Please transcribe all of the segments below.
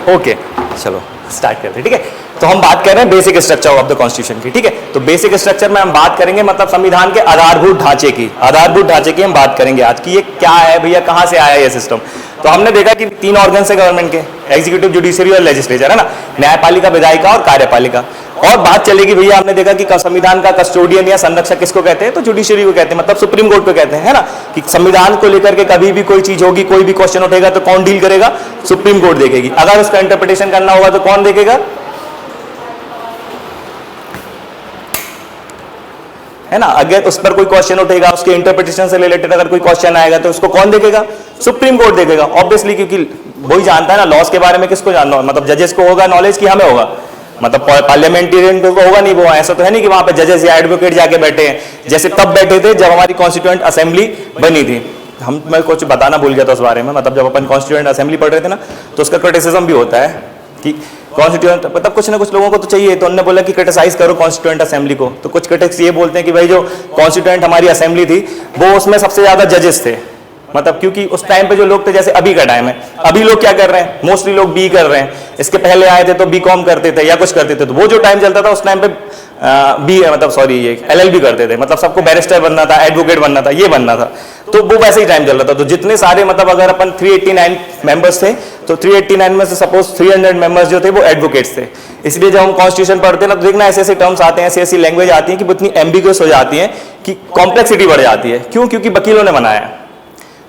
Okay चलो start करते हैं, ठीक है। तो हम बात कर रहे हैं basic structure of the constitution की, ठीक है। तो बेसिक स्ट्रक्चर में हम बात करेंगे मतलब संविधान के आधारभूत ढांचे की, हम बात करेंगे आज की ये क्या है भैया, कहां से आया ये सिस्टम। तो हमने देखा कि 3 ऑर्गन है गवर्नमेंट के, एग्जीक्यूटिव, जुडिशरी और लेजिस्लेचर, है ना, न्यायपालिका, विधायिका और कार्यपालिका। और बात चलेगी भैया, हमने देखा कि संविधान का कस्टोडियन या संरक्षक किसको कहते हैं, तो जुडिशरी को कहते हैं, मतलब सुप्रीम कोर्ट को कहते हैं, है ना, कि संविधान को लेकर के कभी भी कोई चीज होगी, कोई भी क्वेश्चन उठेगा तो कौन डील करेगा, सुप्रीम कोर्ट देखेगी। अगर उसका इंटरप्रिटेशन करना होगा तो कौन देखेगा, है ना। अगर उस पर कोई क्वेश्चन उठेगा, उसके इंटरप्रिटेशन से रिलेटेड अगर कोई क्वेश्चन आएगा तो उसको कौन देखेगा, सुप्रीम कोर्ट देखेगा, ऑब्वियसली, क्योंकि वही जानता है ना लॉस के बारे में। किसको जानना होगा, मतलब जजेस को होगा नॉलेज की हमें होगा, मतलब पार्लियामेंटेरियन को होगा नहीं। वो ऐसा तो है नहीं कि वहां पे जजेस या एडवोकेट जाके बैठे हैं, जैसे तब बैठे थे जब हमारी कॉन्स्टिट्यूएंट असेंबली बनी थी। मैं कुछ बताना भूल गया था उस बारे में, मतलब जब अपन कॉन्स्टिट्यूएंट असेंबली पढ़ रहे थे ना, तो उसका क्रिटिसिज्म भी होता है कि कॉन्स्टिट्यूएंट, मतलब कुछ ना कुछ लोगों को तो चाहिए, तो उन्होंने बोला कि क्रिटिसाइज करो कॉन्स्टिट्यूएंट असेंबली को। तो कुछ क्रिटिक्स ये बोलते हैं कि भाई जो कॉन्स्टिट्यूएंट हमारी असेंबली थी वो उसमें सबसे ज्यादा जजेस थे, मतलब क्योंकि उस टाइम पे जो लोग थे, जैसे अभी का टाइम है, अभी लोग क्या कर रहे हैं, मोस्टली लोग बी कर रहे हैं, इसके पहले आए थे तो बीकॉम करते थे या कुछ करते थे। तो वो जो टाइम चलता था उस टाइम पे बी मतलब सॉरी ये एलएलबी करते थे, मतलब सबको बैरिस्टर बनना था, एडवोकेट बनना था, ये बनना था। तो वो वैसे ही टाइम चल रहा था। तो जितने सारे मतलब अगर अपन 389 मेंबर्स थे तो 389 में से सपोज 300 मेंबर्स जो थे वो एडवोकेट्स थे। इसलिए जब हम कॉन्स्टिट्यूशन पढ़ते हैं ना, तो देखना ऐसे ऐसे टर्म्स आते हैं, ऐसी ऐसी लैंग्वेज आती है कि इतनी एम्बिगुअस हो जाती है कि कॉम्प्लेक्सिटी बढ़ जाती है। क्यों, क्योंकि वकीलों ने बनाया,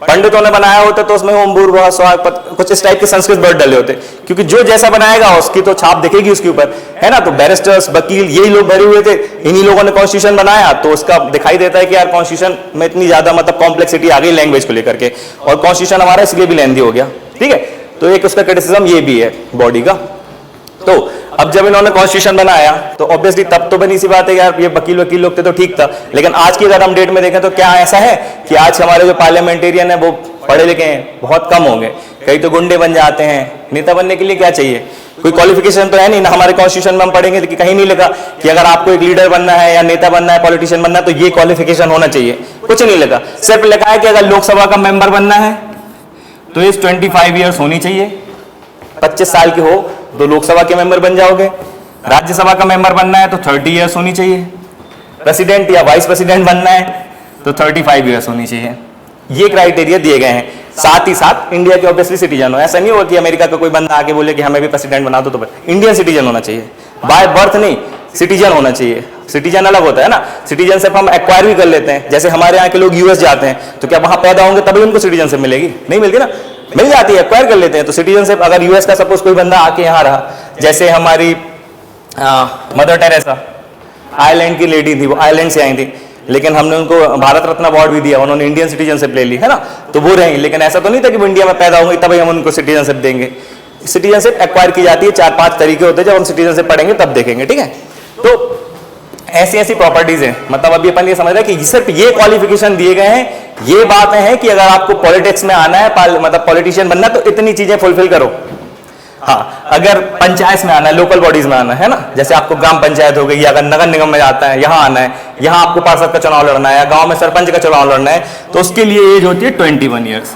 पंडितों ने बनाया होता तो उसमें ओम भूर्भुवः स्वः कुछ इस टाइप के संस्कृत वर्ड डले होते, क्योंकि जो जैसा बनाएगा उसकी तो छाप दिखेगी उसके ऊपर, है ना। तो बैरिस्टर्स, वकील, यही लोग भरे हुए थे, इन्हीं लोगों ने कॉन्स्टिट्यूशन बनाया। तो उसका दिखाई देता है कि यार कॉन्स्टिट्यूशन में इतनी ज्यादा मतलब कॉम्प्लेक्सिटी आ गई लैंग्वेज को लेकर के, और कॉन्स्टिट्यूशन हमारा इसलिए भी लेंदी हो गया, ठीक है। तो एक उसका क्रिटिसिज्म ये भी है बॉडी का। तो अब जब इन्होंने कॉन्स्टिट्यूशन बनाया तो ऑब्वियसली तब तो बनी सी बात है यार, ये वकील लोग थे तो ठीक था। लेकिन आज की अगर हम डेट में देखें तो क्या ऐसा है कि आज हमारे जो पार्लियामेंटेरियन है वो पढ़े लिखे हैं, बहुत कम होंगे, कई तो गुंडे बन जाते हैं। नेता बनने के लिए क्या चाहिए, कोई क्वालिफिकेशन तो है नहीं ना। हमारे कॉन्स्टिट्यूशन में हम पढ़ेंगे कि कहीं नहीं लिखा कि अगर आपको एक लीडर बनना है या नेता बनना है, पॉलिटिशियन बनना है, तो ये क्वालिफिकेशन होना चाहिए, कुछ नहीं लिखा। सिर्फ लिखा है कि अगर लोकसभा का मेंबर बनना है तो इस 25 ईयर्स होनी चाहिए, 25 साल के हो तो लोकसभा के मेंबर बन जाओगे। राज्यसभा का मेंबर बनना है तो 30 ईयर्स होनी चाहिए। प्रेसिडेंट या वाइस प्रेसिडेंट बनना है तो 35 ईयर्स होनी चाहिए। ये क्राइटेरिया दिए गए हैं। साथ ही साथ इंडिया के ऑब्वियसली सिटीजन हो, ऐसा नहीं होगा कि अमेरिका का कोई बंदा आके बोले कि हमें भी प्रेसिडेंट बना दो, तो इंडियन सिटीजन होना चाहिए, बाय बर्थ नहीं, सिटीजन होना चाहिए। सिटीजन अलग होता है ना, सिटीजनशिप हम एक्वायर भी कर लेते हैं। जैसे हमारे यहाँ के लोग यूएस जाते हैं तो क्या वहां पैदा होंगे तभी उनको सिटीजनशिप मिलेगी, नहीं मिलती ना, मिल जाती है, एक्वायर कर लेते हैं। तो सिटीजनशिप अगर यूएस का सपोज कोई बंदा आके यहाँ रहा, जैसे हमारी मदर टेरेसा आयरलैंड की लेडी थी, वो आयरलैंड से आई थी, लेकिन हमने उनको भारत रत्न अवार्ड भी दिया, उन्होंने इंडियन सिटीजनशिप ले ली, है ना, तो वो रहेंगे। लेकिन ऐसा तो नहीं था कि वो इंडिया में पैदा होंगे तभी हम उनको सिटीजनशिप देंगे। सिटीजनशिप एक्वायर की जाती है, 4-5 तरीके होते हैं, जब हम सिटीजनशिप पढ़ेंगे तब देखेंगे, ठीक है। तो ऐसी ऐसी प्रॉपर्टीज हैं, मतलब अभी अपन ये समझ रहे हैं कि सिर्फ ये क्वालिफिकेशन दिए गए हैं, ये बातें हैं कि अगर आपको पॉलिटिक्स में आना है, मतलब पॉलिटिशियन बनना है, तो इतनी चीजें फुलफिल करो। हाँ, अगर पंचायत में आना है, लोकल बॉडीज में आना है ना, जैसे आपको ग्राम पंचायत हो गई, अगर नगर निगम में जाता है, यहाँ आना है, यहाँ आपको पार्षद का चुनाव लड़ना है, गांव में सरपंच का चुनाव लड़ना है, तो उसके लिए एज होती है 21 ईयर्स,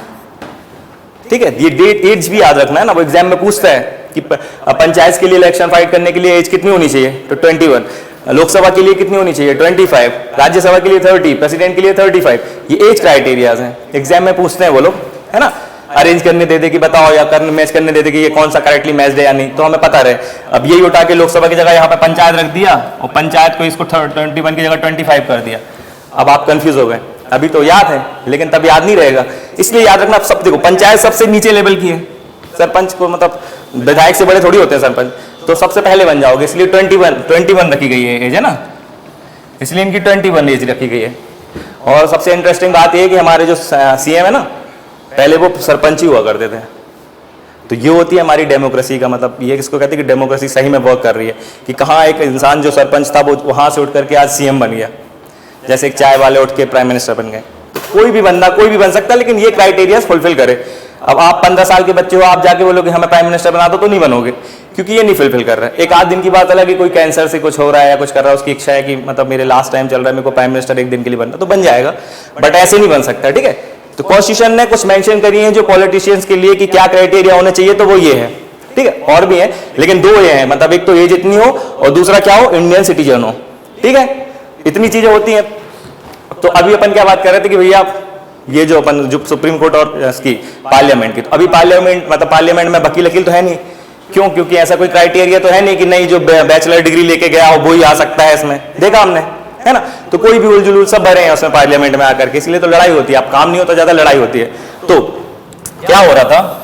ठीक है। ये डेट एज भी याद रखना है ना, वो एग्जाम में पूछता है कि पंचायत के लिए इलेक्शन फाइट करने के लिए एज कितनी होनी चाहिए, तो 21, लोकसभा के लिए कितनी होनी चाहिए 25, राज्यसभा के लिए 30, प्रेसिडेंट के लिए 35। ये एज क्राइटेरियाज हैं, एग्जाम में पूछते हैं वो लोग, है ना। अरेंज करने दे दे कि बताओ, या मैच करने दे दे कि ये कौन सा करेक्टली मैच दे या नहीं, तो हमें पता रहे। अब यही उठा के लोकसभा की जगह यहाँ पे पंचायत रख दिया और पंचायत को इसको 21 की जगह 25 कर दिया। अब आप कंफ्यूज हो गए, अभी तो याद है लेकिन तब याद नहीं रहेगा, इसलिए याद रखना। सब देखो, पंचायत सबसे नीचे लेवल की है, सरपंच को मतलब विधायक से बड़े थोड़ी होते हैं सरपंच, तो सबसे पहले बन जाओगे, इसलिए 21 रखी गई है एज, है ना, इसलिए इनकी 21 एज रखी गई है। और सबसे इंटरेस्टिंग बात यह है कि हमारे जो सीएम है ना, पहले वो सरपंच ही हुआ करते थे। तो ये होती है हमारी डेमोक्रेसी का मतलब, ये किसको कहते हैं कि डेमोक्रेसी सही में वर्क कर रही है, कि कहाँ एक इंसान जो सरपंच था वो वहां से उठ करके आज सीएम बन गया, जैसे एक चाय वाले उठ के प्राइम मिनिस्टर बन गए। तो कोई भी बंदा कोई भी बन सकता है, लेकिन ये क्राइटेरिया फुलफिल करे। अब आप 15 साल के बच्चे हो, आप जाके बोलोगे हमें प्राइम मिनिस्टर बना दो, तो नहीं बनोगे, क्योंकि ये नहीं फुलफिल कर रहा है। एक आध दिन की बात अलग है, कोई कैंसर से कुछ हो रहा है या कुछ कर रहा है, उसकी इच्छा है कि मतलब मेरे लास्ट टाइम चल रहा है, मेरे को प्राइम मिनिस्टर एक दिन के लिए बनना, तो बन जाएगा, बट ऐसे नहीं बन सकता, ठीक है। तो कॉन्स्टिट्यूशन ने कुछ मेंशन करी है जो पॉलिटिशियंस के लिए कि क्या क्राइटेरिया होना चाहिए, तो वो ये है, ठीक है, और भी है लेकिन दो ये हैं, मतलब एक तो एज इतनी हो और दूसरा क्या हो, इंडियन सिटीजन हो, ठीक है, इतनी चीजें होती हैं। तो अभी अपन क्या बात कर रहे थे कि भैया ये जो अपन जो सुप्रीम कोर्ट और इसकी पार्लियामेंट की, तो अभी पार्लियामेंट मतलब पार्लियामेंट में वकील तो है नहीं, क्यों, क्योंकि ऐसा कोई क्राइटेरिया तो है नहीं कि नहीं जो बैचलर डिग्री लेके गया हो वो ही आ सकता है इसमें, देखा हमने, है ना। तो कोई भी उलझुल सब भरे हैं उसमें पार्लियामेंट में आकर के, इसलिए तो लड़ाई होती है, अब काम नहीं होता ज्यादा लड़ाई होती है। तो क्या हो रहा था,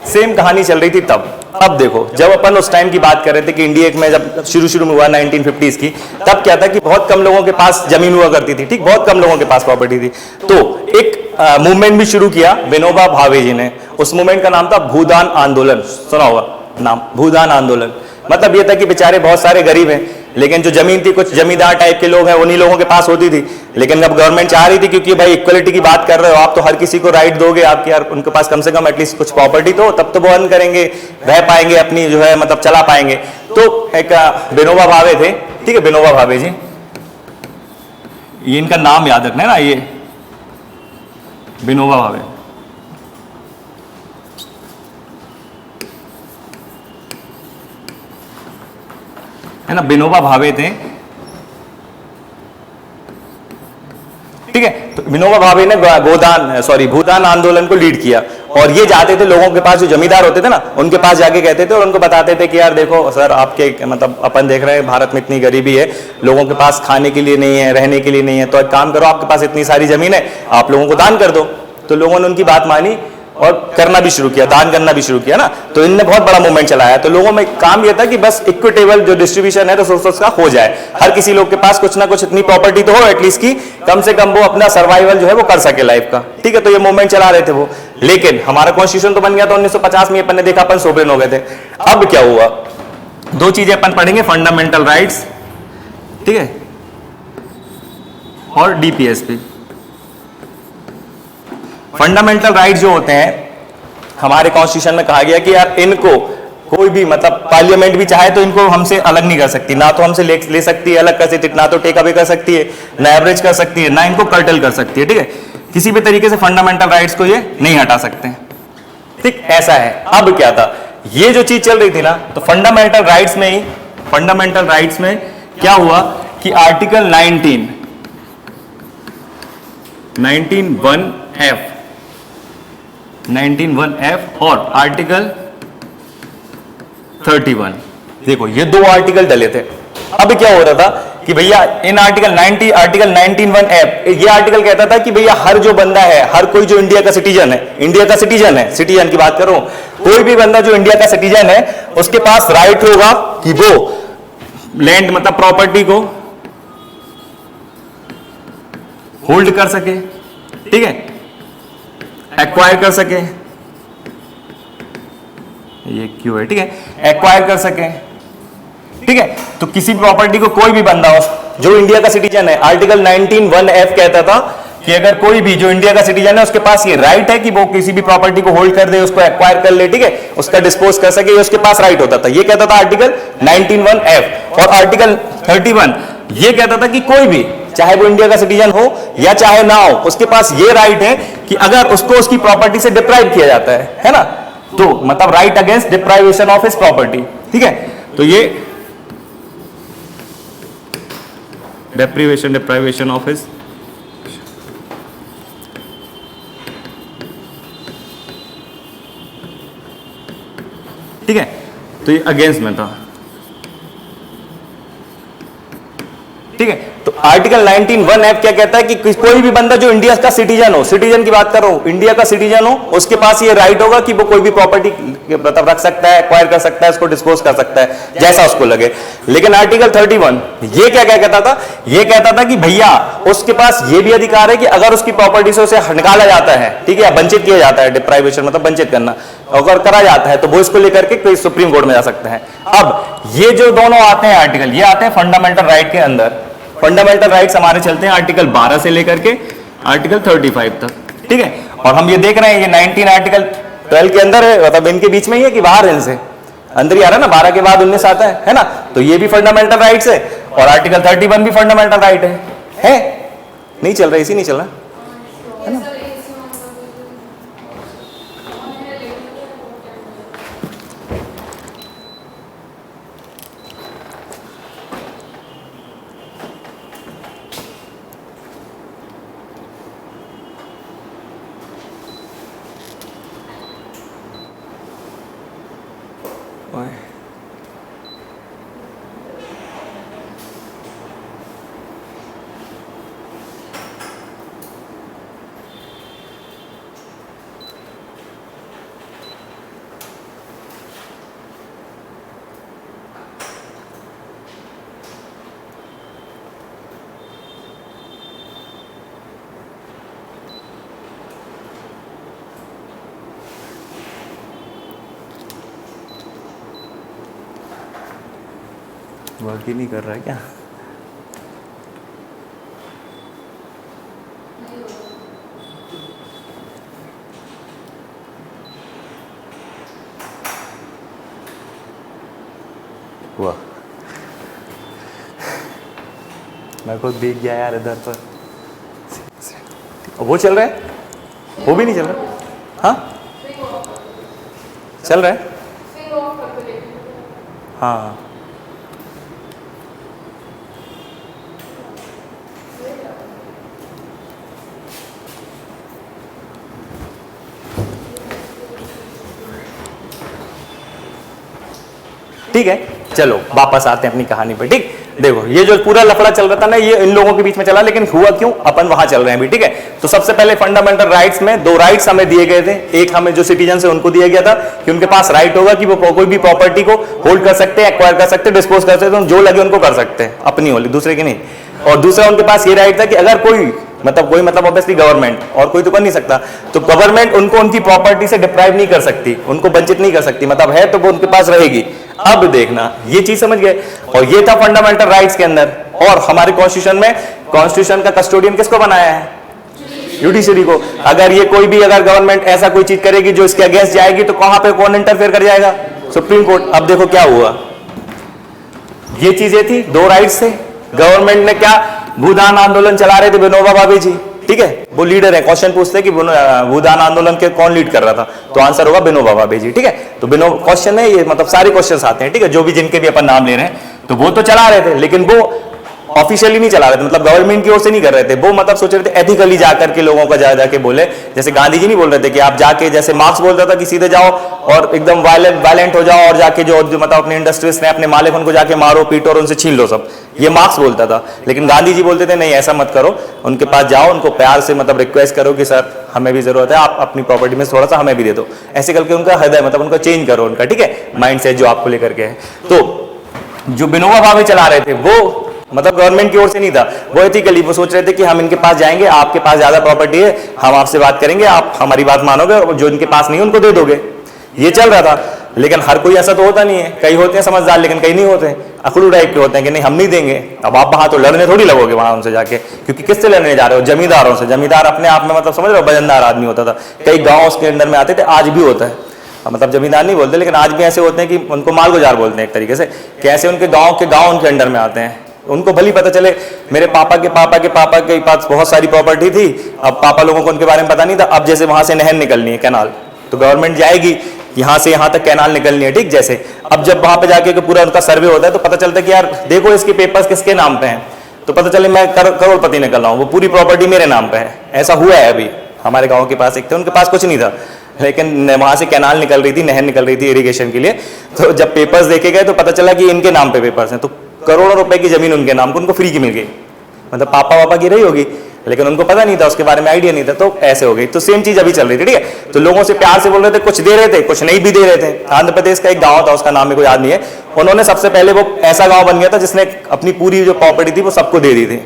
सेम कहानी चल रही थी तब। अब देखो जब अपन उस टाइम की बात कर रहे थे कि इंडिया में जब शुरू में हुआ 1950s की, तब क्या था कि बहुत कम लोगों के पास जमीन हुआ करती थी, ठीक, बहुत कम लोगों के पास प्रॉपर्टी थी। तो एक मूवमेंट भी शुरू किया विनोबा भावे जी ने, उस मूवमेंट का नाम था भूदान आंदोलन, सुना होगा नाम, भूदान आंदोलन। मतलब ये था कि बेचारे बहुत सारे गरीब हैं, लेकिन जो जमीन थी कुछ जमींदार टाइप के लोग हैं उन्हीं लोगों के पास होती थी, लेकिन अब गवर्नमेंट चाह रही थी क्योंकि भाई इक्वलिटी की बात कर रहे हो आप, तो हर किसी को राइट दोगे, आपके यार उनके पास कम से कम एटलीस्ट कुछ प्रॉपर्टी तो तब तो वो अर्न करेंगे, रह पाएंगे, अपनी जो है मतलब चला पाएंगे। तो एक विनोबा भावे थे, ठीक है, विनोबा भावे जी, ये इनका नाम याद रखना है ना, ये विनोबा भावे, है ना, विनोबा भावे थे, ठीक है। तो विनोबा भावे ने भूदान आंदोलन को लीड किया, और ये जाते थे लोगों के पास, जो जमींदार होते थे ना उनके पास जाके कहते थे और उनको बताते थे कि यार देखो सर आपके मतलब अपन देख रहे हैं भारत में इतनी गरीबी है, लोगों के पास खाने के लिए नहीं है, रहने के लिए नहीं है, तो एक काम करो आपके पास इतनी सारी जमीन है आप लोगों को दान कर दो। तो लोगों ने उनकी बात मानी और करना भी शुरू किया, दान करना भी शुरू किया ना, तो इनने बहुत बड़ा मूवमेंट चलाया। तो लोगों में काम यह था कि बस इक्विटेबल जो डिस्ट्रीब्यूशन है रिसोर्सेस का हो जाए, हर किसी लोग के पास कुछ ना कुछ इतनी प्रॉपर्टी तो हो एटलीस्ट की, कम से कम वो अपना सर्वाइवल जो है वो कर सके लाइफ का, ठीक है। तो ये मूवमेंट चला रहे थे वो, लेकिन हमारा कॉन्स्टिट्यूशन तो बन गया था 1950 में, अपन ने देखा अपन सोवरेन हो गए थे। अब क्या हुआ, दो चीजें अपन पढ़ेंगे, फंडामेंटल राइट्स, ठीक है, और डीपीएसपी। फंडामेंटल राइट जो होते हैं हमारे कॉन्स्टिट्यूशन में कहा गया कि यार इनको कोई भी मतलब पार्लियामेंट भी चाहे तो इनको हमसे अलग नहीं कर सकती, ना तो हमसे ले सकती है, अलग कर सकती है, ना तो टेक अवे कर सकती है, ना एवरेज कर सकती है, ना इनको कर्टल कर सकती है, ठीक है। किसी भी तरीके से फंडामेंटल राइट्स को ये नहीं हटा सकते, ठीक, ऐसा है। अब क्या था, ये जो चीज चल रही थी ना, तो फंडामेंटल राइट्स में ही, फंडामेंटल राइट्स में क्या हुआ कि आर्टिकल 19(1)(f) और आर्टिकल 31, देखो ये दो आर्टिकल डले थे। अब क्या हो रहा था कि भैया इन आर्टिकल 19(1)(f) ये आर्टिकल कहता था कि भैया हर जो बंदा है, हर कोई जो इंडिया का सिटीजन है, इंडिया का सिटीजन है, सिटीजन की बात करो, कोई भी बंदा जो इंडिया का सिटीजन है उसके पास राइट होगा कि वो लैंड मतलब प्रॉपर्टी को होल्ड कर सके, ठीक है, एक्वायर कर सके, ये क्यों है, ठीक है, एक्वायर कर सके, ठीक है। तो किसी भी प्रॉपर्टी को कोई भी बंदा हो जो इंडिया का सिटीजन है, आर्टिकल 19(1)(f) कहता था कि अगर कोई भी जो इंडिया का सिटीजन है उसके पास ये राइट है कि वो किसी भी प्रॉपर्टी को होल्ड कर दे, उसको एक्वायर कर ले, ठीक है, उसका डिस्पोज कर सके, ये उसके पास राइट होता था, ये कहता था आर्टिकल 19(1)(f)। और आर्टिकल 31 ये कहता था कि कोई भी चाहे वो इंडिया का सिटीजन हो या चाहे ना हो, उसके पास ये राइट है कि अगर उसको उसकी प्रॉपर्टी से डिप्राइव किया जाता है ना, तो मतलब right against deprivation of his property, ठीक है। तो ये डिप्राइवेशन ऑफ हिज, ठीक है, तो ये अगेंस्ट में था, ठीक है। तो आर्टिकल 19(1)(f) क्या कहता है कि कोई भी बंदा जो इंडिया का सिटीजन हो, सिटीजन की बात कर रहा हूं, इंडिया का सिटीजन हो, उसके पास ये राइट होगा कि वो कोई भी प्रॉपर्टी मतलब रख सकता है, एक्वायर कर सकता है, उसको डिस्पोज कर सकता है जैसा उसको लगे। लेकिन आर्टिकल 31 ये क्या कहता था, ये कहता था कि भैया उसके पास ये भी अधिकार है कि अगर उसकी प्रॉपर्टी से उसे निकाला जाता है, ठीक है, वंचित किया जाता है, डिप्राइवेशन मतलब वंचित करना, अगर करा जाता है तो वो इसको लेकर के कोई सुप्रीम कोर्ट में जा सकता है। अब ये जो दोनों आते हैं आर्टिकल, ये आते हैं फंडामेंटल राइट के अंदर। फंडामेंटल राइट्स हमारे चलते हैं आर्टिकल 12 से लेकर के आर्टिकल 35 तक, ठीक है। और हम ये देख रहे हैं ये 19 आर्टिकल 12 के अंदर है, मतलब इनके बीच में ही है कि बाहर है, इनसे अंदर ही आ रहा है ना, 12 के बाद 19 आता है ना, तो ये भी फंडामेंटल राइट्स है और आर्टिकल 31 भी फंडामेंटल राइट है? नहीं चल रहा, इसी नहीं चल रहा है ना। वर्क ही नहीं कर रहा है क्या? हुआ, मैं खुद देख गया यार इधर पर। वो चल रहा है, वो भी नहीं चल रहा। हाँ चल रहा है, हाँ ठीक है। चलो वापस आते हैं अपनी कहानी पे। ठीक, देखो ये जो पूरा लफड़ा चल रहा था ना, ये इन लोगों के बीच में चला, लेकिन हुआ क्यों, अपन वहां चल रहे हैं अभी। ठीक है, तो सबसे पहले फंडामेंटल राइट्स में दो राइट्स हमें दिए गए थे। एक हमें जो सिटीजन है उनको दिया गया था कि उनके पास राइट होगा कि वो कोई भी प्रॉपर्टी को होल्ड कर सकते हैं, एक्वायर कर सकते हैं, डिस्पोज कर सकते हैं, जो लगे उनको कर सकते हैं, अपनी होली, दूसरे की नहीं। और दूसरा उनके पास ये राइट था कि अगर कोई मतलब ऑब्वियसली गवर्नमेंट, और कोई तो कर नहीं सकता, तो गवर्नमेंट उनको उनकी प्रॉपर्टी से डिप्राइव नहीं कर सकती, उनको वंचित नहीं कर सकती, मतलब है तो वो उनके पास रहेगी। अब देखना, ये चीज समझ गए, और ये था फंडामेंटल राइट्स के अंदर। और हमारे कॉन्स्टिट्यूशन में कॉन्स्टिट्यूशन का कस्टोडियन किसको बनाया है? जुडिशरी को। अगर ये कोई भी अगर गवर्नमेंट ऐसा कोई चीज करेगी जो इसके अगेंस्ट जाएगी, तो कहां पे कौन इंटरफेयर कर जाएगा? Supreme court. अब देखो क्या हुआ, ये चीजें थी, दो राइट्स थे। गवर्नमेंट ने क्या भूदान आंदोलन चला रहे थे विनोबा भावे जी, ठीक है, वो लीडर है। क्वेश्चन पूछते हैं कि भूदान आंदोलन के कौन लीड कर रहा था, तो आंसर होगा विनोबा भावे जी। ठीक है, तो क्वेश्चन है ये, मतलब सारे क्वेश्चंस आते हैं, ठीक है, जो भी जिनके भी अपन नाम ले रहे हैं, तो वो तो चला रहे थे, लेकिन वो ऑफिशियली नहीं चला रहे थे, मतलब गवर्नमेंट की ओर से नहीं कर रहे थे वो, मतलब सोच रहे थे एथिकली जाकर के लोगों का जाके बोले। जैसे गांधी जी नहीं बोल रहे थे कि आप जाके, जैसे मार्क्स बोलता था कि सीधे जाओ और एकदम वायलेंट हो जाओ और जाके जो मतलब अपने इंडस्ट्रीज ने अपने मालिक उनको जाके मारो पीटो और उनसे छीन लो सब, ये मार्क्स बोलता था। लेकिन गांधी जी बोलते थे नहीं ऐसा मत करो, उनके पास जाओ, उनको प्यार से मतलब रिक्वेस्ट करो कि सर हमें भी जरूरत है, आप अपनी प्रॉपर्टी में थोड़ा सा हमें भी दे दो, ऐसे करके उनका हृदय मतलब उनको चेंज करो उनका, ठीक है, माइंड सेट जो आपको लेकर के है। तो जो विनोबा भावे चला रहे थे वो मतलब गवर्नमेंट की ओर से नहीं था, वो एथिकली वो सोच रहे थे कि हम इनके पास जाएंगे, आपके पास ज्यादा प्रॉपर्टी है, हम आपसे बात करेंगे, आप हमारी बात मानोगे और जो इनके पास नहीं है उनको दे दोगे, ये चल रहा था। लेकिन हर कोई ऐसा तो होता नहीं है, कई होते हैं समझदार लेकिन कई नहीं होते, अखड़ू टाइप के होते हैं कि नहीं हम नहीं देंगे। अब आप वहां तो लड़ने थोड़ी लगोगे वहां उनसे जाके, क्योंकि किससे लड़ने जा रहे हो? जमींदारों से। जमींदार अपने आप में मतलब समझ रहे हो वजनदार आदमी होता था, कई गाँव उसके अंदर में आते थे, आज भी होता है, मतलब जमींदार नहीं बोलते लेकिन आज भी ऐसे होते हैं कि उनको मालगुजार बोलते हैं एक तरीके से, कैसे उनके गाँव उनके अंडर में आते हैं। उनको भली पता चले मेरे पापा के पास बहुत सारी प्रॉपर्टी थी, अब पापा लोगों को उनके बारे में पता नहीं था। अब जैसे वहां से नहर निकलनी है, कैनाल, तो गवर्नमेंट जाएगी यहाँ से यहाँ तक कैनाल निकलनी है, ठीक, जैसे अब जब वहां पे जाके पूरा उनका सर्वे होता है तो पता चलता है कि यार देखो इसके पेपर्स किसके नाम पे हैं, तो पता चले मैं करोड़पति निकल रहा हूँ, वो पूरी प्रॉपर्टी मेरे नाम पे है। ऐसा हुआ है अभी हमारे गाँव के पास एक थे, उनके पास कुछ नहीं था लेकिन वहां से कैनाल निकल रही थी, नहर निकल रही थी इरिगेशन के लिए, तो जब पेपर्स देखे गए तो पता चला कि इनके नाम पे पेपर्स हैं, तो करोड़ों रुपए की जमीन उनके नाम को उनको फ्री की मिल गई, मतलब पापा की रही होगी लेकिन उनको पता नहीं था, उसके बारे में आइडिया नहीं था, तो ऐसे हो गई। तो सेम चीज अभी चल रही थी, ठीक है, तो लोगों से प्यार से बोल रहे थे, कुछ दे रहे थे कुछ नहीं भी दे रहे थे। आंध्र प्रदेश का एक गांव था, उसका नाम मेरे को याद नहीं है, उन्होंने सबसे पहले वो ऐसा गांव बन गया था जिसने अपनी पूरी जो प्रॉपर्टी थी वो सबको दे दी थी,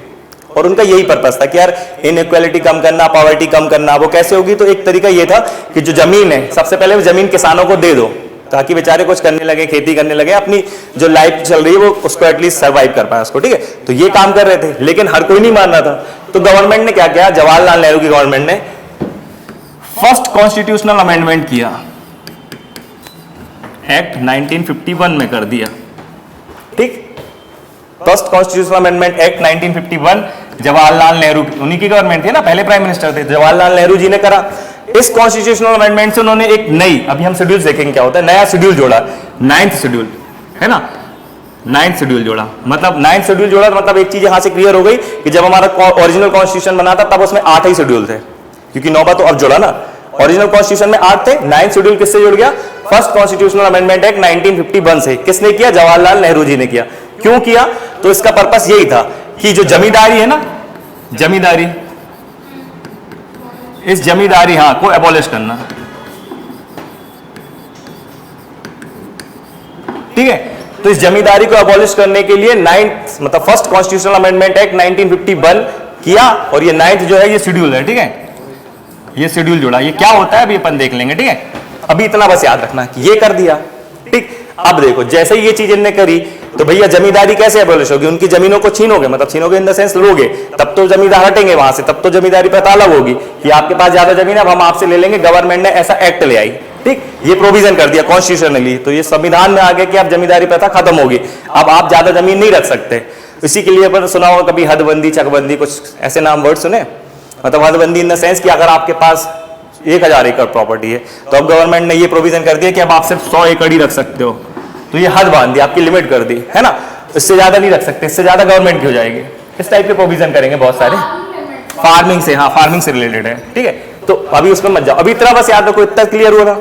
और उनका यही पर्पस था कि यार इनइक्वालिटी कम करना, पॉवर्टी कम करना। वो कैसे होगी, तो एक तरीका ये था कि जो जमीन है सबसे पहले वो जमीन किसानों को दे दो ताकि बेचारे कुछ करने लगे, खेती करने लगे, अपनी जो लाइफ चल रही है वो उसको एटलीस्ट सर्वाइव कर पाए उसको, ठीक है, तो ये काम कर रहे थे। लेकिन हर कोई नहीं मान रहा था, तो गवर्नमेंट ने क्या किया, जवाहरलाल नेहरू की गवर्नमेंट ने फर्स्ट कॉन्स्टिट्यूशनल अमेंडमेंट किया, एक्ट 1951 में कर दिया, ठीक, first constitutional amendment act 1951 Jawaharlal Nehru, उन्हीं की गवर्नमेंट थी ना, पहले प्राइम मिनिस्टर थे, जवाहरलाल नेहरू जी ने करा। इस कॉन्स्टिट्यूशनल अमेंडमेंट से उन्होंने एक नई, अभी हम शेड्यूल देखेंगे क्या होता है, नया शेड्यूल जोड़ा, 9th शेड्यूल, है ना, 9th शेड्यूल जोड़ा। मतलब 9th शेड्यूल जोड़ा मतलब एक चीज यहां से क्लियर हो गई कि जब हमारा ओरिजिनल कॉन्स्टिट्यूशन बना था तब उसमें 8 ही शेड्यूल थे, क्योंकि 9वां तो अब जोड़ा ना। ओरिजिनल कॉन्स्टिट्यूशन में 8 थे, 9th शेड्यूल किससे जुड़ गया, फर्स्ट कॉन्स्टिट्यूशनल अमेंडमेंट एक्ट 1951 से। किसने किया, जवाहरलाल नेहरू जी ने किया। क्यों किया, तो इसका पर्पस यही था कि जो जमींदारी है ना, जमींदारी, इस जमींदारी हाँ को एबॉलिश करना, ठीक है। तो इस जमींदारी को एबॉलिश करने के लिए 9th मतलब फर्स्ट कॉन्स्टिट्यूशनल अमेंडमेंट एक्ट 1951 किया, और ये 9th जो है ये शेड्यूल है, ठीक है, ये शेड्यूल जुड़ा। ये क्या होता है अभी अपन देख लेंगे, ठीक है। अभी इतना बस याद रखना कि ये कर दिया, ठीक। अब देखो जैसे ही ये चीज इनने करी तो भैया जमींदारी कैसे एबॉलिश होगी, उनकी जमीनों को छीनोगे, मतलब छीनोगे इन द सेंस लोगे, तब तो जमींदार हटेंगे वहां से, तब तो जमींदारी प्रथा अलग होगी कि आपके पास ज्यादा जमीन है अब हम आपसे ले लेंगे। गवर्नमेंट ने ऐसा एक्ट ले आई, ठीक, ये प्रोविजन कर दिया कॉन्स्टिट्यूशनली, तो ये संविधान में आ गया कि अब जमींदारी प्रथा खत्म होगी, अब आप ज्यादा जमीन नहीं रख सकते। इसी के लिए अपन सुना होगा कभी हदबंदी, चकबंदी, कुछ ऐसे नाम वर्ड सुने, मतलब हदबंदी इन द सेंस कि अगर आपके पास 1000 एकड़ प्रॉपर्टी है तो अब गवर्नमेंट ने ये प्रोविजन कर दिया कि अब आप सिर्फ 100 एकड़ ही रख सकते हो, तो ये हद बांध दी, आपकी लिमिट कर दी, है ना, इससे ज्यादा नहीं रख सकते, इससे ज्यादा गवर्नमेंट की हो जाएगी। इस टाइप के प्रोविजन करेंगे बहुत सारे, फार्मिंग से, हाँ फार्मिंग से रिलेटेड है, ठीक है। तो अभी उसमें मत जाओ, अभी इतना बस याद रखो, इतना क्लियर हुआ।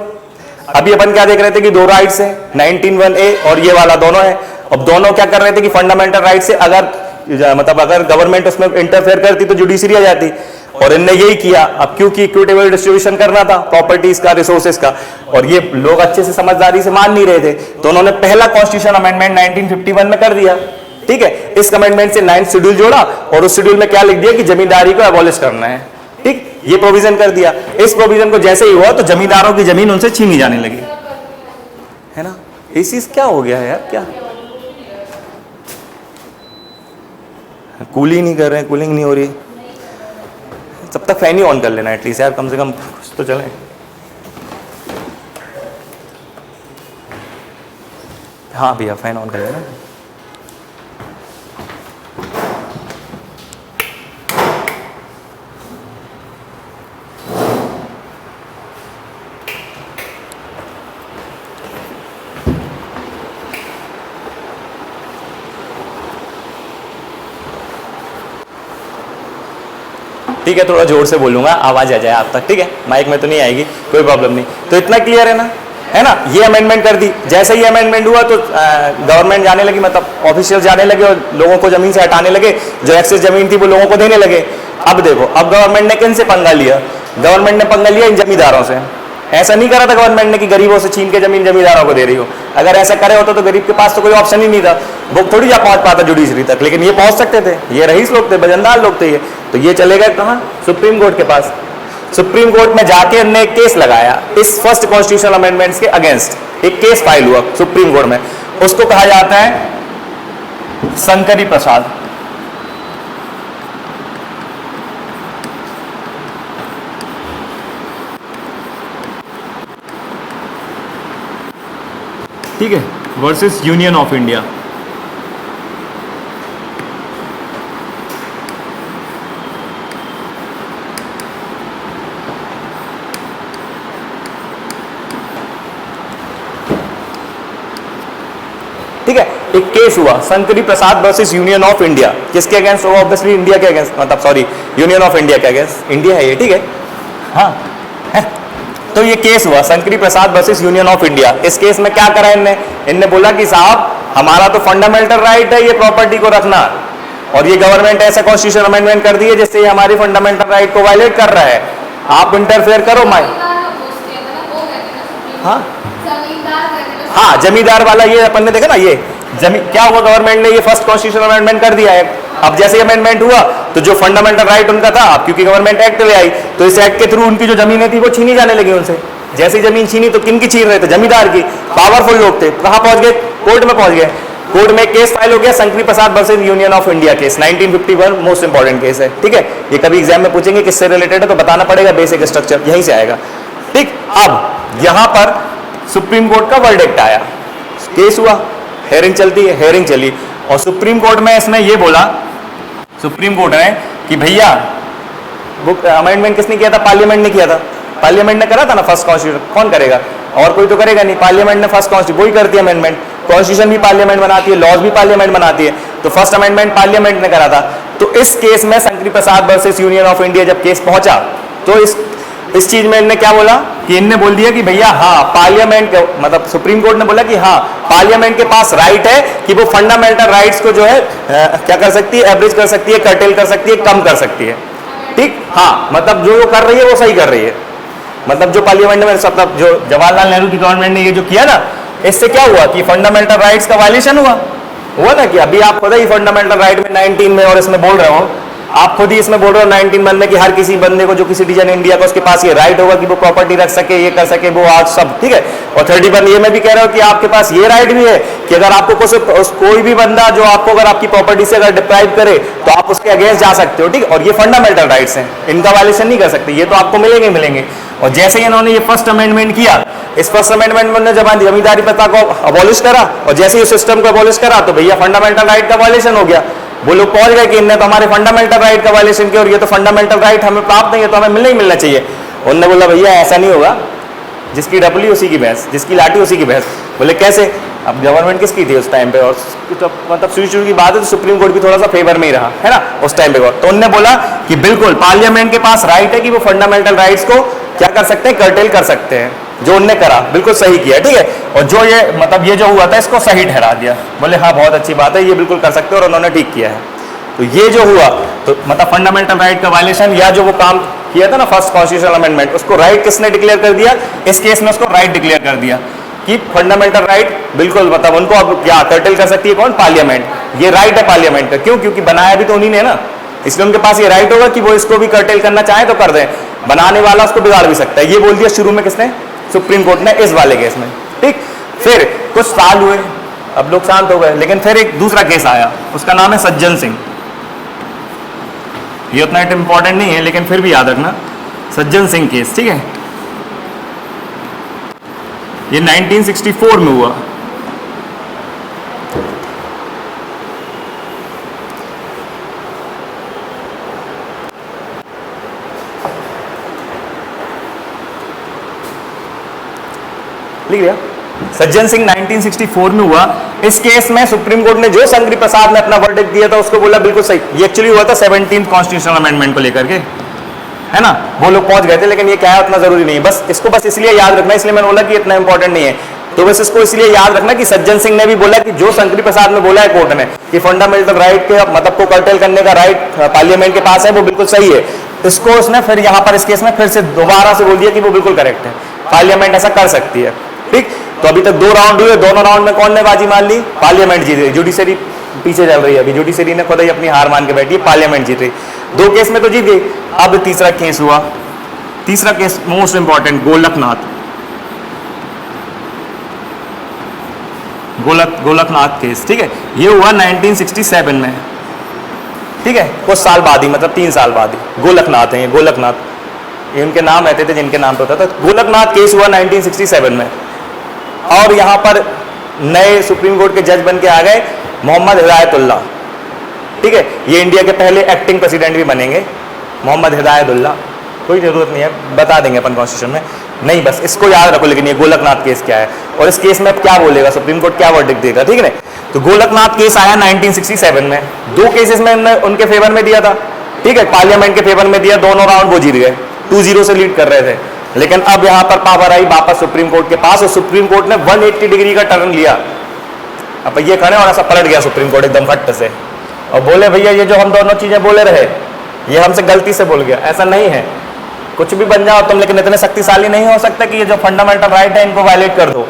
अभी अपन क्या देख रहे थे कि 2 राइट्स है, 19(1)(a) और ये वाला दोनों है। अब दोनों क्या कर रहे थे कि फंडामेंटल राइट से अगर मतलब अगर गवर्नमेंट उसमें इंटरफेयर करती तो जुडिशरी आ जाती, और इनने यही किया। अब क्योंकि इक्विटेबल डिस्ट्रीब्यूशन करना था प्रॉपर्टीज का, रिसोर्सेज का, और ये लोग अच्छे से समझदारी से मान नहीं रहे थे, तो उन्होंने पहला कॉन्स्टिट्यूशन अमेंडमेंट 1951 में कर दिया, ठीक है। इस अमेंडमेंट से 9th शेड्यूल जोड़ा और उस शेड्यूल में क्या लिख दिया कि जमींदारी को एबॉलिश करना है, ठीक, ये प्रोविजन कर दिया। इस प्रोविजन को जैसे ही हुआ तो जमींदारों की जमीन उनसे छीनी जाने लगी, है ना। ये चीज क्या हो गया है यार, क्या कूलिंग नहीं कर रहे हैं, कूलिंग नहीं हो रही, तब तक फैन ही ऑन कर लेना एटलीस्ट यार, कम से कम कुछ तो चले। हाँ भैया फैन ऑन कर लेना। ठीक है, थोड़ा जोर से बोलूंगा, आवाज आ जाए आप तक, ठीक है, माइक में तो नहीं आएगी, कोई प्रॉब्लम नहीं। तो इतना क्लियर है ना, है ना। ये अमेंडमेंट कर दी, जैसे ही अमेंडमेंट हुआ तो गवर्नमेंट जाने लगी, मतलब ऑफिशियल जाने लगे और लोगों को जमीन से हटाने लगे, जो एक्सेस जमीन थी वो लोगों को देने लगे। अब देखो, अब गवर्नमेंट ने किन से पंगा लिया, गवर्नमेंट ने पंगा लिया इन जमींदारों से। ऐसा नहीं करा था गवर्नमेंट ने कि गरीबों से छीन के जमीन जमींदारों को दे रही हो, अगर ऐसा करे होता तो गरीब के पास तो कोई ऑप्शन ही नहीं था, वो थोड़ी जा पहुंच पाता जुडिशरी तक, लेकिन ये पहुंच सकते थे, ये रईस लोग थे, वजनदार लोग थे ये, तो ये चले गए कहाँ, सुप्रीम कोर्ट के पास। सुप्रीम कोर्ट में जाके उन्होंने एक केस लगाया इस फर्स्ट कॉन्स्टिट्यूशनल अमेंडमेंट्स के अगेंस्ट, एक केस फाइल हुआ सुप्रीम कोर्ट में, उसको कहा जाता है शंकरी प्रसाद। ठीक है, वर्सेस यूनियन ऑफ इंडिया। ठीक है, एक केस हुआ Shankari Prasad versus union of India, किसके अगेंस्ट हुआ, ऑब्वियसली इंडिया के अगेंस्ट, मतलब सॉरी यूनियन ऑफ इंडिया के अगेंस्ट, इंडिया है ये, ठीक है, हाँ है। तो ये केस हुआ Shankari Prasad versus union of India. इस केस में क्या करा इनने बोला कि साहब हमारा तो फंडामेंटल राइट है ये प्रॉपर्टी को रखना, और ये गवर्नमेंट ऐसा कॉन्स्टिट्यूशन अमेंडमेंट कर दी है जिससे ये हमारी फंडामेंटल राइट को वायलेट कर रहा है, आप इंटरफेयर करो हाँ जमींदार वाला ये अपन ने देखा ना, ये क्या हुआ, गवर्नमेंट ने ये फर्स्ट कॉन्स्टिट्यूशन अमेंडमेंट कर दिया है। अब जैसे अमेंडमेंट हुआ तो जो फंडामेंटल राइट उनका था, क्योंकि गवर्नमेंट एक्ट ले आई तो इस एक्ट के थ्रू उनकी जो जमीनें थी वो छीनी जाने लगी उनसे। जैसे ही जमीन छीनी तो किन की छीन रहे थे, जमींदार की, पावरफुल लोग थे, कहां पहुंच गए, कोर्ट में पहुंच गए। कोर्ट में केस फाइल हो गया Shankari Prasad versus union of India case, 1951 most important case है, ठीक है। ये कभी एग्जाम में पूछेंगे किससे रिलेटेड है तो बताना पड़ेगा, बेसिक स्ट्रक्चर यहीं से आएगा, ठीक। अब यहां पर सुप्रीम कोर्ट का वर्डिक्ट आया, केस हुआ, हेयरिंग चलती है, हेयरिंग चली और सुप्रीम कोर्ट में इसने ये बोला, सुप्रीम कोर्ट ने, कि भैया वो अमेंडमेंट किसने किया था? पार्लियामेंट ने किया था। पार्लियामेंट ने करा था ना फर्स्ट कॉन्स्टिट्यूशन, कौन करेगा? और कोई तो करेगा नहीं, पार्लियामेंट ने फर्स्ट कॉन्स्टिट्यूशन वही करती है अमेंडमेंट। कॉन्स्टिट्यूशन भी पार्लियामेंट बनाती है, लॉज भी पार्लियामेंट बनाती है, तो फर्स्ट अमेंडमेंट पार्लियामेंट ने करा था। तो इस केस में Shankari Prasad versus union of India जब केस पहुंचा, तो इस चीज में इनने क्या बोला कि इनने बोल दिया कि भैया हाँ पार्लियामेंट, मतलब सुप्रीम कोर्ट ने बोला कि हाँ पार्लियामेंट के पास राइट है कि वो फंडामेंटल राइट्स को जो है क्या कर सकती है? एवरेज कर सकती है, कर्टेल कर सकती है, कम कर सकती है। ठीक, हाँ, मतलब जो कर रही है वो सही कर रही है। मतलब जो पार्लियामेंट में मतलब जो जवाहरलाल नेहरू की गवर्नमेंट ने ये जो किया ना, इससे क्या हुआ कि फंडामेंटल राइट्स का वायलेशन हुआ ना। कि अभी आप खुद ही फंडामेंटल राइट में 19 में और इसमें बोल रहे हो, आप खुद ही इसमें बोल रहे हो 19 में कि हर किसी बंदे को जो किसी सिटीजन इंडिया का उसके पास ये राइट होगा कि वो प्रॉपर्टी रख सके, ये कर सके, वो आज सब ठीक है। और 31 ये मैं भी कह रहा हूँ कि आपके पास ये राइट भी है कि अगर आपको कोई भी बंदा जो आपको अगर आपकी प्रॉपर्टी से अगर डिप्राइव करे तो आप उसके अगेंस्ट जा सकते हो। ठीक है, और ये फंडामेंटल राइट्स हैं, इनका वायलेशन नहीं कर सकते, ये तो आपको मिलेंगे। और जैसे ही इन्होंने ये फर्स्ट अमेंडमेंट किया, इस फर्स्ट अमेंडमेंट में जमींदारी प्रथा को अबॉलिश करा, और जैसे ही सिस्टम को अबॉलिश करा तो भैया फंडामेंटल राइट का वायलेशन हो गया। वो लोग पहुंच गए कि इनने तो हमारे फंडामेंटल राइट का वायलेशन किया और ये तो फंडामेंटल राइट हमें प्राप्त नहीं है, तो हमें मिलना चाहिए। उन्होंने बोला भैया ऐसा नहीं होगा, जिसकी डपली उसी की भैंस, जिसकी लाठी उसी की भैंस। बोले कैसे? अब गवर्नमेंट किसकी थी उस टाइम पे? और तो मतलब शुरू की बात है तो सुप्रीम कोर्ट भी थोड़ा सा फेवर में ही रहा है ना उस टाइम पे। तो उन्होंने बोला कि बिल्कुल पार्लियामेंट के पास राइट है कि वो फंडामेंटल राइट्स को क्या कर सकते हैं? कर्टेल कर सकते हैं। जो उनने करा बिल्कुल सही किया, ठीक है। और जो ये मतलब ये जो हुआ था इसको सही ठहरा दिया। बोले हाँ बहुत अच्छी बात है, ये बिल्कुल कर सकते हो, और उन्होंने ठीक किया है। तो ये जो हुआ तो मतलब फंडामेंटल राइट का वायलेशन या जो वो काम किया था ना फर्स्ट कॉन्स्टिट्यूशनल अमेंडमेंट, उसको राइट किसने डिक्लेयर कर दिया? इस केस में उसको राइट डिक्लेयर कर दिया कि फंडामेंटल राइट बिल्कुल मतलब उनको अब क्या कर्टेल कर सकती है? कौन? पार्लियामेंट। ये राइट है पार्लियामेंट का। क्यों? क्योंकि बनाया भी तो उन्हीं ने ना, इसलिए उनके पास ये राइट होगा कि वो इसको भी कर्टेल करना चाहे तो कर दें। बनाने वाला उसको बिगाड़ भी सकता है। ये बोल दिया शुरू में किसने? सुप्रीम कोर्ट ने, इस वाले केस में। ठीक, फिर कुछ साल हुए, अब लोग शांत हो गए, लेकिन फिर एक दूसरा केस आया, उसका नाम है सज्जन सिंह। ये उतना इंपॉर्टेंट नहीं है लेकिन फिर भी याद रखना, सज्जन सिंह केस। ठीक है, ये 1964 में हुआ। लिख लिया? सज्जन सिंह 1964 में हुआ। इस केस में सुप्रीम कोर्ट ने जो शंकरी प्रसाद ने अपना वर्डिक्ट दिया था उसको बोला बिल्कुल सही। ये एक्चुअली हुआ था 17th कॉन्स्टिट्यूशनल अमेंडमेंट को लेकर के, है ना। वो लोग पहुंच गए थे, लेकिन ये क्या है उतना जरूरी नहीं है। बस इसको बस इसलिए याद रखना, इसलिए मैंने बोला कि इतना इंपॉर्टेंट नहीं है। तो बस इसको इसलिए याद रखना कि सज्जन सिंह ने भी बोला कि जो शंकरी प्रसाद ने बोला है कोर्ट ने कि फंडामेंटल राइट के मतलब को कर्टेल करने का राइट पार्लियामेंट के पास है, वो बिल्कुल सही है। इसको उसने फिर यहाँ पर इस केस में फिर से दोबारा से बोल दिया कि वो बिल्कुल करेक्ट है, पार्लियामेंट ऐसा कर सकती है। ठीक, तो अभी तक 2 राउंड हुए, दोनों राउंड में कौन ने बाजी मान ली? पार्लियामेंट जीत रही। जुडिशरी पीछे चल रही है, अभी जुडिशरी ने खुद ही अपनी हार मान के बैठी है, पार्लियामेंट जीत रही। 2 केस में तो जीत गई। अब तीसरा केस हुआ, तीसरा case most important, Golaknath case. ठीक है, ये हुआ 1967 में। ठीक है, कुछ साल बाद ही, मतलब 3 साल बाद ही। गोलकनाथ है ये, गोलकनाथ, ये उनके नाम रहते थे जिनके नाम पे होता था। गोलकनाथ केस हुआ 1967 में, और यहाँ पर नए सुप्रीम कोर्ट के जज बन के आ गए मोहम्मद हिदायतुल्लाह। ठीक है, ये इंडिया के पहले एक्टिंग प्रेसिडेंट भी बनेंगे, मोहम्मद हिदायतुल्लाह। कोई जरूरत नहीं है, बता देंगे अपन कॉन्स्टिट्यूशन में, नहीं बस इसको याद रखो। लेकिन ये गोलकनाथ केस क्या है और इस केस में क्या बोलेगा सुप्रीम कोर्ट, क्या वर्डिक्ट देगा, ठीक है ना। तो गोलकनाथ केस आया 1967 में। 2 केसेस में उनके फेवर में दिया था। ठीक है, पार्लियामेंट के फेवर में दिया, दोनों राउंड वो जीत गए, 2-0 से लीड कर रहे थे। लेकिन अब यहां पर पावर आई वापस सुप्रीम कोर्ट के पास, और सुप्रीम कोर्ट ने 180 डिग्री का टर्न लिया। अब ये खड़े और ऐसा पलट गया सुप्रीम कोर्ट एकदम फट से, और बोले भैया ये जो हम दोनों चीजें बोले रहे ये हमसे गलती से बोल गया, ऐसा नहीं है। कुछ भी बन जाओ तुम, लेकिन इतने शक्तिशाली नहीं हो सकता कि ये जो फंडामेंटल राइट है इनको वायलेट कर दो।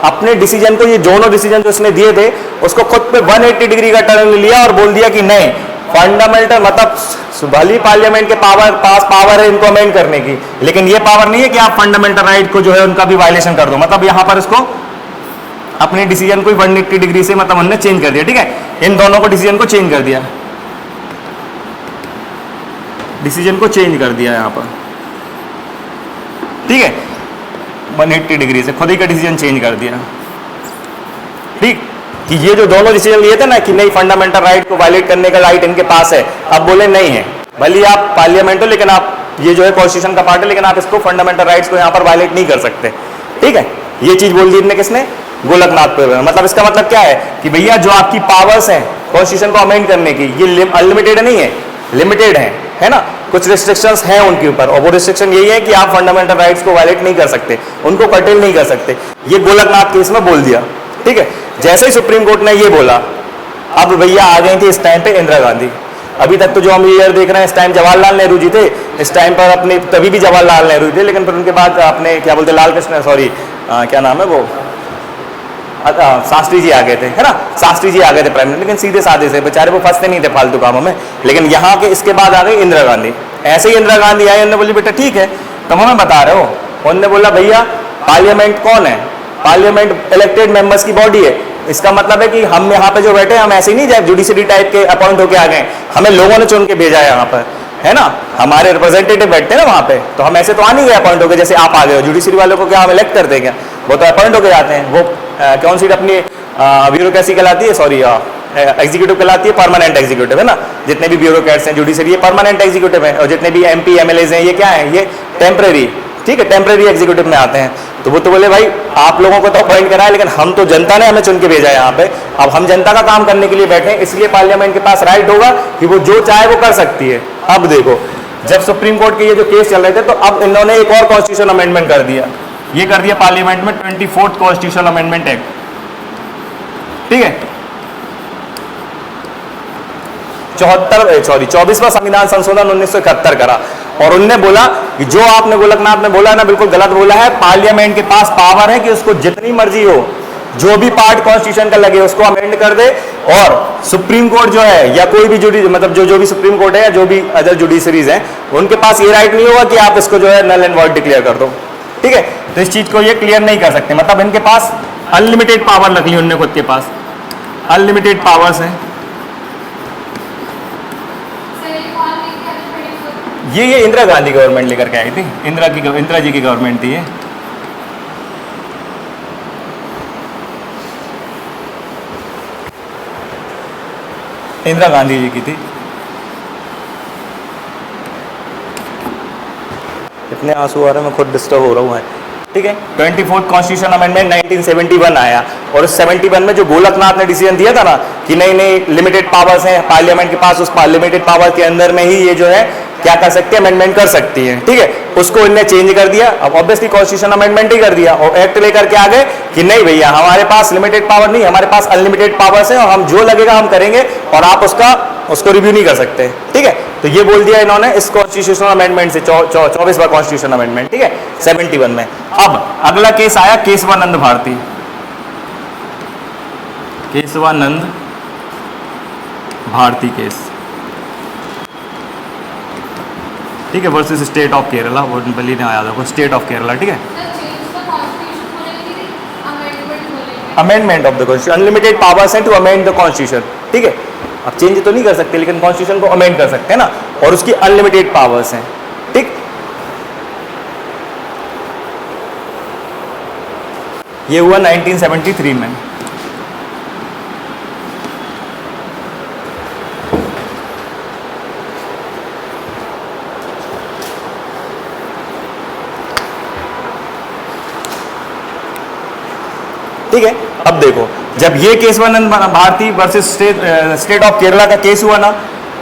अपने डिसीजन को, ये दोनों डिसीजन जो इसने दिए थे उसको खुद पे 180 डिग्री का टर्न लिया और बोल दिया कि नहीं, फंडामेंटल मतलब भली पार्लियामेंट के पास पावर है इनको अमेंड करने की, लेकिन ये पावर नहीं है कि आप फंडामेंटल राइट को जो है उनका भी वायलेशन कर दो। मतलब यहां पर इसको अपने डिसीजन को 180 डिग्री से मतलब उन्होंने चेंज कर दिया। ठीक है, इन दोनों को डिसीजन को चेंज कर दिया, डिसीजन को चेंज कर दिया यहां पर। ठीक है, 180 डिग्री से खुद ही का डिसीजन चेंज कर दिया। ठीक, कि ये जो दोनों डिसीजन लिए थे ना कि नहीं फंडामेंटल राइट को वायलेट करने का राइट इनके पास है, अब बोले नहीं है, भले आप पार्लियामेंट हो लेकिन आप ये जो है कॉन्स्टिट्यूशन का पार्ट है लेकिन आप इसको फंडामेंटल राइट्स को यहाँ पर वायलेट नहीं कर सकते। ठीक है, ये चीज बोल दी इनने, किसने? गोलकनाथ पे। मतलब इसका मतलब क्या है कि भैया जो आपकी पावर्स हैं कॉन्स्टिट्यूशन को अमेंड करने की, ये अनलिमिटेड नहीं है, लिमिटेड है ना। कुछ रिस्ट्रिक्शंस हैं उनके ऊपर, और वो रिस्ट्रिक्शन यही है कि आप फंडामेंटल राइट्स को वायलेट नहीं कर सकते, उनको कर्टेल नहीं कर सकते। ये गोलकनाथ केस में बोल दिया। ठीक है, जैसे ही सुप्रीम कोर्ट ने ये बोला, अब भैया आ गई थी इस टाइम पे इंदिरा गांधी। अभी तक तो जो हम ईयर देख रहे हैं, इस टाइम जवाहरलाल नेहरू जी थे, इस टाइम पर अपने तभी भी जवाहरलाल नेहरू थे, लेकिन फिर उनके बाद अपने क्या बोलते लाल कृष्ण, सॉरी क्या नाम है वो, शास्त्री जी आ गए थे, है ना। शास्त्री जी आ गए थे प्राइम मिनिस्टर, लेकिन सीधे साधे से बेचारे, वो फंसते नहीं थे फालतू कामों में। लेकिन यहाँ के इसके बाद आ गई इंदिरा गांधी। ऐसे ही इंदिरा गांधी आई, उन्होंने बोली बेटा ठीक है तुम हमें बता रहे हो, उन्होंने बोला भैया पार्लियामेंट कौन है? पार्लियामेंट इलेक्टेड मेंबर्स की बॉडी है। इसका मतलब है कि हम यहाँ पे जो बैठे हैं, हम ऐसे ही नहीं जाए जुडिशरी टाइप के अपॉइंट होके आ गए, हमें लोगों ने चुन के भेजा है यहाँ पर, है ना। हमारे रिप्रेजेंटेटिव बैठते हैं ना वहाँ पे, तो हम ऐसे तो आ नहीं गए अपॉइंट होके, जैसे आप आ गए हो। जुडिशरी वालों को क्या हम इलेक्ट करते हैं क्या? वो तो अपॉइंट होके जाते हैं। वो कौन सी अपनी ब्यूरोक्रेसी कहलाती है, सॉरी एग्जीक्यूटिव कहलाती है, परमानेंट एग्जीक्यूटिव, है ना। जितने भी ब्यूरोक्रेट्स हैं जुडिशरी, ये परमानेंट एग्जीक्यूटिव है, और जितने भी MP MLAs हैं ये क्या है? ये टेम्परेरी, ठीक है, टेम्परेरी एग्जीक्यूटिव में आते हैं। तो वो तो बोले भाई आप लोगों को तो अपॉइंट करा है, लेकिन हम तो जनता ने हमें चुन के भेजा है यहाँ पे, अब हम जनता का काम करने के लिए बैठे हैं, इसलिए पार्लियामेंट के पास राइट होगा कि वो जो चाहे वो कर सकती है। अब देखो, जब सुप्रीम कोर्ट के ये जो केस चल रहे थे, तो अब इन्होंने एक और कॉन्स्टिट्यूशन अमेंडमेंट कर दिया। ये कर दिया पार्लियामेंट में 24th कॉन्स्टिट्यूशन अमेंडमेंट एक्ट। ठीक है, 24वां संविधान संशोधन 1971 करा, और उनने बोला कि जो आपने गोलकनाथ में बोला ना, बिल्कुल गलत बोला है। पार्लियामेंट के पास पावर है कि उसको जितनी मर्जी हो, जो भी पार्ट कॉन्स्टिट्यूशन का लगे उसको अमेंड कर दे, और सुप्रीम कोर्ट जो है या कोई भी मतलब जो भी सुप्रीम कोर्ट है या जो भी अदर जुडिशरीज हैं, उनके पास ये राइट नहीं होगा कि आप इसको जो है नल एंड वॉइड डिक्लेयर कर दो। ठीक है, तो इस चीज को ये क्लियर नहीं कर सकते। मतलब इनके पास अनलिमिटेड पावर रख ली उन्होंने खुद के पास, अनलिमिटेड पावर्स हैं। ये इंदिरा गांधी गवर्नमेंट लेकर के आई थी, इंदिरा जी की गवर्नमेंट थी ये। इंदिरा गांधी जी की थी। इतने आंसू आ रहे हैं, मैं खुद डिस्टर्ब हो रहा हूँ। ठीक है, 24th कॉन्स्टिट्यूशन अमेंडमेंट 1971 आया, और उस 71 में जो गोलकनाथ ने डिसीजन दिया था ना कि नहीं लिमिटेड पावर्स हैं पार्लियामेंट के पास, उस लिमिटेड पावर के अंदर में ही ये जो है क्या कर सकते हैं, अमेंडमेंट कर सकती है। ठीक है, उसको इनने चेंज कर दिया। अब ऑब्वियसली कॉन्स्टिट्यूशन अमेंडमेंट ही कर दिया, और एक्ट लेकर के आ गए कि नहीं भैया हमारे पास लिमिटेड पावर नहीं, हमारे पास अनलिमिटेड पावर्स हैं, और हम जो लगेगा हम करेंगे, और आप उसको रिव्यू नहीं कर सकते। ठीक है, तो ये बोल दिया इन्होंने इस कॉन्स्टिट्यूशनल अमेंडमेंट से, 24वां कॉन्स्टिट्यूशन अमेंडमेंट। ठीक है, 71 में। अब अगला केस आया केशवानंद भारती, केशवानंद भारती केस। ठीक है, वर्सेस स्टेट ऑफ केरला, वो बली ने आया था, स्टेट ऑफ केरला। ठीक है, amendment of the constitution, unlimited powers हैं टू अमेंड द कॉन्स्टिट्यूशन। ठीक है, अब चेंज तो नहीं कर सकते, लेकिन कॉन्स्टिट्यूशन को अमेंड कर सकते हैं ना, और उसकी अनलिमिटेड पावर्स हैं। ठीक, ये हुआ 1973 में। ठीक है, अब देखो, जब ये Kesavananda Bharati versus state of Kerala का केस हुआ ना,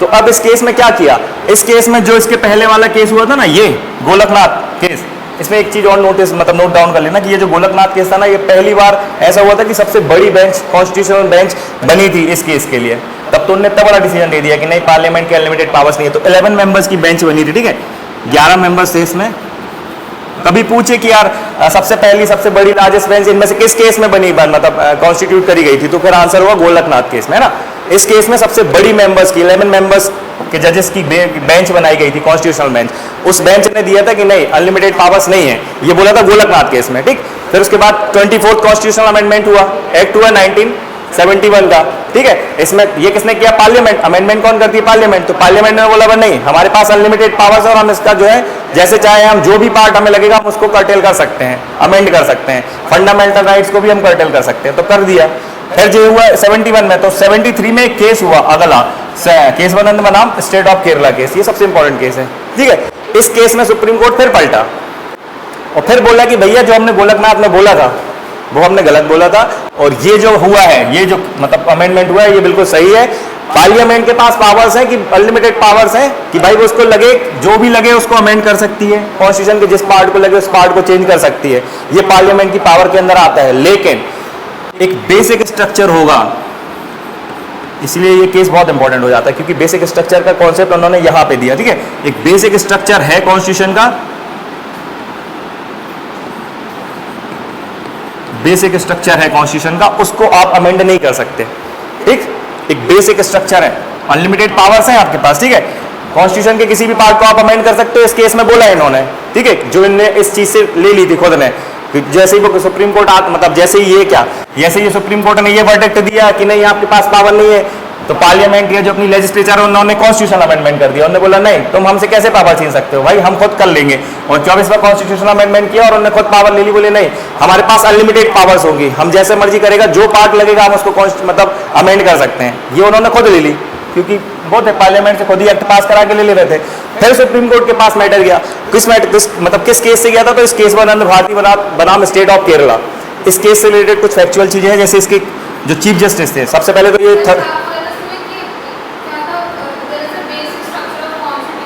तो अब इस केस में क्या किया, इस केस में जो इसके पहले वाला केस हुआ था ना, ये गोलकनाथ केस, इसमें एक चीज और नोटिस मतलब नोट डाउन कर लेना कि ये जो गोलकनाथ केस था ना, ये पहली बार ऐसा हुआ था कि सबसे बड़ी बेंच, कॉन्स्टिट्यूशनल बेंच बनी थी इस केस के लिए। तब तो उन्होंने इतना बड़ा डिसीजन दे दिया कि नहीं पार्लियामेंट के अनलिमिटेड पावर्स नहीं है, तो 11 मेंबर्स की बेंच बनी थी। ठीक है, 11 मेंबर्स थे इसमें। कभी पूछे कि यार सबसे पहली सबसे बड़ी लार्जेस्ट बेंच इनमें से किस केस में बनी, मतलब कॉन्स्टिट्यूट करी गई थी, तो फिर आंसर हुआ गोलकनाथ केस में, है ना। इस केस में सबसे बड़ी मेंबर्स की 11 मेंबर्स के जजेस की बेंच बनाई गई थी, कॉन्स्टिट्यूशनल बेंच। उस बेंच ने दिया था कि नहीं अनलिमिटेड पावर्स नहीं है, ये बोला था गोलकनाथ केस में। ठीक, फिर उसके बाद 24th कॉन्स्टिट्यूशनल अमेंडमेंट हुआ, एक्ट हुआ 1971 का। ठीक है, इसमें ये किसने किया, पार्लियामेंट। अमेंडमेंट कौन करती है, पार्लियामेंट। तो पार्लियामेंट ने बोला नहीं हमारे पास अनलिमिटेड पावर्स है, और हम इसका जो है जैसे चाहे हम जो भी पार्ट हमें लगेगा हम उसको कर्टेल कर सकते हैं, अमेंड कर सकते हैं, फंडामेंटल राइट्स को भी हम कर्टेल कर सकते हैं, तो कर दिया। फिर जो हुआ 71 में, तो 73 में एक केस हुआ अगला, केस बनंद बनाम स्टेट ऑफ केरला केस, ये सबसे इंपॉर्टेंट केस है, ठीक है। इस केस में सुप्रीम कोर्ट फिर पलटा और फिर बोला कि भैया जो हमने गोलकनाथ में बोला था वो हमने गलत बोला था, और ये जो हुआ है, ये जो मतलब अमेंडमेंट हुआ है, ये बिल्कुल सही है। पार्लियामेंट के पास पावर्स हैं कि अनलिमिटेड पावर्स हैं कि भाई वो उसको लगे, जो भी लगे उसको अमेंड कर सकती है, कॉन्स्टिट्यूशन के जिस पार्ट को लगे उस पार्ट को चेंज कर सकती है, ये पार्लियामेंट की पावर के अंदर आता है। लेकिन एक बेसिक स्ट्रक्चर होगा, इसलिए ये केस बहुत इंपॉर्टेंट हो जाता है, क्योंकि बेसिक स्ट्रक्चर का कॉन्सेप्ट उन्होंने यहां पे दिया, ठीक है। एक बेसिक स्ट्रक्चर है कॉन्स्टिट्यूशन का, बेसिक स्ट्रक्चर है कॉन्स्टिट्यूशन का, उसको आप अमेंड नहीं कर सकते, ठीक। एक बेसिक स्ट्रक्चर है, अनलिमिटेड पावर्स हैं आपके पास, ठीक है। कॉन्स्टिट्यूशन के किसी भी पार्ट को आप अमेंड कर सकते हो, इस केस में बोला है इन्होंने, ठीक है, जो इनने इस चीज से ले ली थी खुद ने। जैसे ही वो सुप्रीम कोर्ट मतलब जैसे ही ये क्या, जैसे ही सुप्रीम कोर्ट ने ये वर्डिक्ट दिया कि नहीं आपके पास पावर नहीं है, तो पार्लियामेंट या जो अपनी लेजिस्लेचर है उन्होंने कॉन्स्टिट्यूशन अमेंडमेंट कर दिया। उन्होंने बोला नहीं तुम हमसे कैसे पावर छीन सकते हो, भाई हम खुद कर लेंगे, और 24वां कॉन्स्टिट्यूशन अमेंडमेंट किया और उन्होंने खुद पावर ले ली, बोले नहीं हमारे पास अनलिमिटेड पावर्स होंगी, हम जैसे मर्जी करेगा, जो पार्ट लगेगा हम उसको मतलब अमेंड कर सकते हैं, ये उन्होंने खुद ले ली, क्योंकि वो थे पार्लियामेंट से खुद ही एक्ट पास करा के ले रहे थे। फिर सुप्रीम कोर्ट के पास मैटर गया, किस केस से गया था, तो इस केस बनंद भारती बनाम स्टेट ऑफ केरला। इस केस से रिलेटेड कुछ फैक्चुअल चीजें हैं, जैसे इसके जो चीफ जस्टिस थे, सबसे पहले तो ये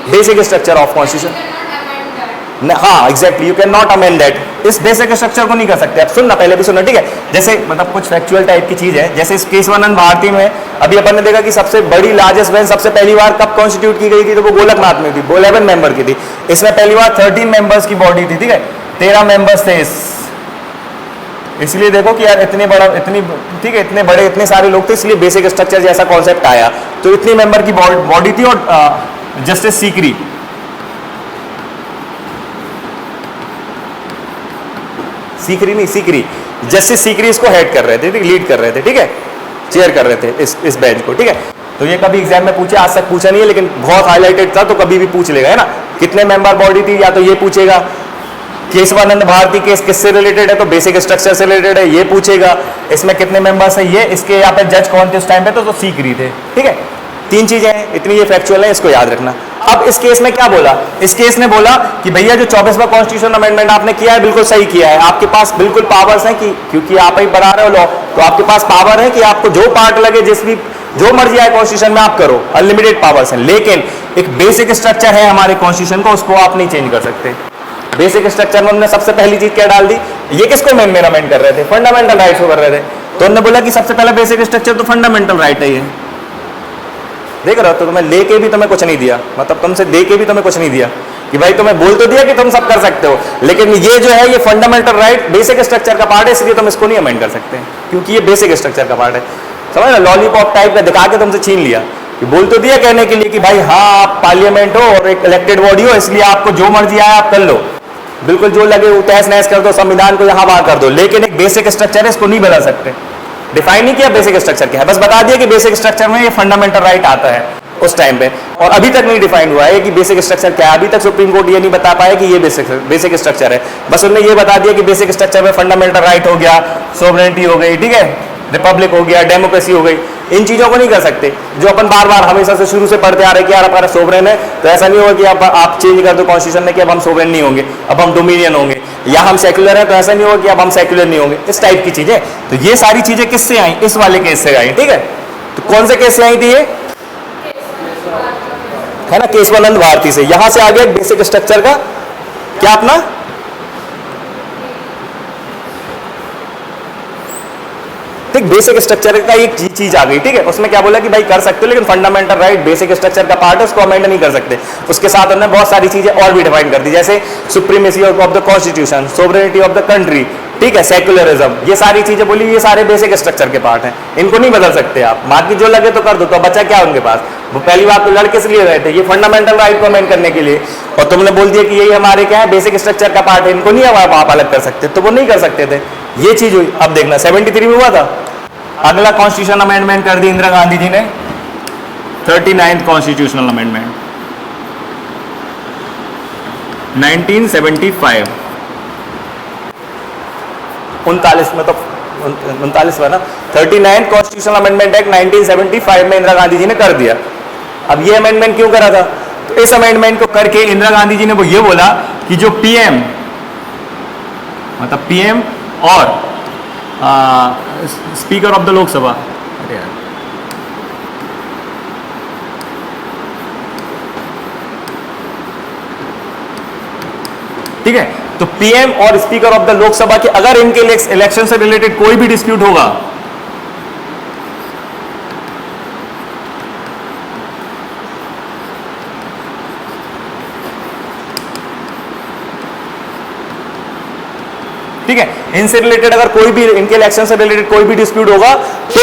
बेसिक स्ट्रक्चर ऑफ कॉन्स्टिट्यूशन, हाँ exactly, you can not amend that, इस बेसिक स्ट्रक्चर को नहीं कर सकते। आप सुनना, पहले भी सुनना, ठीक है। जैसे मतलब कुछ फैक्चुअल टाइप की चीज है, जैसे इस केशवानंद भारती में अभी अपन ने देखा कि सबसे बड़ी लार्जेस्ट बेंच सबसे पहली बार कब कॉन्स्टिट्यूट की गई थी, तो वो गोलकनाथ में थी, वो 11 मेंबर की थी। इसमें पहली बार 13 मेंबर्स की बॉडी थी, ठीक है, 13 मेंबर्स थे इसलिए देखो कि यार इतने बड़ा, इतनी, ठीक है, इतने बड़े, इतने सारे लोग थे, इसलिए बेसिक स्ट्रक्चर जैसा कॉन्सेप्ट आया। तो इतनी मेंबर की बॉडी थी, और जस्टिस सीकरी, सीकरी जस्टिस सीकरी इसको हेड कर रहे थे, ठीक, लीड कर रहे थे, ठीक है, चेयर कर रहे थे इस बेंच को, ठीक है। तो ये कभी एग्जाम में पूछे, आज तक पूछा नहीं है, लेकिन बहुत हाईलाइटेड था, तो कभी भी पूछ लेगा, है ना। कितने मेंबर बॉडी थी, या तो ये पूछेगा केशवानंद भारती केस किससे रिलेटेड है, तो बेसिक स्ट्रक्चर से रिलेटेड है, ये पूछेगा। इसमें कितने मेंबर्स है, ये, इसके यहाँ पे जज कौन थे उस टाइम पे, तो सीकरी थे, ठीक है। 3 चीजें हैं, इतनी ये फैक्चुअल है, इसको याद रखना। अब इस केस में क्या बोला, इस केस ने बोला कि भैया जो 24वां कॉन्स्टिट्यूशन अमेंडमेंट आपने किया है बिल्कुल सही किया है, आपके पास बिल्कुल पावर्स हैं, कि क्योंकि आप ही बना रहे हो लॉ, तो आपके पास पावर है कि आपको जो पार्ट लगे, जिस भी जो मर्जी आए कॉन्स्टिट्यूशन में आप करो, अनलिमिटेड पावर्स हैं। लेकिन एक बेसिक स्ट्रक्चर है हमारे कॉन्स्टिट्यूशन को, उसको आप नहीं चेंज कर सकते। बेसिक स्ट्रक्चर में हमने सबसे पहली चीज क्या डाल दी, ये किसको अमेंड कर रहे थे, फंडामेंटल राइट्स को कर रहे थे। तो उन्होंने बोला कि सबसे पहला बेसिक स्ट्रक्चर तो फंडामेंटल राइट है, ये देख रहे हो, तो तुम्हें लेके भी तुम्हें कुछ नहीं दिया, मतलब तुमसे दे के भी तुम्हें कुछ नहीं दिया, कि भाई तुम्हें बोल तो दिया कि तुम सब कर सकते हो, लेकिन ये जो है ये फंडामेंटल राइट बेसिक स्ट्रक्चर का पार्ट है, इसलिए तुम इसको नहीं अमेंड कर सकते, क्योंकि ये बेसिक स्ट्रक्चर का पार्ट है। समझ ना, लॉलीपॉप टाइप का दिखा के तुमसे छीन लिया, कि बोल तो दिया कहने के लिए कि भाई हाँ आप पार्लियामेंट हो और एक इलेक्टेड बॉडी हो, इसलिए आपको जो मर्जी आए आप कर लो, बिल्कुल जो लगे वो तहस नहस कर दो, संविधान को यहाँ बाहर कर दो, लेकिन एक बेसिक स्ट्रक्चर है, इसको नहीं बदल सकते। डिफाइन नहीं किया बेसिक स्ट्रक्चर क्या है, बस बता दिया कि बेसिक स्ट्रक्चर में ये फंडामेंटल राइट आता है उस टाइम पे, और अभी तक नहीं डिफाइन हुआ है कि बेसिक स्ट्रक्चर क्या है। अभी तक सुप्रीम कोर्ट ये नहीं बता पाया कि ये बेसिक स्ट्रक्चर है, बस उन्होंने ये बता दिया कि बेसिक स्ट्रक्चर में फंडामेंटल राइट हो गया, सोवरेनिटी हो गई, ठीक है, रिपब्लिक हो गया, डेमोक्रेसी हो गई, इन चीजों को नहीं कर सकते, जो अपन बार बार हमेशा से शुरू से पढ़ते आ रहे कि यार हमारा सोवरेन है, तो ऐसा नहीं होगा कि आप चेंज कर दो कॉन्स्टिट्यूशन में कि अब हम सोवरेन नहीं होंगे, अब हम डोमिनियन होंगे, या हम सेक्युलर हैं, तो ऐसा नहीं होगा कि अब हम सेक्युलर नहीं होंगे, इस टाइप की चीजें। तो ये सारी चीजें किससे आई, इस वाले केस से आई, ठीक है। तो कौन से केस से आई थी ये, है ना, केशवानंद भारती से। यहां से आ गया बेसिक स्ट्रक्चर का क्या अपना, ठीक, बेसिक स्ट्रक्चर का एक चीज आ गई, ठीक है। उसमें क्या बोला कि भाई कर सकते हो, लेकिन फंडामेंटल राइट बेसिक स्ट्रक्चर का पार्ट है, उसको अमेंड नहीं कर सकते। उसके साथ उन्होंने बहुत सारी चीजें और भी डिफाइन कर दी, जैसे supremacy of the constitution, sovereignty of the country, ठीक है, सेक्युलरिज्म, ये सारी चीजें बोली, ये सारे बेसिक स्ट्रक्चर के पार्ट हैं, इनको नहीं बदल सकते आप। बाकी जो लगे तो कर दो, तो बचा क्या उनके पास, वो पहली बात तो लड़ किस लिए रहे थे, ये फंडामेंटल राइट को अमेंड करने के लिए, और तुमने बोल दिया कि यही हमारे क्या है बेसिक स्ट्रक्चर का पार्ट है, इनको नहीं आप अलग कर सकते, तो वो नहीं कर सकते थे। ये चीज हुई। अब देखना 73 में हुआ था, अगला कॉन्स्टिट्यूशन अमेंडमेंट कर दी इंदिरा गांधी जी ने, 39th कॉन्स्टिट्यूशनल अमेंडमेंट 1975, 39 में तो 39वां ना, 39 कॉन्स्टिट्यूशनल अमेंडमेंट एक्ट 1975 में इंदिरा गांधी जी ने कर दिया। अब ये अमेंडमेंट क्यों करा था? तो इस अमेंडमेंट को करके इंदिरा गांधी जी ने वो ये बोला कि जो पीएम मतलब पीएम और स्पीकर ऑफ द लोकसभा, अरे यार ठीक है, तो पीएम और स्पीकर ऑफ द लोकसभा के अगर इनके इलेक्शन से रिलेटेड कोई भी डिस्प्यूट होगा ठीक है, इनसे रिलेटेड अगर कोई भी इनके इलेक्शन से रिलेटेड कोई भी डिस्प्यूट होगा तो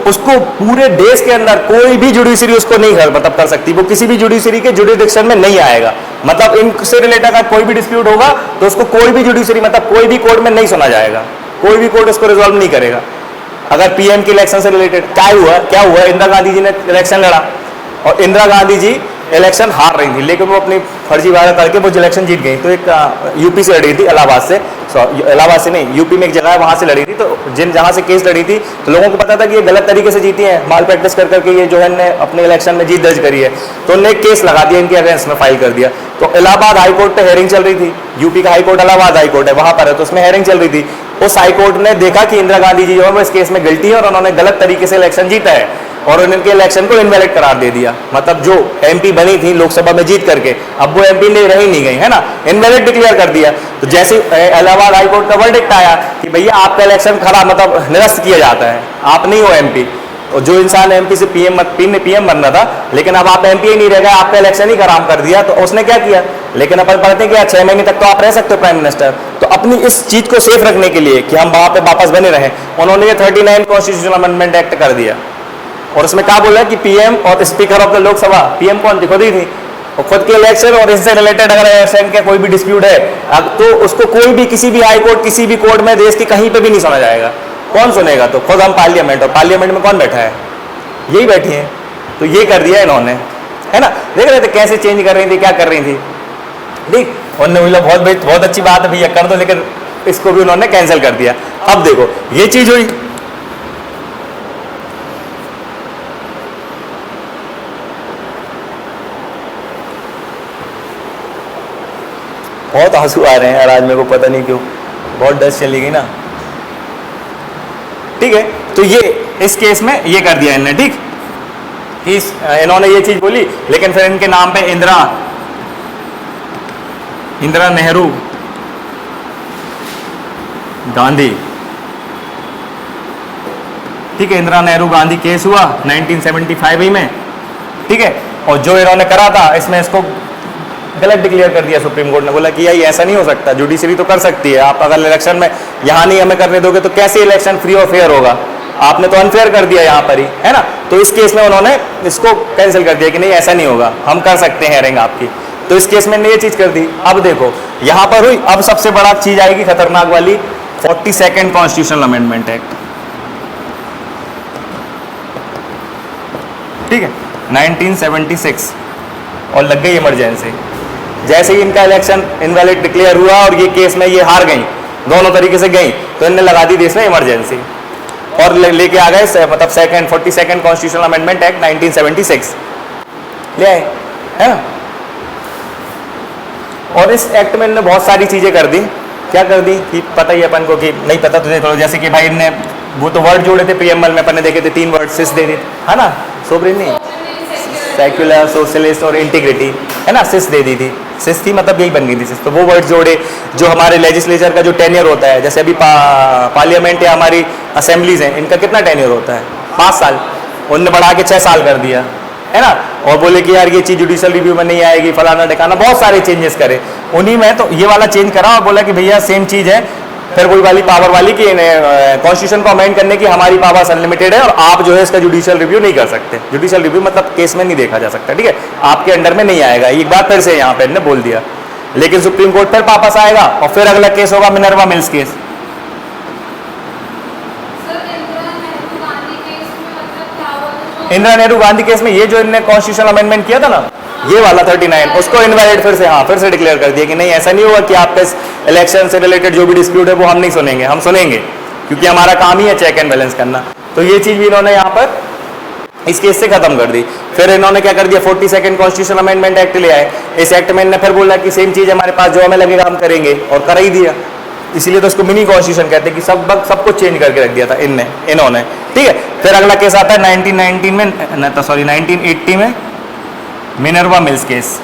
उसको पूरे देश के अंदर कोई भी जुडिशरी उसको नहीं मतलब कर सकती, वो किसी भी जुडिशरी के जुडिडिक्शन में नहीं आएगा। मतलब इनसे रिलेटेड अगर कोई भी डिस्प्यूट होगा तो उसको कोई भी जुडिशरी मतलब कोई भी कोर्ट में नहीं सुना जाएगा, कोई भी कोर्ट उसको रिजॉल्व नहीं करेगा। अगर पीएम के इलेक्शन से रिलेटेड क्या हुआ इंदिरा गांधी जी ने इलेक्शन लड़ा और इंदिरा गांधी जी इलेक्शन हार रही थी, लेकिन वो अपनी फर्जी वादा करके वो इलेक्शन जीत गई। तो एक यूपी से लड़ी थी, इलाहाबाद से नहीं, यूपी में एक जगह है वहां से लड़ी थी। तो जहां से केस लड़ी थी तो लोगों को पता था कि ये गलत तरीके से जीती है, माल प्रैक्टिस कर करके ये जो है ने अपने इलेक्शन में जीत दर्ज करी है, तो उन्होंने एक केस लगा दिया, इनके अगेंस्ट में फाइल कर दिया। तो इलाहाबाद हाईकोर्ट पे हेयरिंग चल रही थी, यूपी का हाईकोर्ट इलाहाबाद हाईकोर्ट है वहां पर है, तो उसमें हेयरिंग चल रही थी। उस हाईकोर्ट ने देखा कि इंदिरा गांधी जी जो है वो इस केस में गिल्टी है और उन्होंने गलत तरीके से इलेक्शन जीता है और उनके इलेक्शन को इनवैलिड करार दे दिया। मतलब जो एमपी बनी थी लोकसभा में जीत करके, अब वो एमपी नहीं रही नहीं गई है ना, इनवैलिड डिक्लेयर कर दिया। तो जैसे इलाहाबाद हाईकोर्ट का वर्डिक्ट आया कि भैया आपका इलेक्शन खराब मतलब निरस्त किया जाता है, आप नहीं हो एमपी, और जो इंसान एमपी से पीएम बनना था लेकिन अब आप एमपी ही नहीं रह गए, आपका इलेक्शन ही खराब कर दिया। तो उसने क्या किया, लेकिन अपन पढ़ते हैं कि 6 महीने तक तो आप रह सकते हो प्राइम मिनिस्टर। तो अपनी इस चीज को सेफ रखने के लिए कि हम वहां पे वापस बने रहें, उन्होंने ये 39 कॉन्स्टिट्यूशनल अमेंडमेंट एक्ट कर दिया। और उसमें क्या बोला कि पीएम और speaker of the Lok Sabha, PM कौन थी, खुद ही थी, और खुद के इलेक्शन और इससे रिलेटेड अगर इलेक्शन का कोई भी डिस्प्यूट है तो उसको कोई भी किसी भी हाई कोर्ट किसी भी कोर्ट में देश की कहीं पे भी नहीं सुना जाएगा। कौन सुनेगा? तो खुद हम पार्लियामेंट, और पार्लियामेंट में कौन बैठा है, यही बैठी है। तो ये कर दिया इन्होंने, है ना। देख रहे थे कैसे चेंज कर रही थी, क्या कर रही थी, ठीक। उन्होंने बोला बहुत अच्छी बात है भैया कर दो, लेकिन इसको भी उन्होंने कैंसिल कर दिया। अब देखो ये चीज हुई, बहुत आंसू आ रहे हैं यार आज मेरे को, पता नहीं क्यों, बहुत डस्ट चली गई ना, ठीक है। तो ये इस केस में ये कर दिया इन्होंने, ठीक। इन्होंने ये चीज बोली, लेकिन फिर इनके नाम पे इंदिरा नेहरू गांधी, ठीक है, इंदिरा नेहरू गांधी केस हुआ 1975 में, ठीक है। और जो इन्होंने करा था इसमें इसको गलत डिक्लेयर कर दिया सुप्रीम कोर्ट ने, बोला कि यार ऐसा नहीं हो सकता, जुडिशरी तो कर सकती है, आप अगर इलेक्शन में यहाँ नहीं हमें करने दोगे तो कैसे इलेक्शन फ्री और फेयर होगा, आपने तो अनफेयर कर दिया यहाँ पर ही, है ना। तो इस केस में उन्होंने इसको कैंसिल कर दिया कि नहीं ऐसा नहीं होगा, हम कर सकते हैं हेयरिंग आपकी। तो इस केस में ये चीज कर दी। अब देखो यहाँ पर हुई, अब सबसे बड़ा चीज आएगी खतरनाक वाली, 42nd कॉन्स्टिट्यूशनल अमेंडमेंट एक्ट, ठीक है, 1976, और लग गई इमरजेंसी। जैसे ही इनका इलेक्शन इनवैलिड डिक्लेयर हुआ और ये केस में ये हार गई, दोनों तरीके से गई, तो इनने लगा दी देश में इमरजेंसी और लेके आ गए मतलब 42nd कॉन्स्टिट्यूशनल अमेंडमेंट एक्ट 1976 ले आए, है ना। और इस एक्ट में इन्होंने बहुत सारी चीजें कर दी। क्या कर दी कि पता ही अपन को कि नहीं पता तुझे थोड़ा, जैसे कि भाई इनने वो तो वर्ड जोड़े थे प्रीएम्बल में, अपन ने देखे थे 3 वर्ड सिस दे दी, है ना, सोवरेन नहीं, सेक्युलर, सोशलिस्ट और इंटीग्रिटी, है ना, सिस दे दी थी। सिस थी मतलब यही बन गई थी सिस। तो वो वर्ड जोड़े, जो हमारे लेजिस्लेचर का जो टेन्योर होता है, जैसे अभी पार्लियामेंट या हमारी असेंबलीज हैं, इनका कितना टेन्योर होता है, 5 साल, उनने बढ़ा के 6 साल कर दिया, है ना। और बोले कि यार ये चीज जुडिशियल रिव्यू में नहीं आएगी, फलाना ढिकाना, बहुत सारे चेंजेस करे। उन्हीं में तो ये वाला चेंज करा और बोला कि भैया सेम चीज है, फिर वही वाली पावर वाली कि कॉन्स्टिट्यूशन को अमेंड करने की हमारी पावर्स अनलिमिटेड है और आप जो है इसका जुडिशियल रिव्यू नहीं कर सकते। जुडिशियल रिव्यू मतलब केस में नहीं देखा जा सकता, ठीक है, आपके अंडर में नहीं आएगा। एक बार फिर से यहाँ पे इन्होंने बोल दिया, लेकिन सुप्रीम कोर्ट फिर वापस आएगा और फिर अगला केस होगा Minerva mills case. Indira Nehru Gandhi case में ये जो इन्होंने कॉन्स्टिट्यूशनल अमेंडमेंट किया था ना, ये वाला 39, उसको इनवैलिड फिर से डिक्लेयर कर दिया कि नहीं ऐसा नहीं होगा कि आपके इलेक्शन से रिलेटेड जो भी डिस्प्यूट है वो हम नहीं सुनेंगे, हम सुनेंगे, क्योंकि हमारा काम ही है चेक एंड बैलेंस करना। तो ये चीज भी इन्होंने यहाँ पर इस केस से खत्म कर दी। फिर इन्होंने क्या कर दिया, 42nd कॉन्स्टिट्यूशन अमेंडमेंट एक्ट ले आए। इस एक्ट में इन्होंने फिर बोला कि सेम चीज हमारे पास जो हमें लगेगा हम करेंगे, और कर ही दिया। इसीलिए तो इसको मिनी कॉन्स्टिट्यूशन कहते हैं कि सब कुछ चेंज करके रख दिया था इन्होंने। ठीक है, फिर अगला केस आता है 1980 में Minerva mills case.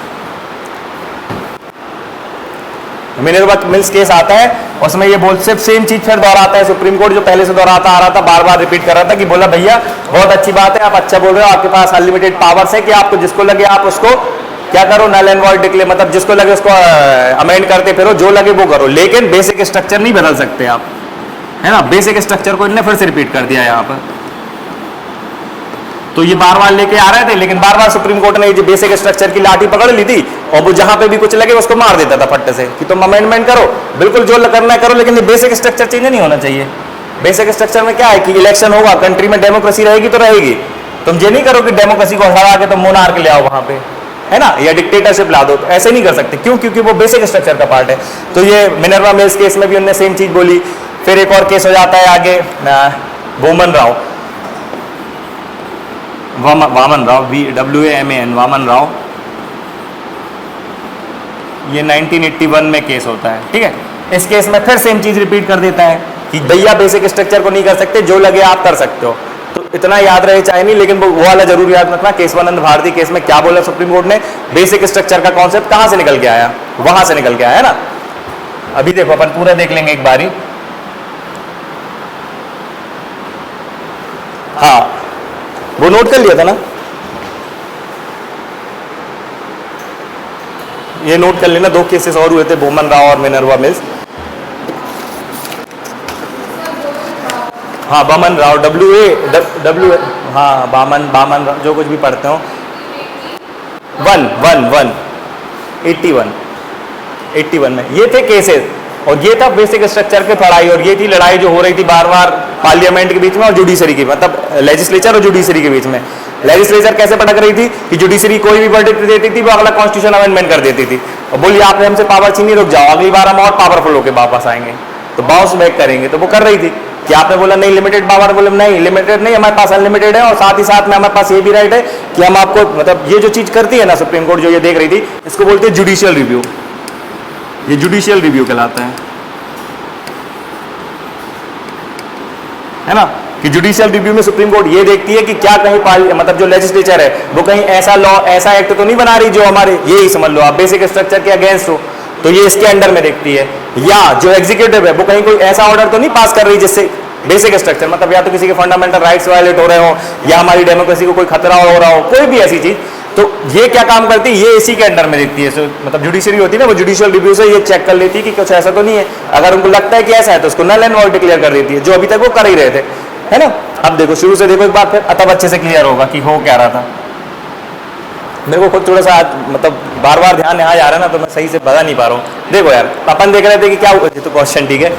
Minerva mills case आता है, उसमें ये बोल सिर्फ सेम चीज फिर दोहराता है सुप्रीम कोर्ट जो पहले से दोहराता आ रहा था, बार बार रिपीट कर रहा था कि बोला भैया बहुत अच्छी बात है, आप अच्छा बोल रहे हो, आपके पास अनलिमिटेड पावर्स है कि आपको जिसको लगे आप उसको क्या करो, नल एंड वॉइड डिक्लेयर, मतलब जिसको लगे उसको अमेंड करते फिरो, जो लगे वो करो, लेकिन बेसिक स्ट्रक्चर नहीं बदल सकते आप, है ना। बेसिक स्ट्रक्चर को इन्होंने फिर से रिपीट कर दिया यहाँ पर। तो ये बार बार लेके आ रहे थे, लेकिन बार बार सुप्रीम कोर्ट ने ये बेसिक स्ट्रक्चर की लाठी पकड़ ली थी, और वो जहां पे भी कुछ लगे उसको मार देता था फट्टे से कि तुम अमेंडमेंट करो, बिल्कुल जो करना है करो, लेकिन ये बेसिक स्ट्रक्चर चेंज नहीं होना चाहिए। बेसिक स्ट्रक्चर में क्या है कि इलेक्शन होगा, कंट्री में डेमोक्रेसी रहेगी तो रहेगी। तुम ये नहीं करो कि डेमोक्रेसी को हरा के तुम मोनार्क ले आओ वहां पे, है ना, या डिक्टेटरशिप ला दो, तो ऐसे नहीं कर सकते। क्यों? क्योंकि वो बेसिक स्ट्रक्चर का पार्ट है। तो ये मिनर्वा मिल्स केस में भी उन्होंने सेम चीज बोली। फिर एक और केस हो जाता है आगे, वामन राव, WAMAN, वामन राव। ये 1981 में केस होता है। ठीक है, इस केस में फिर सेम चीज रिपीट कर देता है कि भैया बेसिक स्ट्रक्चर को नहीं कर सकते, जो लगे आप कर सकते हो। तो इतना याद रहे चाहे नहीं, लेकिन वो वाला जरूर याद रखना, केशवानंद भारती केस में क्या बोला सुप्रीम कोर्ट ने, बेसिक स्ट्रक्चर का कॉन्सेप्ट कहां से निकल के आया, वहां से निकल के आया, है ना। अभी देखो अपन पूरा देख लेंगे एक बारी। हाँ, वो नोट कर लिया था ना, ये नोट कर लेना। 2 केसेस और हुए थे, वामन राव और मिनर्वा मिल्स। हाँ, वामन राव, WA, हाँ, वामन राव, जो कुछ भी पढ़ते हो। 81 में ये थे केसेस, और ये था बेसिक स्ट्रक्चर पे पढ़ाई, और ये थी लड़ाई जो हो रही थी बार बार पार्लियामेंट के बीच में और जुडिशरी की, मतलब लेजिस्लेचर और जुडिशरी के बीच में। लेजिस्लेचर कैसे भटक रही थी कि जुडिशरी कोई भी वर्डिक्ट देती थी वो अगला कॉन्स्टिट्यूशन अमेंडमेंट कर देती थी, और बोलिए आपने हमसे पावर छीनी, रुक जाओ, अगली बार हम और पावरफुल होकर वापस आएंगे, तो बाउंस बैक करेंगे। तो वो कर रही थी कि आपने बोला नहीं लिमिटेड पावर, बोले नहीं लिमिटेड नहीं, हमारे पास अनलिमिटेड है, और साथ ही साथ में हमारे पास ये भी राइट है कि हम आपको, मतलब ये जो चीज करती है ना सुप्रीम कोर्ट जो ये देख रही थी, इसको बोलते हैं जुडिशियल रिव्यू। ये जुडिशियल रिव्यू कहलाता है ना, कि जुडिशियल रिव्यू में सुप्रीम कोर्ट ये देखती है कि क्या कहीं मतलब जो लेजिस्लेचर है वो कहीं ऐसा लॉ, ऐसा एक्ट तो नहीं बना रही जो हमारे, ये ही समझ लो आप, बेसिक स्ट्रक्चर के अगेंस्ट हो, तो ये इसके अंडर में देखती है। या जो एग्जीक्यूटिव है वो कहीं कोई ऐसा ऑर्डर तो नहीं पास कर रही जिससे बेसिक स्ट्रक्चर, मतलब या तो किसी के फंडामेंटल राइट्स वायलेट हो रहे हो, या हमारी डेमोक्रेसी को कोई खतरा हो रहा हो, कोई भी ऐसी चीज, तो ये क्या काम करती है, ये इसी के अंडर में देखती है। मतलब जुडिशरी होती है ना, वो जुडिशियल रिव्यू से ये चेक कर लेती है कि कुछ ऐसा तो नहीं है। अगर उनको लगता है कि ऐसा है तो उसको नल एंड वॉइड डिक्लेयर कर देती है, जो अभी तक वो कर ही रहे थे, है ना। अब देखो शुरू से देखो एक बार, फिर तब अच्छे से क्लियर होगा कि हो क्या रहा था। मेरे को खुद थोड़ा सा मतलब बार बार ध्यान यहाँ जा रहा है ना, तो मैं सही से बता नहीं पा रहा हूँ। देखो यार, अपन देख रहे थे कि क्या हुआ, तो क्वेश्चन ठीक है।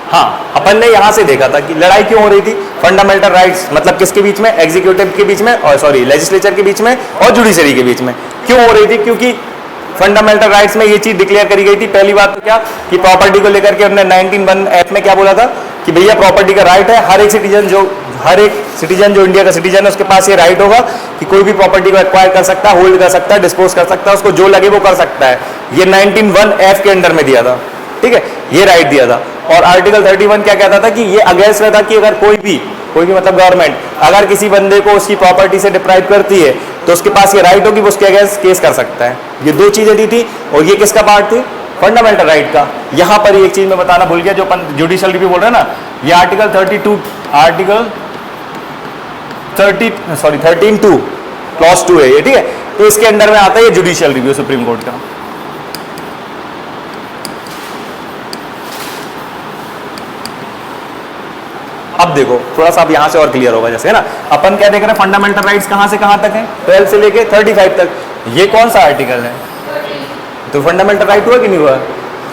हाँ, अपन ने यहाँ से देखा था कि लड़ाई क्यों हो रही थी, फंडामेंटल राइट्स, मतलब किसके बीच में, एग्जीक्यूटिव के बीच में, और सॉरी लेजिस्लेचर के बीच में और जुडिशरी के बीच में। क्यों हो रही थी? क्योंकि फंडामेंटल राइट्स में ये चीज डिक्लेयर करी गई थी। पहली बात तो क्या कि प्रॉपर्टी को लेकर के उन्होंने 1901 एक्ट में क्या बोला था कि भैया प्रॉपर्टी का राइट है, हर एक सिटीजन जो इंडिया का सिटीजन है उसके पास ये राइट होगा कि कोई भी प्रॉपर्टी को एक्वायर कर सकता है, होल्ड कर सकता है, डिस्पोज कर सकता है, उसको जो लगे वो कर सकता है। ये 1901 एफ के अंडर में दिया था, ठीक है, ये राइट दिया था। और आर्टिकल 31 क्या कहता था कि ये अगेंस्ट में था कि अगर कोई भी मतलब गवर्नमेंट अगर किसी बंदे को उसकी प्रॉपर्टी से डिप्राइव करती है तो उसके पास ये राइट हो कि वो उसके अगेंस्ट केस कर सकता है। ये दो चीजें दी थी, और ये किसका पार्ट थी? फंडामेंटल राइट का। यहां पर एक चीज मैं बताना भूल गया, जो अपन जुडिशियल रिव्यू बोल रहे हैं ना, ये आर्टिकल 13(2) क्लॉज 2 है ये, ठीक है। तो इसके अंडर में आता है ये जुडिशियल रिव्यू सुप्रीम कोर्ट का। अब देखो थोड़ा सा अब यहां से और क्लियर होगा, जैसे है ना, अपन क्या देख रहे हैं, फंडामेंटल राइट्स कहां से कहां तक है, 12 से लेके 35 तक। ये कौन सा आर्टिकल है? तो फंडामेंटल राइट हुआ कि नहीं हुआ?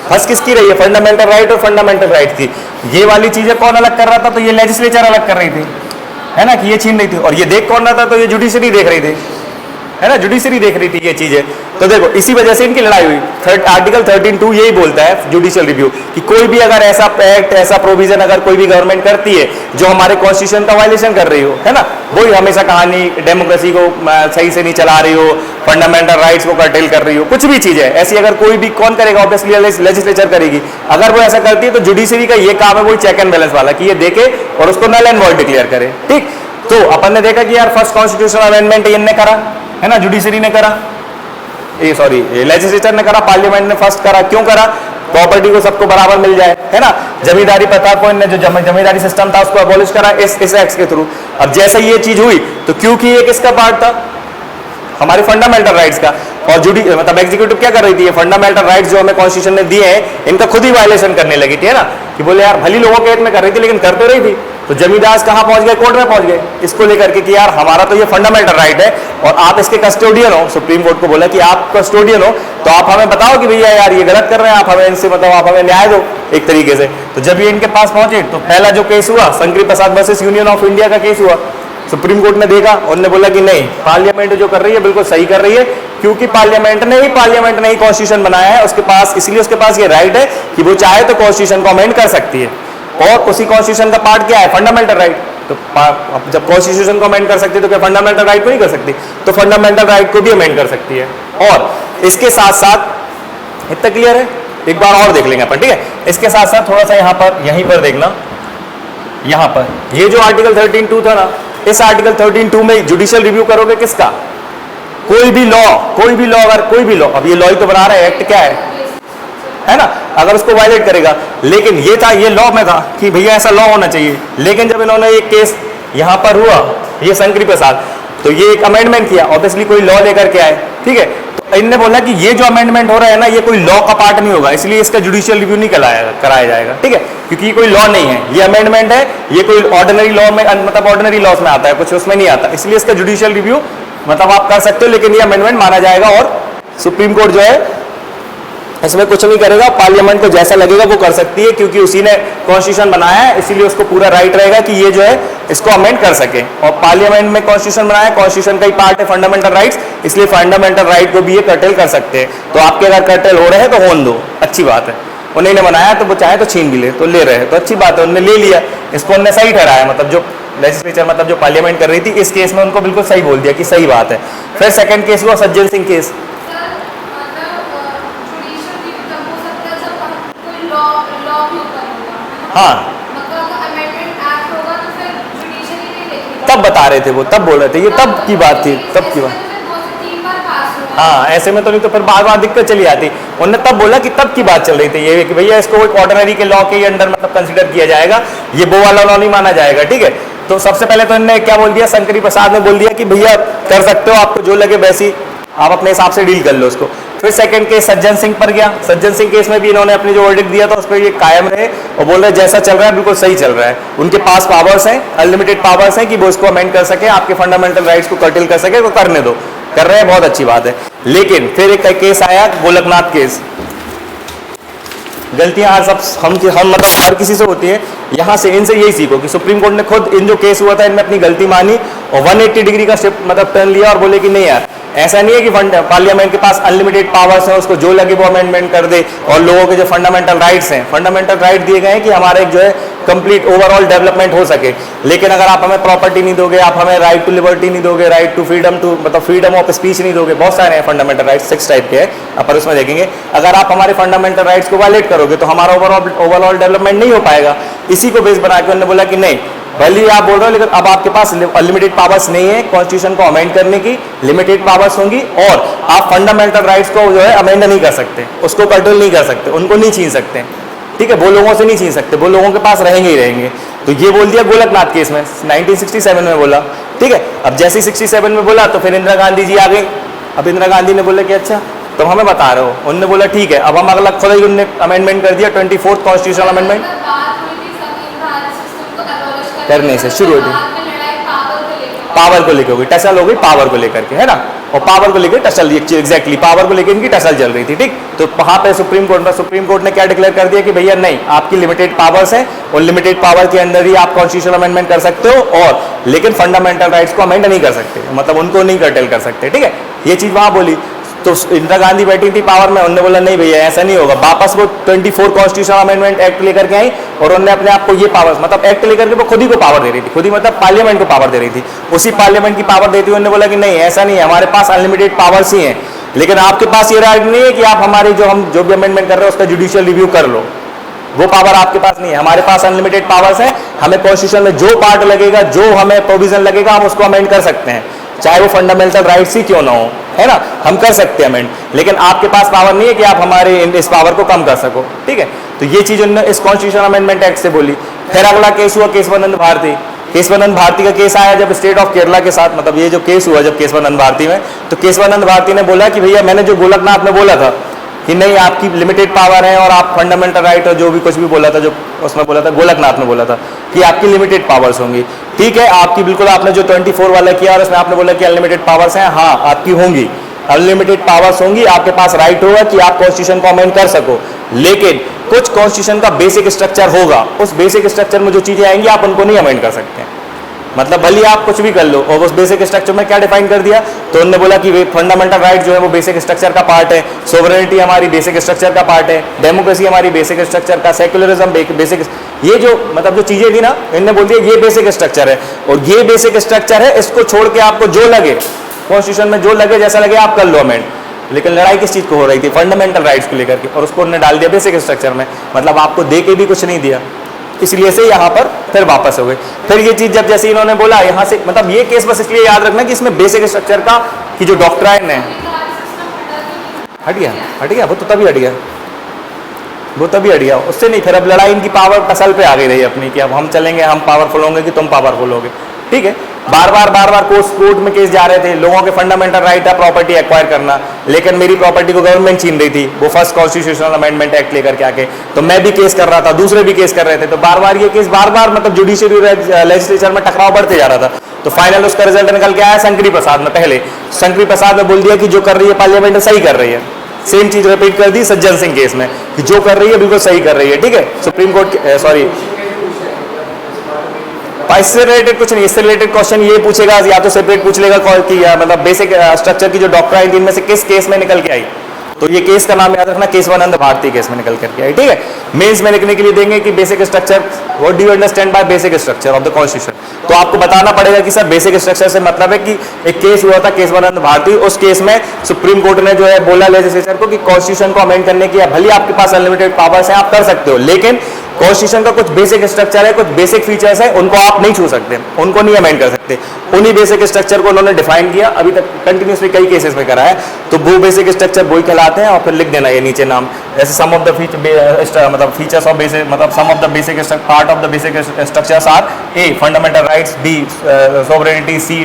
फंस किसकी रही है? फंडामेंटल राइट और फंडामेंटल राइट की। ये वाली चीजें कौन अलग कर रहा था? तो ये लेजिस्लेचर अलग कर रही थी, है ना, कि ये छीन रही थी। और ये देख कौन रहा था? तो ये जुडिशरी देख रही थी, है ना, जुडिशरी देख रही थी ये चीजें। तो देखो इसी वजह से इनकी लड़ाई हुई। आर्टिकल 13(2) यही बोलता है जुडिशियल रिव्यू कि कोई भी अगर ऐसा एक्ट, ऐसा प्रोविजन अगर कोई भी गवर्नमेंट करती है जो हमारे कॉन्स्टिट्यूशन का वायलेशन कर रही हो, है ना, वही हमेशा कहानी डेमोक्रेसी को सही से नहीं चला रही हो, फंडामेंटल राइट्स को कर्टेल कर रही हो, कुछ भी चीज है ऐसी, अगर कोई भी कौन करेगा, ऑब्वियसली लेजिस्लेचर करेगी। अगर वो ऐसा करती है तो जुडिशरी का ये काम है वही चेक एंड बैलेंस वाला कि ये देखे और उसको नल एंड वॉइड डिक्लेयर करे। ठीक, तो अपन ने देखा कि यार फर्स्ट कॉन्स्टिट्यूशनल अमेंडमेंट इनने करा, है ना, जुडिशरी ने करा, ये सॉरी लेजिस्लेचर ने करा, पार्लियामेंट ने फर्स्ट करा। क्यों करा? प्रॉपर्टी को सबको बराबर मिल जाए, है ना, जमींदारी प्रथा को इनने जो जमींदारी सिस्टम था उसको अबॉलिश करा इस एक्ट के थ्रू। अब जैसे ये चीज हुई तो क्योंकि ये किसका पार्ट था? हमारी फंडामेंटल राइट्स का। और मतलब एग्जीक्यूटिव क्या कर रही थी? ये फंडामेंटल राइट्स जो हमें कॉन्स्टिट्यूशन ने दिए हैं इनका खुद ही वायलेशन करने लगी थी, है ना, कि बोले यार भली लोगों के हित में कर रही थी लेकिन कर तो रही थी। तो जमींदार कहाँ पहुंच गए? कोर्ट में पहुंच गए इसको लेकर के कि यार हमारा तो ये फंडामेंटल राइट है और आप इसके कस्टोडियन हो। सुप्रीम कोर्ट को बोला कि आप कस्टोडियन हो तो आप हमें बताओ कि भैया यार ये गलत कर रहे हैं, आप हमें इनसे मतलब आप हमें न्याय दो एक तरीके से। तो जब ये इनके पास पहुंचे तो पहला जो केस हुआ Shankari Prasad versus union of India का केस हुआ। सुप्रीम कोर्ट ने देखा, उन्होंने बोला कि नहीं, पार्लियामेंट जो कर रही है बिल्कुल सही कर रही है, क्योंकि पार्लियामेंट ने ही कॉन्स्टिट्यूशन बनाया है उसके पास, इसलिए उसके पास ये राइट है कि वो चाहे तो कॉन्स्टिट्यूशन को अमेंड कर सकती है। और उसी कॉन्स्टिट्यूशन का पार्ट क्या है? Fundamental right. तो जब कॉन्स्टिट्यूशन को अमेंड कर सकती है तो क्या फंडामेंटल राइट को नहीं कर सकती? तो फंडामेंटल राइट को भी अमेंड कर सकती है। और इसके साथ साथ, इतना क्लियर है? एक बार और देख लेंगे अपन, ठीक है। इसके साथ साथ थोड़ा सा यहाँ पर, यहीं पर देखना, यहाँ पर ये जो आर्टिकल 13(2) था ना, इस आर्टिकल 13(2) में जुडिशियल रिव्यू करोगे किसका? कोई भी लॉ अगर कोई भी लॉ, अब ये लॉ ही तो बना रहा है, एक्ट क्या है ना, अगर उसको वायलेट करेगा। लेकिन ये था, ये लॉ में था कि भैया ऐसा लॉ होना चाहिए। लेकिन जब इन्होंने एक केस यहाँ पर हुआ, ये शंकरी प्रसाद, तो ये एक अमेंडमेंट किया, ऑब्वियसली कोई लॉ लेकर के आए, ठीक है। तो इनने बोला कि ये जो अमेंडमेंट हो रहा है ना, ये कोई लॉ का पार्ट नहीं होगा, इसलिए इसका जुडिशियल रिव्यू नहीं कराया जाएगा, ठीक है, क्योंकि ये कोई लॉ नहीं है, ये अमेंडमेंट है, ये कोई ऑर्डिनरी लॉ में, मतलब ऑर्डिनरी लॉज में आता है, कुछ उसमें नहीं आता, इसलिए इसका जुडिशियल रिव्यू मतलब आप कर सकते हो, लेकिन ये अमेंडमेंट माना जाएगा। और सुप्रीम कोर्ट जो है इसमें कुछ नहीं करेगा, पार्लियामेंट को जैसा लगेगा वो कर सकती है, क्योंकि उसी ने कॉन्स्टिट्यूशन बनाया है, इसीलिए उसको पूरा राइट रहेगा कि ये जो है इसको अमेंड कर सके। और पार्लियामेंट में कॉन्स्टिट्यूशन बनाया है, कॉन्स्टिट्यूशन का ही पार्ट है फंडामेंटल राइट्स, इसलिए फंडामेंटल राइट को भी ये कर्टेल कर सकते हैं। तो आपके अगर कर्टेल हो रहे हैं तो होने दो, अच्छी बात है। उन्हीं ने बनाया तो वो चाहे तो छीन भी ले, तो ले रहे हैं तो अच्छी बात है, उन्होंने ले लिया, इसको उन्होंने सही ठहराया, मतलब जो लेजिस्लेचर मतलब जो पार्लियामेंट कर रही थी इस केस में उनको बिल्कुल सही बोल दिया कि सही बात है। फिर सेकंड केस हुआ सज्जन सिंह केस। हाँ, तब बता रहे थे वो, तब बोल रहे थे, ये तब की बात थी, तब की बात। हाँ, ऐसे में तो नहीं तो फिर बार बार दिक्कत चली आती। उन्होंने तब बोला कि तब की बात चल रही थी ये कि भैया इसको एक ऑर्डिनरी के लॉ के अंडर मतलब कंसीडर किया जाएगा, ये वो वाला लॉ नहीं माना जाएगा, ठीक है। तो सबसे पहले तो इन्होंने क्या बोल दिया, शंकरी प्रसाद ने बोल दिया कि भैया कर सकते हो, आपको जो लगे वैसी आप अपने हिसाब से डील कर लो उसको। फिर सेकंड केस सज्जन सिंह पर गया। सज्जन सिंह केस में भी इन्होंने अपनी जो वर्डिक्ट दिया था उस पर ये कायम रहे और बोल रहे जैसा चल रहा है बिल्कुल सही चल रहा है, उनके पास पावर्स हैं, अनलिमिटेड पावर्स हैं कि वो इसको अमेंड कर सके, आपके फंडामेंटल राइट्स को कर्टेल कर सके, वो करने दो, कर रहे हैं, बहुत अच्छी बात है। लेकिन फिर एक केस आया गोलकनाथ केस। गलतियां हम मतलब हर किसी से होती है, यहाँ से इनसे यही सीखो कि सुप्रीम कोर्ट ने खुद इन जो केस हुआ था इनमें अपनी गलती मानी और 180 डिग्री का शिफ्ट मतलब टर्न लिया और बोले कि नहीं यार ऐसा नहीं है कि पार्लियामेंट के पास अनलिमिटेड पावर्स हैं, उसको जो लगे वो अमेंडमेंट कर दे, और लोगों के जो फंडामेंटल राइट्स हैं, फंडामेंटल राइट दिए गए हैं कि हमारे जो है कंप्लीट ओवरऑल डेवलपमेंट हो सके। लेकिन अगर आप हमें प्रॉपर्टी नहीं दोगे, आप हमें राइट टू लिबर्टी नहीं दोगे, राइट टू फ्रीडम टू मतलब फ्रीडम ऑफ स्पीच नहीं दोगे, बहुत सारे हैं फंडामेंटल राइट्स, 6 टाइप के हैं, अपन उसमें देखेंगे। अगर आप हमारे फंडामेंटल राइट्स को वायलेट करोगे तो हमारा ओवरऑल डेवलपमेंट नहीं हो पाएगा। इसी को बेस बना के उन्होंने बोला कि नहीं, भले ही आप बोल रहे हो लेकिन अब आपके पास अनलिमिटेड पावर्स नहीं है कॉन्स्टिट्यूशन को अमेंड करने की, लिमिटेड पावर्स होंगी और आप फंडामेंटल राइट्स को जो है अमेंड नहीं कर सकते, उसको कंट्रोल नहीं कर सकते, उनको नहीं छीन सकते, ठीक है, वो लोगों से नहीं छीन सकते, वो लोगों के पास रहेंगे ही रहेंगे। तो ये बोल दिया गोलकनाथ केस में 1967 में बोला, ठीक है। अब जैसे ही 67 में बोला तो फिर इंदिरा गांधी जी आ गई। अब इंदिरा गांधी ने बोला कि अच्छा तुम हमें बता रहे हो, उन्होंने बोला ठीक है, अब हम अगला खुद ही उन्होंने अमेंडमेंट कर दिया, 24th कॉन्स्टिट्यूशनल अमेंडमेंट करने से शुरू हुई। पावर को लेकर होगी, टसल हो गई पावर को लेकर के, है ना, और पावर को लेकर टसल, एग्जैक्टली पावर को लेकर इनकी टसल चल रही थी, ठीक। तो वहां पे सुप्रीम कोर्ट ने क्या डिक्लेयर कर दिया कि भैया नहीं, आपकी लिमिटेड पावर्स हैं और लिमिटेड पावर के अंदर ही आप कॉन्स्टिट्यूशनल अमेंडमेंट कर सकते हो, और लेकिन फंडामेंटल राइट्स को अमेंड नहीं कर सकते, मतलब उनको नहीं कर्टेल कर सकते, ठीक है। ये चीज वहां बोली। तो इंदिरा गांधी बैठी थी पावर में, उन्होंने बोला नहीं भैया ऐसा नहीं होगा, वापस वो 24 कॉन्स्टिट्यूशनल अमेंडमेंट एक्ट लेकर के आई और उन्होंने अपने आप को ये पावर, मतलब एक्ट लेकर के वो खुद ही को पावर दे रही थी, खुद ही मतलब पार्लियामेंट को पावर दे रही थी। उसी पार्लियामेंट की पावर देती हुई उन्होंने बोला कि नहीं ऐसा नहीं है, हमारे पास अनलिमिटेड पावर्स ही हैं, लेकिन आपके पास ये राइट नहीं है कि आप हमारी हम जो भी अमेंडमेंट कर रहे हो उसका जुडिशियल रिव्यू कर लो, वो पावर आपके पास नहीं है। हमारे पास अनलिमिटेड पावर्स है, हमें कॉन्स्टिट्यूशन में जो पार्ट लगेगा, जो हमें प्रोविजन लगेगा, हम उसको अमेंड कर सकते हैं, चाहे वो फंडामेंटल राइट्स ही क्यों ना हो, है ना, हम कर सकते हैं अमेंड, लेकिन आपके पास पावर नहीं है कि आप हमारे इस पावर को कम कर सको, ठीक है। तो ये चीज उन्होंने इस कॉन्स्टिट्यूशन अमेंडमेंट एक्ट से बोली। फिर अगला केस हुआ केशवानंद भारती। केशवानंद भारती का केस आया जब स्टेट ऑफ केरला के साथ, मतलब ये जो केस हुआ जब केशवानंद भारती में, तो केशवानंद भारती ने बोला कि भैया मैंने जो गोलकनाथ में बोला था कि नहीं आपकी लिमिटेड पावर है और आप फंडामेंटल राइट और जो भी कुछ भी बोला था, जो उसमें बोला था गोलकनाथ में बोला था कि आपकी लिमिटेड पावर्स होंगी, ठीक है, आपकी बिल्कुल, आपने जो 24 वाला किया और उसमें आपने बोला कि अनलिमिटेड पावर्स हैं, हाँ आपकी होंगी, अनलिमिटेड पावर्स होंगी, आपके पास राइट होगा कि आप कॉन्स्टिट्यूशन को अमेंड कर सको, लेकिन कुछ कॉन्स्टिट्यूशन का बेसिक स्ट्रक्चर होगा, उस बेसिक स्ट्रक्चर में जो चीजें आएंगी आप उनको नहीं अमेंड कर सकते। मतलब भले आप कुछ भी कर लो, और उस बेसिक स्ट्रक्चर में क्या डिफाइन कर दिया, तो उन्होंने बोला कि फंडामेंटल राइट जो है वो बेसिक स्ट्रक्चर का पार्ट है, सोवरेनिटी हमारी बेसिक स्ट्रक्चर का पार्ट है, डेमोक्रेसी हमारी बेसिक स्ट्रक्चर का, सेक्युलरिज्म बेसिक, ये जो मतलब जो चीजें थी ना, इन्होंने बोल दिया ये बेसिक स्ट्रक्चर है, और ये बेसिक स्ट्रक्चर है, इसको छोड़ के आपको जो लगे कॉन्स्टिट्यूशन में, जो लगे जैसा लगे आप कर लो अमेंड। लेकिन लड़ाई किस चीज को हो रही थी, फंडामेंटल राइट्स को लेकर के, और उसको उन्होंने डाल दिया बेसिक स्ट्रक्चर में, मतलब आपको दे के भी कुछ नहीं दिया, इसलिए से यहाँ पर फिर वापस हो गए। फिर ये चीज जब जैसे इन्होंने बोला यहाँ से, मतलब ये केस बस इसलिए याद रखना कि इसमें बेसिक स्ट्रक्चर का कि जो डॉक्ट्राइन है हट गया, वो तो तभी हट गया, उससे नहीं। फिर अब लड़ाई इनकी पावर टसल पे आ गई रही अपनी, कि अब हम चलेंगे, हम पावरफुल होंगे कि तुम पावरफुल होगे, ठीक है। बार बार कोर्ट में केस जा रहे थे, लोगों के फंडामेंटल राइट है प्रॉपर्टी एक्वायर करना, लेकिन मेरी प्रॉपर्टी को गवर्नमेंट छीन रही थी, वो फर्स्ट कॉन्स्टिट्यूशनल अमेंडमेंट एक्ट लेकर के आके, तो मैं भी केस कर रहा था, दूसरे भी केस कर रहे थे, तो बार ये केस मतलब जुडिशियरी लेजिस्लेचर में टकराव बढ़ते जा रहा था। तो फाइनल उसका रिजल्ट निकल के आया शंकरी प्रसाद में। पहले शंकरी प्रसाद ने बोल दिया कि जो कर रही है पार्लियामेंट सही कर रही है, सेम चीज रिपीट कर दी सज्जन सिंह केस में कि जो कर रही है बिल्कुल सही कर रही है, ठीक है। सुप्रीम कोर्ट सॉरी, इससे रिलेटेड कुछ नहीं, इससे रिलेटेड क्वेश्चन ये पूछेगा या तो सेपरेट पूछ लेगा कि मतलब बेसिक स्ट्रक्चर की जो डॉक्ट्राइन इनमें से किस केस में निकल के आई, तो ये केस का नाम याद रखना, केशवानंद भारती केस में निकल करके आई, ठीक है। मेंस में लिखने के लिए देंगे कि basic structure, what do you understand by basic structure of the constitution, तो आपको बताना पड़ेगा कि सर बेसिक स्ट्रक्चर से मतलब है कि एक केस हुआ था केशवानंद भारती, उस केस में सुप्रीम कोर्ट ने जो है बोला लेजिस्लेचर को कि कॉन्स्टिट्यूशन को अमेंड करने की भले आपके पास अनलिमिटेड पावर्स है, आप कर सकते हो, लेकिन कॉन्स्टिट्यूशन का कुछ बेसिक स्ट्रक्चर है, कुछ बेसिक फीचर्स है, उनको आप नहीं छू सकते, उनको नहीं अमेंड कर सकते। उन्हीं बेसिक स्ट्रक्चर को उन्होंने डिफाइन किया, अभी तक कंटिन्यूसली कई केसेस में करा है, तो वो बेसिक स्ट्रक्चर वही कहलाते हैं, और फिर लिख देना ये नीचे नाम, जैसे सम ऑफ द मतलब फीचर्स ऑफ बेसिक, मतलब some of the basic part of the basic structures are A fundamental rights, B sovereignty, C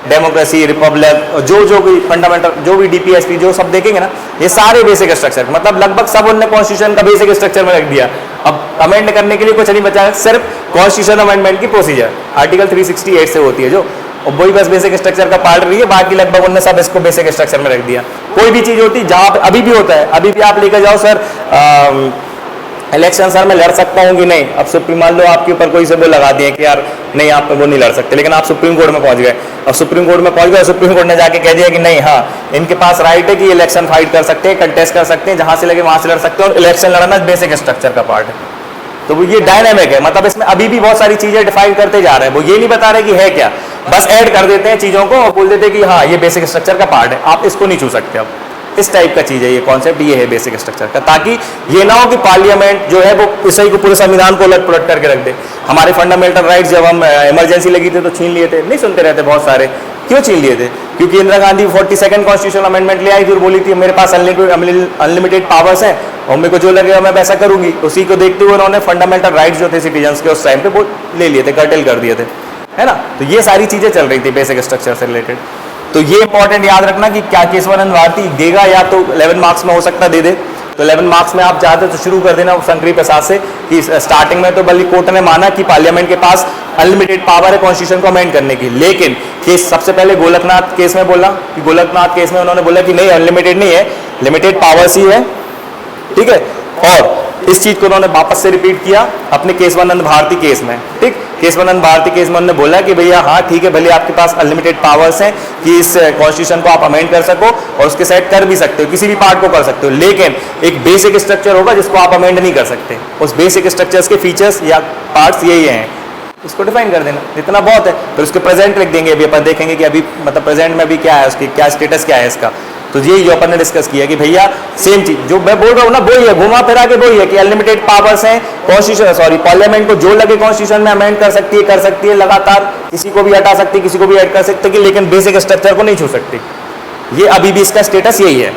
democracy, republic, जो भी फंडामेंटल, जो भी डीपीएसपी, जो सब देखेंगे ना, ये सारे बेसिक स्ट्रक्चर, मतलब लगभग सब उन्होंने कॉन्स्टिट्यूशन का बेसिक स्ट्रक्चर में रख दिया। अब अमेंड करने के लिए कुछ नहीं बचा, सिर्फ कॉन्स्टिट्यूशन अमेंडमेंट की प्रोसीजर आर्टिकल 368 से होती है जो, और वही बस बेसिक स्ट्रक्चर का पार्ट रही है, बाकी लगभग उन्होंने सब इसको बेसिक स्ट्रक्चर में रख दिया। कोई भी चीज होती जहां अभी भी होता है, अभी भी आप लेकर जाओ सर इलेक्शन सर मैं लड़ सकता हूँ कि नहीं, अब सुप्रीम मान लो आपके ऊपर कोई से वो लगा दिए कि यार नहीं आप वो नहीं लड़ सकते, लेकिन आप सुप्रीम कोर्ट में पहुंच गए, और सुप्रीम कोर्ट में पहुंच गए, सुप्रीम कोर्ट ने जाके कह दिया कि नहीं हाँ इनके पास राइट है कि इलेक्शन फाइट कर सकते हैं, कंटेस्ट कर सकते हैं, जहां से लगे वहां से लड़ सकते हैं, और इलेक्शन लड़ना बेसिक स्ट्रक्चर का पार्ट है। तो ये डायनामिक है, मतलब इसमें अभी भी बहुत सारी चीजें डिफाइन करते जा रहे हैं, वो ये नहीं बता रहे कि है क्या, बस ऐड कर देते हैं चीजों को और बोल देते हैं कि हाँ ये बेसिक स्ट्रक्चर का पार्ट है, आप इसको नहीं छू सकते। अब इस टाइप का चीज है ये कॉन्सेप्ट, ये है बेसिक स्ट्रक्चर का, ताकि ये ना हो कि पार्लियामेंट जो है वो इसे को पूरे संविधान को उलट पुलट करके रख दे। हमारे फंडामेंटल राइट्स जब हम इमरजेंसी लगी थी तो छीन लिए थे, नहीं सुनते रहते बहुत सारे, क्यों छीन लिए थे? क्योंकि Indira Gandhi 42nd constitutional amendment ले आई, फिर बोली थी मेरे पास अनलिमिटेड पावर्स हैं और मेरे को जो लगेगा मैं वैसा करूंगी। उसी को देखते हुए उन्होंने फंडामेंटल राइट्स जो थे सिटीजन्स के उस टाइम पे वो ले लिए थे, कर्टेल कर दिए थे, है ना। तो ये सारी चीजें चल रही थी बेसिक स्ट्रक्चर से रिलेटेड। तो ये इंपॉर्टेंट याद रखना कि क्या केशवानंद भारती देगा, या तो 11 मार्क्स में हो सकता दे दे, तो 11 मार्क्स में आप चाहते तो शुरू कर देना शंकरी प्रसाद से कि स्टार्टिंग में तो बल्कि कोर्ट ने माना कि पार्लियामेंट के पास अनलिमिटेड पावर है कॉन्स्टिट्यूशन को अमेंड करने की। लेकिन केस सबसे पहले गोलकनाथ केस में बोला कि गोलकनाथ केस में उन्होंने बोला कि नहीं अनलिमिटेड नहीं है, लिमिटेड पावर्स ही है, ठीक है। और इस चीज को उन्होंने वापस से रिपीट किया अपने केशवानंद भारती केस में, ठीक। केशवानंद भारती केस में उन्होंने बोला कि भैया हाँ ठीक है, भले आपके पास अनलिमिटेड पावर्स हैं कि इस कॉन्स्टिट्यूशन को आप अमेंड कर सको और उसके सेट कर भी सकते हो, किसी भी पार्ट को कर सकते हो, लेकिन एक बेसिक स्ट्रक्चर होगा जिसको आप अमेंड नहीं कर सकते। उस बेसिक स्ट्रक्चर्स के फीचर्स या पार्ट्स यही हैं, इसको डिफाइन कर देना, इतना बहुत है। फिर उसके प्रेजेंट लिख देंगे, अभी अपन देखेंगे कि अभी मतलब प्रेजेंट में अभी क्या है, उसकी क्या स्टेटस क्या है इसका। तो यही जो अपन ने डिस्कस किया कि भैया सेम चीज जो मैं बोल रहा हूँ ना वही है, घुमा फिरा के वही है कि अनलिमिटेड पावर्स हैं कॉन्स्टिट्यूशन, सॉरी पार्लियामेंट को जो लगे कॉन्स्टिट्यूशन में अमेंड कर सकती है लगातार, किसी को भी हटा सकती है, किसी को भी ऐड कर सकती है, लेकिन बेसिक स्ट्रक्चर को नहीं छू सकती। ये अभी भी इसका स्टेटस यही है।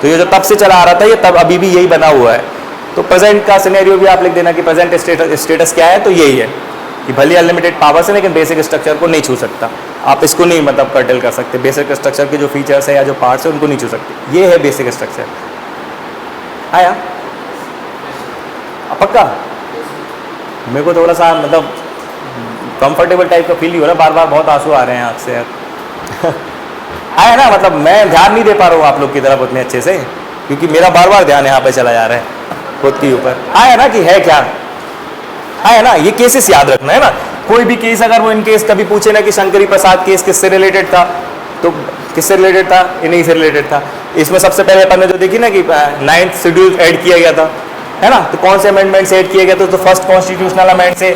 तो ये जो तब से चला आ रहा था ये तब अभी भी यही बना हुआ है। तो प्रेजेंट का सिनेरियो भी आप लिख देना कि प्रेजेंट स्टेटस क्या है, तो यही है कि भले अनलिमिटेड पावर्स है लेकिन बेसिक स्ट्रक्चर को नहीं छू सकता। आप इसको नहीं मतलब कर्टेल कर सकते, बेसिक स्ट्रक्चर के जो फीचर्स है या जो पार्ट्स है उनको नहीं छू सकते। ये है बेसिक स्ट्रक्चर। आया पक्का? मेरे को थोड़ा सा मतलब कंफर्टेबल टाइप का फील ही हो रहा है, बार बार बहुत आंसू आ रहे हैं आँख से यार। आया ना, मतलब मैं ध्यान नहीं दे पा रहा हूँ आप लोग की तरफ उतने अच्छे से, क्योंकि मेरा बार बार ध्यान यहाँ पे चला जा रहा है खुद के ऊपर। आया ना कि है क्या, है ना। ये केसेस याद रखना है ना, कोई भी केस अगर वो इन केस कभी पूछे ना कि शंकरी प्रसाद केस किससे रिलेटेड था, तो किससे रिलेटेड था, इन्हीं से रिलेटेड था। इसमें सबसे पहले अपन ने जो देखी ना कि 9th शेड्यूल ऐड किया गया था, है ना। तो कौन से अमेंडमेंट से ऐड किया गया था, तो फर्स्ट कॉन्स्टिट्यूशनल अमेंडमेंट से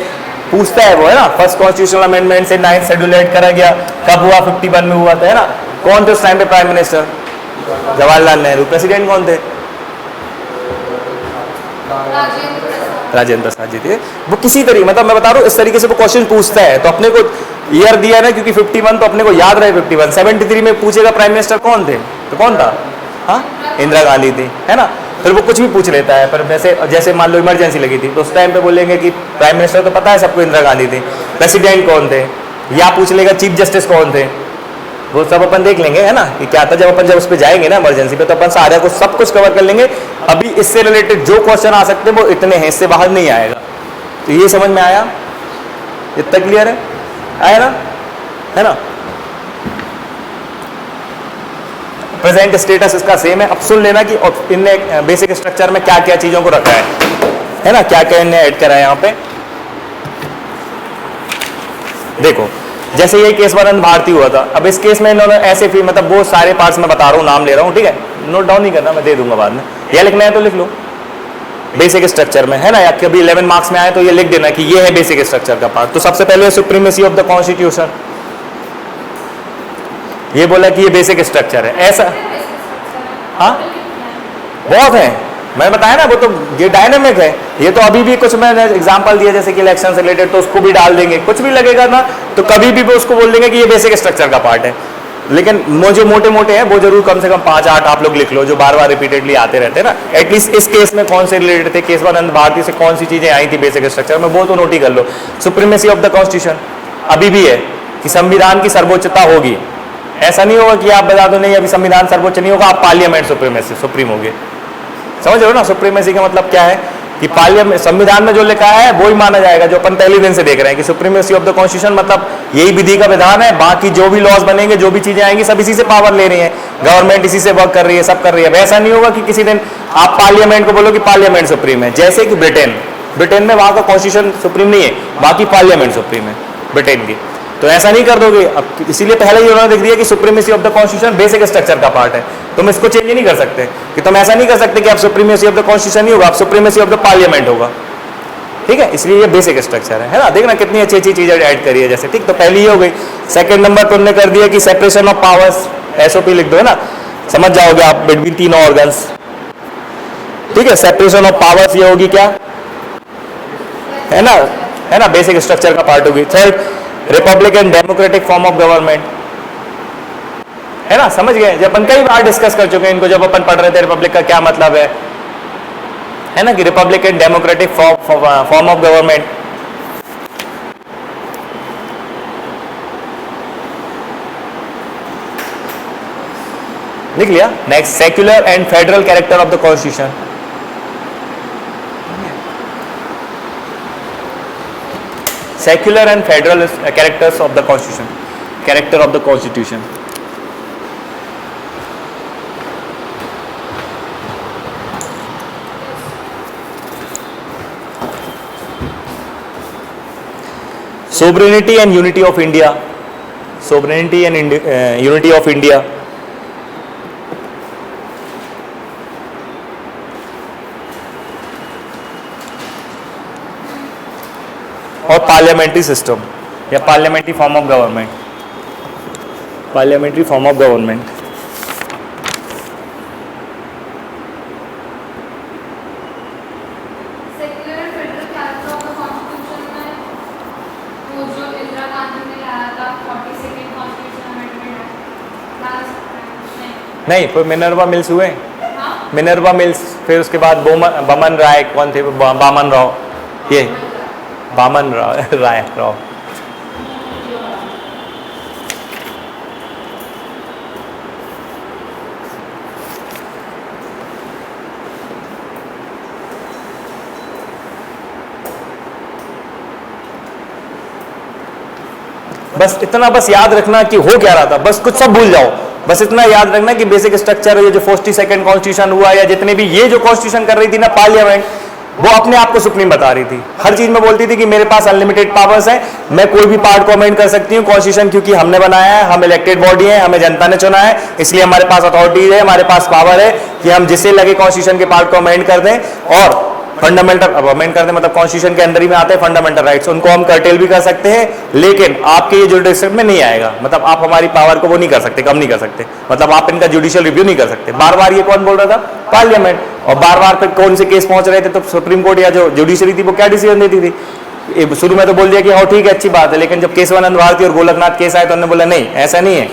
पूछता है वो, है ना। फर्स्ट कॉन्स्टिट्यूशनल अमेंडमेंट से 9th शेड्यूल ऐड करा गया, कब हुआ, 51 में हुआ था, है ना। कौन थे उस टाइम पे prime minister? Jawaharlal Nehru. President कौन थे? राजेंद्र प्रसाद जी थे। वो किसी तरीके मतलब मैं बता रहा हूँ इस तरीके से वो क्वेश्चन पूछता है, तो अपने को ईयर दिया ना, क्योंकि 51 तो अपने को याद रहे 51। 73 में पूछेगा प्राइम मिनिस्टर कौन थे, तो कौन था? हाँ, इंदिरा गांधी थी, है ना। फिर वो कुछ भी पूछ लेता है, पर वैसे जैसे मान लो इमरजेंसी लगी थी तो उस टाइम पे बोलेंगे कि प्राइम मिनिस्टर तो पता है सबको इंदिरा गांधी थी, प्रेसिडेंट कौन थे, या पूछ लेगा चीफ जस्टिस कौन थे, वो सब अपन देख लेंगे, है ना कि क्या था। जब उस पर जाएंगे ना इमरजेंसी पे, तो अपन सारा को सब कुछ कवर कर लेंगे। अभी इससे रिलेटेड जो क्वेश्चन आ सकते हैं वो इतने हैं, इससे बाहर नहीं आएगा। तो ये समझ में आया, इतना क्लियर है, आया ना, है ना। प्रेजेंट स्टेटस इसका सेम है। अब सुन लेना कि इनने बेसिक स्ट्रक्चर में क्या क्या चीजों को रखा है ना, क्या क्या इनने ऐड करा है यहाँ पे। देखो जैसे ये केशवानंद भारती हुआ था, अब इस केस में इन्होंने ऐसे फिर मतलब वो सारे पार्ट्स में बता रहा हूँ, नाम ले रहा हूँ, ठीक है, नोट डाउन नहीं करना, मैं दे दूंगा बाद में। ये लिखना है तो लिख लो बेसिक स्ट्रक्चर में, है ना, या कभी 11 मार्क्स में आए तो ये लिख देना कि ये है बेसिक स्ट्रक्चर का पार्ट। तो सबसे पहले सुप्रीमेसी ऑफ द कॉन्स्टिट्यूशन, ये बोला कि ये बेसिक स्ट्रक्चर है, ऐसा। हाँ बहुत है, मैंने बताया ना, वो तो ये डायनेमिक है। ये तो अभी भी कुछ मैंने एग्जांपल दिया जैसे कि इलेक्शन से रिलेटेड, तो उसको भी डाल देंगे, कुछ भी लगेगा ना तो कभी भी वो उसको बोल देंगे कि ये बेसिक स्ट्रक्चर का पार्ट है। लेकिन वो जो मोटे मोटे हैं वो जरूर कम से कम 5-8 आप लोग लिख लो, जो बार बार रिपीटेडली आते रहते हैं ना। एटलीस्ट इस केस में कौन से रिलेटेड थे, केशवानंद भारती से कौन सी चीजें आई थी बेसिक स्ट्रक्चर में, वो तो नोट ही कर लो। सुप्रीमेसी ऑफ द कॉन्स्टिट्यूशन अभी भी है कि संविधान की सर्वोच्चता होगी। ऐसा नहीं होगा कि आप बता दो नहीं अभी संविधान सर्वोच्च नहीं होगा, आप पार्लियामेंट सुप्रीम होगे। समझ रहे हो ना, सुप्रीमेसी का मतलब क्या है कि पार्लियामेंट, संविधान में जो लिखा है वो ही माना जाएगा, जो अपन पहले दिन से देख रहे हैं कि सुप्रीमेसी ऑफ द कॉन्स्टिट्यूशन मतलब यही विधि का विधान है, बाकी जो भी लॉज बनेंगे, जो भी चीजें आएंगी, सब इसी से पावर ले रही है, गवर्नमेंट इसी से वर्क कर रही है, सब कर रही है। वैसा नहीं होगा कि किसी दिन आप पार्लियामेंट को बोलो कि पार्लियामेंट सुप्रीम है, जैसे कि ब्रिटेन में वहां का कॉन्स्टिट्यूशन सुप्रीम नहीं है, बाकी पार्लियामेंट सुप्रीम है ब्रिटेन की। तो ऐसा नहीं कर दोगे, अब इसीलिए पहले ही उन्होंने लिख दिया कि supremacy of the constitution basic structure का पार्ट है। तुम इसको चेंज नहीं कर सकते कि तुम ऐसा नहीं कर सकते कि आप सुप्रीमेसी ऑफ द कॉन्स्टिट्यूशन नहीं होगा, आप सुप्रीमेसी ऑफ द पार्लियामेंट होगा, ठीक है। इसलिए ये बेसिक स्ट्रक्चर है ना। देखना कितनी अच्छी अच्छी चीजें ऐड करी है जैसे, ठीक। तो पहली ये हो गई। सेकंड नंबर पर उन्होंने कर दिया कि सेपरेशन ऑफ पावर्स, एसओपी लिख दो, है ना, समझ जाओगे आप, बिटवीन तीनों ऑर्गन्स, ठीक है। सेपरेशन ऑफ पावर्स ये होगी क्या, है ना, बेसिक स्ट्रक्चर का पार्ट होगी। Third, Republic and democratic form of government, है ना, समझ गए। जब अपन कई बार डिस्कस कर चुके हैं इनको, जब अपन पढ़ रहे थे रिपब्लिक का क्या मतलब है ना, कि Republic and democratic form of government. लिख लिया। Next, secular and federal character of the constitution. secular and federal characters of the constitution, character of the constitution. Sovereignty and unity of India, sovereignty and unity of India, और parliamentary system या parliamentary form of government, parliamentary form of government. नहीं, फिर Minerva mills हुए, Minerva mills, फिर उसके बाद बमन राय, कौन थे, बामन राव, ये बामन राव। बस इतना बस याद रखना कि हो क्या रहा था, बस कुछ सब भूल जाओ, बस इतना याद रखना कि बेसिक स्ट्रक्चर, ये जो 42nd कॉन्स्टिट्यूशन हुआ या जितने भी ये जो कॉन्स्टिट्यूशन कर रही थी ना पार्लियामेंट, वो अपने आप को सुप्रीम बता रही थी, हर चीज में बोलती थी कि मेरे पास अनलिमिटेड पावर्स है, मैं कोई भी पार्ट को अमेंड कर सकती हूँ, कॉन्स्टिट्यूशन क्योंकि हमने बनाया है, हम इलेक्टेड बॉडी है, हमें जनता ने चुना है, इसलिए हमारे पास अथॉरिटीज है, हमारे पास पावर है कि हम जिससे लगे कॉन्स्टिट्यूशन के पार्ट को अमेंड कर दें, और फंडामेंटल अमेंड करते मतलब कॉन्स्टिट्यूशन के अंदर ही में आते हैं फंडामेंटल राइट्स, उनको हम कर्टेल भी कर सकते हैं, लेकिन आपके ये जुडिशियल में नहीं आएगा, मतलब आप हमारी पावर को वो नहीं कर सकते, कम नहीं कर सकते, मतलब आप इनका जुडिशियल रिव्यू नहीं कर सकते। बार बार ये कौन बोल रहा था, पार्लियामेंट, और बार बार फिर कौन से केस पहुंच रहे थे तो सुप्रीम कोर्ट या जो जुडिशरी थी वो क्या डिसीजन देती थी, शुरू में तो बोल दिया कि हाँ ठीक है अच्छी बात है, लेकिन जब केशवानंद भारती और गोलकनाथ केस आए तो उन्होंने बोला नहीं ऐसा नहीं है,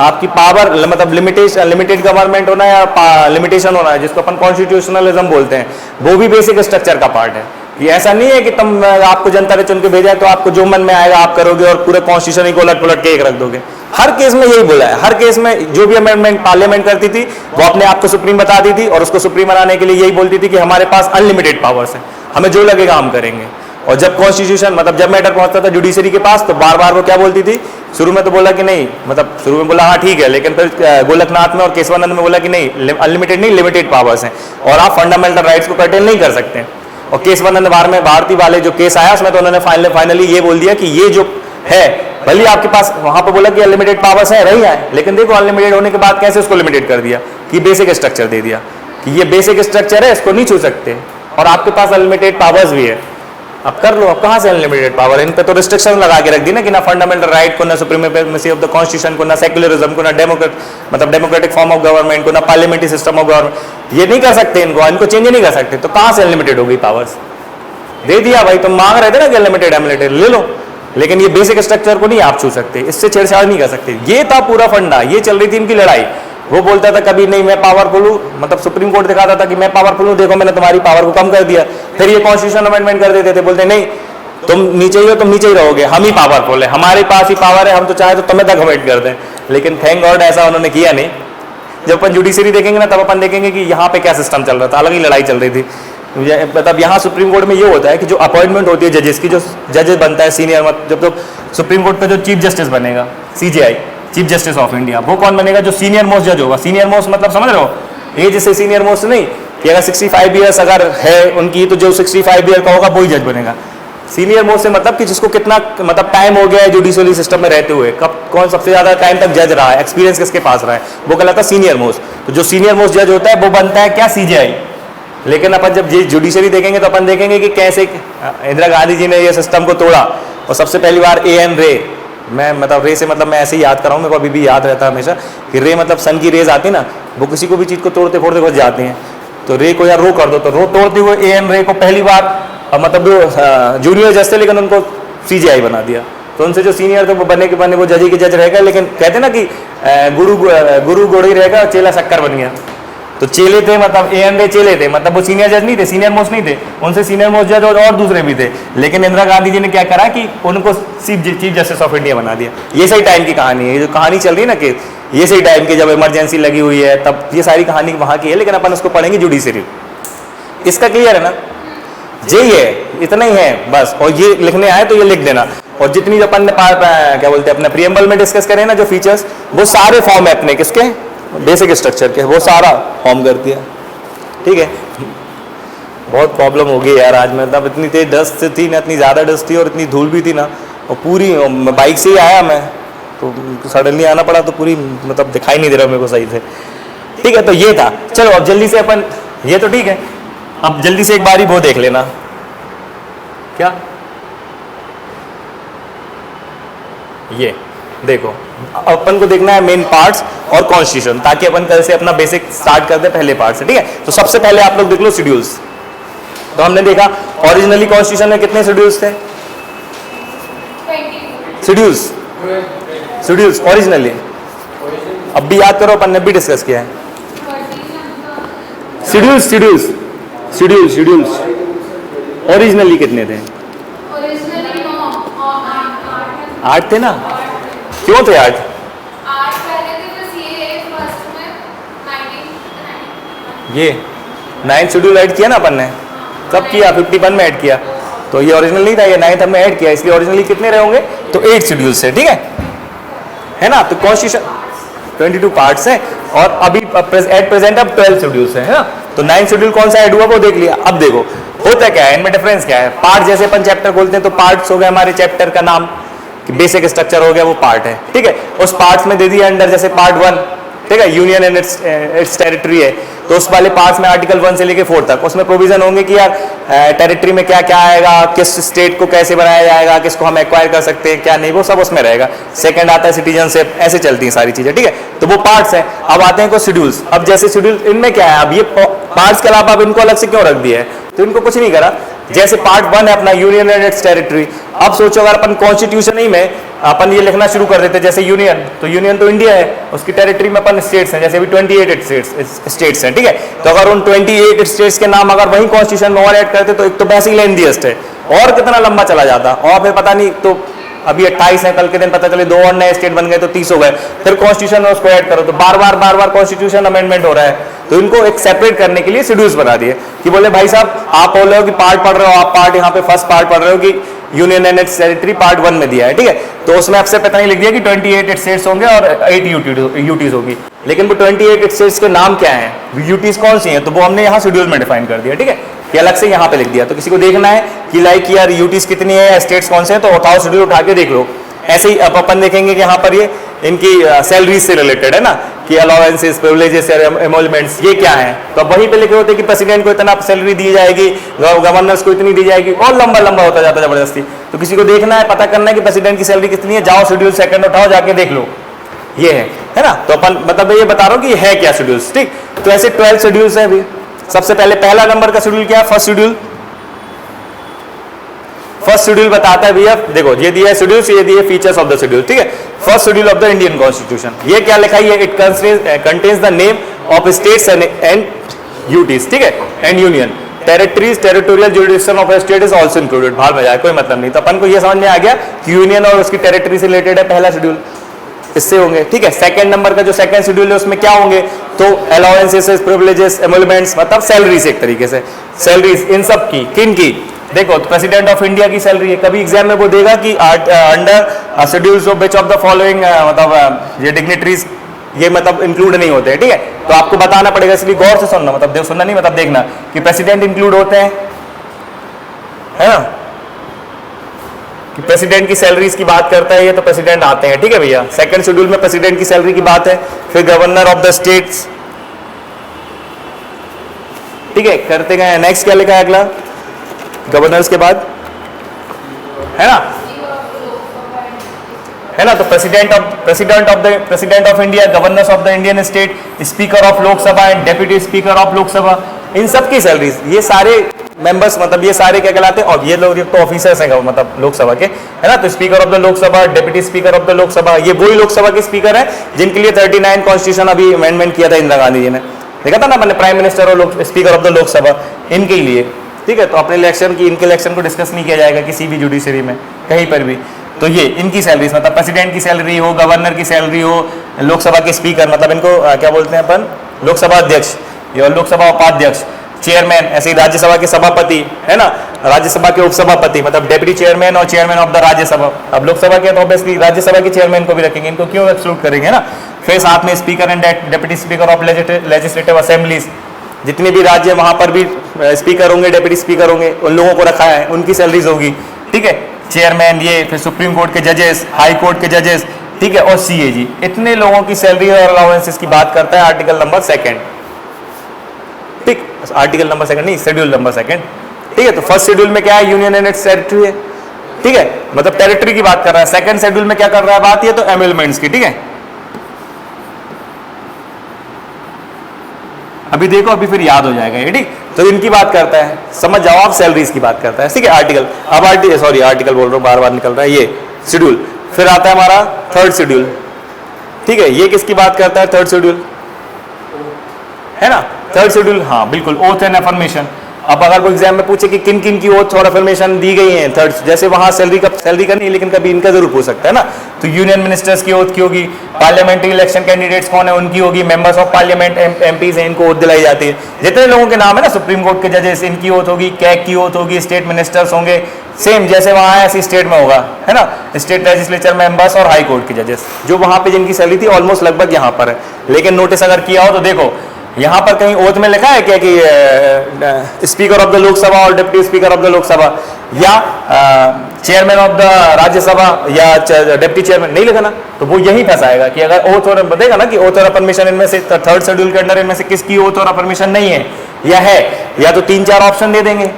आपकी पावर मतलब लिमिटेड गवर्नमेंट होना है या लिमिटेशन होना है, जिसको अपन कॉन्स्टिट्यूशनलिज्म बोलते हैं, वो भी बेसिक स्ट्रक्चर का पार्ट है। कि ऐसा नहीं है कि तुम आपको जनता ने चुन के भेजा है तो आपको जो मन में आएगा आप करोगे और पूरे कॉन्स्टिट्यूशन ही को उलट पुलट के एक रख दोगे। हर केस में यही बोला है, हर केस में जो भी अमेंडमेंट पार्लियामेंट करती थी वो अपने आप को सुप्रीम बताती थी, और उसको सुप्रीम बनाने के लिए यही बोलती थी कि हमारे पास अनलिमिटेड पावर्स है, हमें जो लगेगा हम करेंगे। और जब कॉन्स्टिट्यूशन मतलब जब मैटर पहुंचता था जुडिशरी के पास तो बार बार वो क्या बोलती थी, शुरू में तो बोला कि नहीं, मतलब शुरू में बोला हाँ ठीक है, लेकिन फिर गोलकनाथ में और केशवानंद में बोला कि नहीं अनलिमिटेड नहीं लिमिटेड पावर्स हैं और आप फंडामेंटल राइट्स को कर्टेल नहीं कर सकते। और केशवानंद भारती वाले जो केस आया उसमें तो उन्होंने फाइनली ये बोल दिया कि ये जो है भले आपके पास वहां पर बोला कि अनलिमिटेड पावर्स है रही है, लेकिन देखो अनलिमिटेड होने के बाद कैसे उसको लिमिटेड कर दिया कि बेसिक स्ट्रक्चर दे दिया कि ये बेसिक स्ट्रक्चर है इसको नहीं छू सकते, और आपके पास अनलिमिटेड पावर्स भी है, अब कर लो। अब कहाँ से अनलिमिटेड पावर, इन पे तो रिस्ट्रिक्शन लगा के रख दी ना कि ना फंडामेंटल राइट को, ना सुप्रीमेसी ऑफ द कॉन्स्टिट्यूशन को, ना सेक्युलरिज्म को, ना डेमोक्रेटिक फॉर्म ऑफ गवर्नमेंट को, ना पार्लियामेंट्री सिस्टम ऑफ गवर्नमेंट, ये नहीं कर सकते, इनको चेंज नहीं कर सकते, तो कहाँ से अनलिमिटेड हो गई पावर्स, दे दिया भाई, तुम मांग रहे थे ना कि अनलिमिटेड ले लो, लेकिन ये बेसिक स्ट्रक्चर को नहीं आप छू सकते, इससे छेड़छाड़ नहीं कर सकते। ये था पूरा फंडा, ये चल रही थी इनकी लड़ाई। वो बोलता था कभी नहीं मैं पावरफुल हूँ, मतलब सुप्रीम कोर्ट दिखाता था कि मैं पावरफुल हूँ, देखो मैंने तुम्हारी पावर को कम कर दिया, फिर ये कॉन्स्टिट्यूशन अमेंडमेंट कर देते थे, बोलते नहीं तुम नीचे ही हो, तुम नीचे ही रहोगे, हम ही पावरफुल है, हमारे पास ही पावर है, हम तो चाहे तो तुम्हें तक अमेंड कर दें, लेकिन थैंक गॉड ऐसा उन्होंने किया नहीं। जब अपन जुडिशरी देखेंगे ना तब अपन देखेंगे कि यहाँ पे क्या सिस्टम चल रहा था, अलग ही लड़ाई चल रही थी। मतलब यहाँ सुप्रीम कोर्ट में ये होता है कि जो अपॉइंटमेंट होती है जजेस की, जो जजेस बनता है सीनियर, जब तो सुप्रीम कोर्ट का जो चीफ जस्टिस बनेगा CJI chief justice of India, वो कौन बनेगा, जो सीनियर मोस्ट जज होगा। सीनियर मोस्ट मतलब समझ रहे हो, एज से सीनियर मोस्ट नहीं कि अगर 65 ईयर्स अगर है उनकी तो जो 65 ईयर का होगा वही जज बनेगा। सीनियर मोस्ट से मतलब कि जिसको कितना मतलब टाइम हो गया है जुडिशियली सिस्टम में रहते हुए, कब कौन सबसे ज्यादा टाइम तक जज रहा है, एक्सपीरियंस किसके पास रहा है, वो कहलाता है सीनियर मोस्ट। तो जो सीनियर मोस्ट जज होता है वो बनता है क्या, CJI। लेकिन अपन जब जुडिशरी देखेंगे तो अपन देखेंगे कि कैसे इंदिरा गांधी जी ने ये सिस्टम को तोड़ा। और सबसे पहली बार A.N. रे, मैं मतलब रे से मतलब मैं ऐसे ही याद कर रहा हूँ, मेरे को अभी भी याद रहता है हमेशा कि रे मतलब सन की रेज आती ना, वो किसी को भी चीज़ को तोड़ते फोड़ते बच जाती हैं, तो रे को यार रो कर दो, तो रो तोड़ते हुए A.N. रे को पहली बार मतलब जो जूनियर जज थे लेकिन उनको CJI बना दिया। तो उनसे जो सीनियर थे वो बने के बने वो जज के जज रहेगा, लेकिन कहते ना कि गुरु गोड़ी रहेगा चेला शक्कर बन गया। तो चेले थे मतलब A.N. रे चेले थे, मतलब वो सीनियर जज नहीं थे, सीनियर मोस्ट नहीं थे, उनसे सीनियर मोस्ट जज और दूसरे भी थे। लेकिन इंदिरा गांधी जी ने क्या करा कि उनको चीफ जस्टिस ऑफ इंडिया बना दिया। ये सही टाइम की कहानी है, ये जो कहानी चल रही है ना कि ये सही टाइम की, जब इमरजेंसी लगी हुई है तब ये सारी कहानी वहाँ की है, लेकिन अपन उसको पढ़ेंगे जुडिशरी। इसका क्लियर है ना। जे ये इतना ही है बस, और ये लिखने आए तो ये लिख देना। और जितनी जो अपन ने क्या बोलते हैं अपने प्रीएम्बल में डिस्कस करें ना जो फीचर्स, वो सारे फॉर्म है अपने किसके, बेसिक स्ट्रक्चर के, वो सारा फॉर्म कर दिया। ठीक है, बहुत प्रॉब्लम हो गई यार आज, मतलब इतनी तेज डस्ट थी ना, इतनी ज़्यादा डस्ट थी और इतनी धूल भी थी ना, और पूरी बाइक से ही आया मैं, तो सडनली आना पड़ा तो पूरी मतलब दिखाई नहीं दे रहा मेरे को सही से। ठीक है, तो ये था। चलो अब जल्दी से अपन, ये तो ठीक है, अब जल्दी से एक बारी वो देख लेना, क्या ये देखो, अपन को देखना है मेन पार्ट्स और कॉन्स्टिट्यूशन, ताकि अपन कल से अपना बेसिक स्टार्ट कर दे पहले पार्ट से। ठीक है, तो सबसे पहले आप लोग देख लो शेड्यूल्स। तो हमने देखा ओरिजिनली कॉन्स्टिट्यूशन में कितने शेड्यूल्स थे, शेड्यूल्स ओरिजिनली, अब भी याद करो, अपन ने भी डिस्कस किया है। शेड्यूल्स ओरिजिनली कितने थे, 8 थे ना, क्यों थे 8? ये 9 शेड्यूल ऐड किया ना अपन ने, कब किया, 51 में ऐड किया, तो ये ओरिजिनल नहीं था, ये 9th हमने ऐड किया, इसलिए ओरिजिनली कितने रहे होंगे, तो 8 शेड्यूल्स है। ठीक है ना, तो कॉन्स्टिट्यूशन 22 पार्ट्स है, और अभी एट प्रेजेंट अब 12 शेड्यूल्स है ना, तो 9 शेड्यूल कौन सा ऐड हुआ वो देख लिया। अब देखो होता क्या है, इनमें डिफरेंस क्या है। पार्ट जैसे अपन चैप्टर खोलते हैं तो पार्ट्स हो गए हमारे चैप्टर का नाम, बेसिक स्ट्रक्चर हो गया, वो पार्ट है। ठीक है, उस पार्ट्स में दे दिया अंडर, जैसे पार्ट 1, ठीक है, यूनियन एंड इट्स टेरिटरी है, तो उस वाले पार्ट्स में आर्टिकल 1 से लेके 4 तक उसमें प्रोविजन होंगे कि यार टेरिटरी में क्या क्या आएगा, किस स्टेट को कैसे बनाया जाएगा, किसको हम एक्वायर कर सकते हैं क्या नहीं, वो सब उसमें रहेगा। सेकंड आता है सिटीजनशिप, ऐसे चलती हैं सारी चीजें। ठीक है, तो वो पार्ट्स हैं। अब आते हैं को शेड्यूल्स। अब जैसे शेड्यूल इनमें क्या है, अब ये पार्ट्स के अलावा अब इनको अलग से क्यों रख दिया है, तो इनको कुछ नहीं करा। जैसे पार्ट 1 है अपना यूनियन एंड इट्स टेरिटरी, अब सोचो अगर अपन कॉन्स्टिट्यूशन ही में अपन ये लिखना शुरू कर देते, जैसे यूनियन, तो यूनियन तो इंडिया है, उसकी टेरिटरी में अपन स्टेट्स हैं, जैसे अभी 28 स्टेट्स हैं। ठीक है, तो अगर उन 28 स्टेट्स के नाम अगर वही कॉन्स्टिट्यूशन में और ऐड करते तो एक तो वैसे ही लेंथीएस्ट है, और कितना लंबा चला जाता, और फिर पता नहीं, तो अभी 28 है, कल के दिन पता चले 2 और नए स्टेट बन गए तो 30 हो गए, फिर कॉन्स्टिट्यूशन में उसको ऐड करो तो बार बार कॉन्स्टिट्यूशन अमेंडमेंट हो रहा है। तो इनको एक सेपरेट करने के लिए शेड्यूल्स बना दिए कि बोले भाई साहब आप बोल रहे हो कि पार्ट पढ़ रहे हो, आप पार्ट यहाँ पे फर्स्ट पार्ट पढ़ रहे हो कि union and it's territory part 1 में दिया है। ठीक है, तो उसमें आपसे पता नहीं लिख दिया कि 28 स्टेट्स होंगे और 8 यूटीज होगी, लेकिन वो 28 स्टेट्स के नाम क्या है, यूटीज कौन सी हैं, तो वो हमने यहाँ शेड्यूल में डिफाइन कर दिया। ठीक है, कि अलग से यहाँ पे लिख दिया, तो किसी को देखना है कि लाइक यार यूटीज कितनी है, स्टेट्स कौन से हैं, तो उठाओ शेड्यूल उठा के देख लो। ऐसे ही अब अपन देखेंगे कि यहाँ पर ये इनकी सैलरीज से रिलेटेड है ना, कि अलाउंसेस, प्रिविलेजेस, एमोलमेंट्स ये क्या है, तो अब वहीं पे लिखे होते हैं कि प्रेसिडेंट को इतना सैलरी दी जाएगी, गवर्नर्स को इतनी दी जाएगी, और लंबा लंबा होता जाता है जबरदस्ती। तो किसी को देखना है, पता करना है कि प्रेसिडेंट की सैलरी कितनी है, जाओ शेड्यूल सेकंड उठाओ, जाके देख लो, ये है ना। तो अपन मतलब ये बता रहा हूँ कि है क्या शेड्यूल्स। ठीक, तो ऐसे 12 शेड्यूल्स है अभी। सबसे पहले पहला नंबर का शेड्यूल क्या है, फर्स्ट शेड्यूल बताता है भैया, देखो ये दिया है शेड्यूल्स, ये दिए फीचर्स ऑफ द शेड्यूल। ठीक है, first schedule of the Indian constitution, ये क्या लिखा है, it contains the name of states and UTs, ठीक है, and union territories, territorial jurisdiction of state is also included. बाहर में जाए कोई मतलब नहीं, तो अपन को ये समझ में आ गया कि यूनियन और उसकी टेरिटरी से रिलेटेड है पहला शेड्यूल, इससे होंगे। ठीक है, सेकंड नंबर का जो सेकंड शेड्यूल है उसमें क्या होंगे, तो अलाउंसेस, प्रिविलेजेस, एमोलमेंट्स, मतलब सैलरीज, एक तरीके से सैलरीज इन सब की, किन की, देखो प्रेसिडेंट ऑफ इंडिया की सैलरी है, कभी एग्जाम में वो देगा कि under schedules of which of the following, मतलब ये डिग्निटरीज ये मतलब इंक्लूड नहीं होते हैं। ठीक है, तो आपको बताना पड़ेगा, इसलिए गौर से सुनना, मतलब सुनना नहीं, मतलब देखना कि प्रेसिडेंट इंक्लूड होते हैं, है ना, कि प्रेसिडेंट की सैलरीज की बात करता है ये, तो प्रेसिडेंट आते हैं। ठीक है भैया, सेकंड शेड्यूल में प्रेसिडेंट की सैलरी की बात है, फिर गवर्नर ऑफ द स्टेट्स। ठीक है, करते गए। नेक्स्ट क्या लिखा है अगला, गवर्नर्स के बाद, है ना, तो president of India, governors of the Indian state, speaker of Lok Sabha and deputy speaker of Lok Sabha, इन सब की सैलरीज, ये सारे मेंबर्स, मतलब ये सारे क्या कहलाते हैं, और ये लोग तो ऑफिसर्स हैं मतलब लोकसभा के, है ना। तो speaker of the Lok Sabha, deputy speaker of the Lok Sabha, ये वही लोकसभा के स्पीकर हैं जिनके लिए 39 कॉन्स्टिट्यूशन अभी अमेंडमेंट किया था इंदिरा गांधी जी ने, देखा था ना मैंने, प्राइम मिनिस्टर और स्पीकर ऑफ द लोकसभा, इनके लिए। ठीक है, तो अपने इलेक्शन की, इनके इलेक्शन को डिस्कस नहीं किया जाएगा किसी भी जुडिशरी में कहीं पर भी। तो ये इनकी सैलरीज, मतलब प्रेसिडेंट की सैलरी हो, गवर्नर की सैलरी हो, लोकसभा के स्पीकर, मतलब इनको क्या बोलते हैं अपन, लोकसभा अध्यक्ष या लोकसभा उपाध्यक्ष, चेयरमैन, ऐसे ही राज्यसभा के सभापति, है ना, राज्यसभा के उपसभापति मतलब डेप्यूटी चेयरमैन और चेयरमैन ऑफ द राज्यसभा। अब लोकसभा के तो ऑब्वियसली राज्यसभा के चेयरमैन को भी रखेंगे, इनको क्यों एक्सक्लूड करेंगे ना। फिर साथ में speaker and deputy speaker of legislative assemblies, जितने भी राज्य वहां पर भी स्पीकर होंगे, डेप्यूटी स्पीकर होंगे, उन लोगों को रखा है, उनकी सैलरीज होगी, ठीक है। चेयरमैन ये, फिर सुप्रीम कोर्ट के जजेस, हाई कोर्ट के जजेस, ठीक है, और सीएजी, इतने लोगों की सैलरी और अलाउंसेस की बात करता है आर्टिकल नंबर 2, ठीक। आर्टिकल नंबर 2 नहीं, शेड्यूल नंबर 2, ठीक है। तो फर्स्ट शेड्यूल में क्या है, यूनियन एंड इट्स टेरिटरी है, ठीक है, मतलब टेरिटरी की बात कर रहा है। सेकंड शेड्यूल में क्या कर रहा है बात, ये तो एमेंडमेंट्स की, ठीक है। अभी देखो, अभी फिर याद हो जाएगा ये, ठीक। तो इनकी बात करता है, समझ जाओ आप, सैलरीज की बात करता है, ठीक है। आर्टिकल, अब आर्टिकल बोल रहा हूँ, बार बार निकल रहा है, ये शेड्यूल। फिर आता है हमारा थर्ड शेड्यूल, ठीक है। ये किसकी बात करता है, थर्ड शेड्यूल, है ना। थर्ड शेड्यूल, हाँ बिल्कुल, ओथ एंड अफर्मेशन। अब अगर कोई एग्जाम में पूछे कि किन किन की ओथ और अफर्मेशन दी गई है थर्ड, जैसे वहां सैलरी का नहीं, लेकिन कभी इनका जरूर पूछ सकता है ना। तो यूनियन मिनिस्टर्स की ओथ की होगी, पार्लियामेंट्री इलेक्शन कैंडिडेट्स कौन है उनकी होगी, मेंबर्स ऑफ पार्लियामेंट एमपीज हैं, इनको ओथ दिलाई जाती है। जितने लोगों के नाम है ना, सुप्रीम कोर्ट के जजेस, इनकी ओथ होगी, कैग की ओथ होगी, स्टेट मिनिस्टर्स होंगे, सेम जैसे वहां है ऐसी स्टेट में होगा, है ना। स्टेट लेजिस्लेचर मेंबर्स और हाई कोर्ट के जजेस, जो वहां पे जिनकी सैलरी थी ऑलमोस्ट लगभग यहाँ पर है। लेकिन नोटिस अगर किया हो तो देखो, यहां पर कहीं ओथ में लिखा है क्या कि स्पीकर ऑफ द लोकसभा और deputy speaker of the Lok Sabha या चेयरमैन ऑफ द राज्यसभा या डिप्टी चेयरमैन, नहीं लिखा ना। तो वो यही फंसाएगा कि अगर ओथ और बताएगा ना कि ओथ और परमिशन इनमें से थर्ड शेड्यूल के अंदर इनमें से किसकी ओथ और परमिशन नहीं है या है, या तो 3-4 ऑप्शन दे देंगे,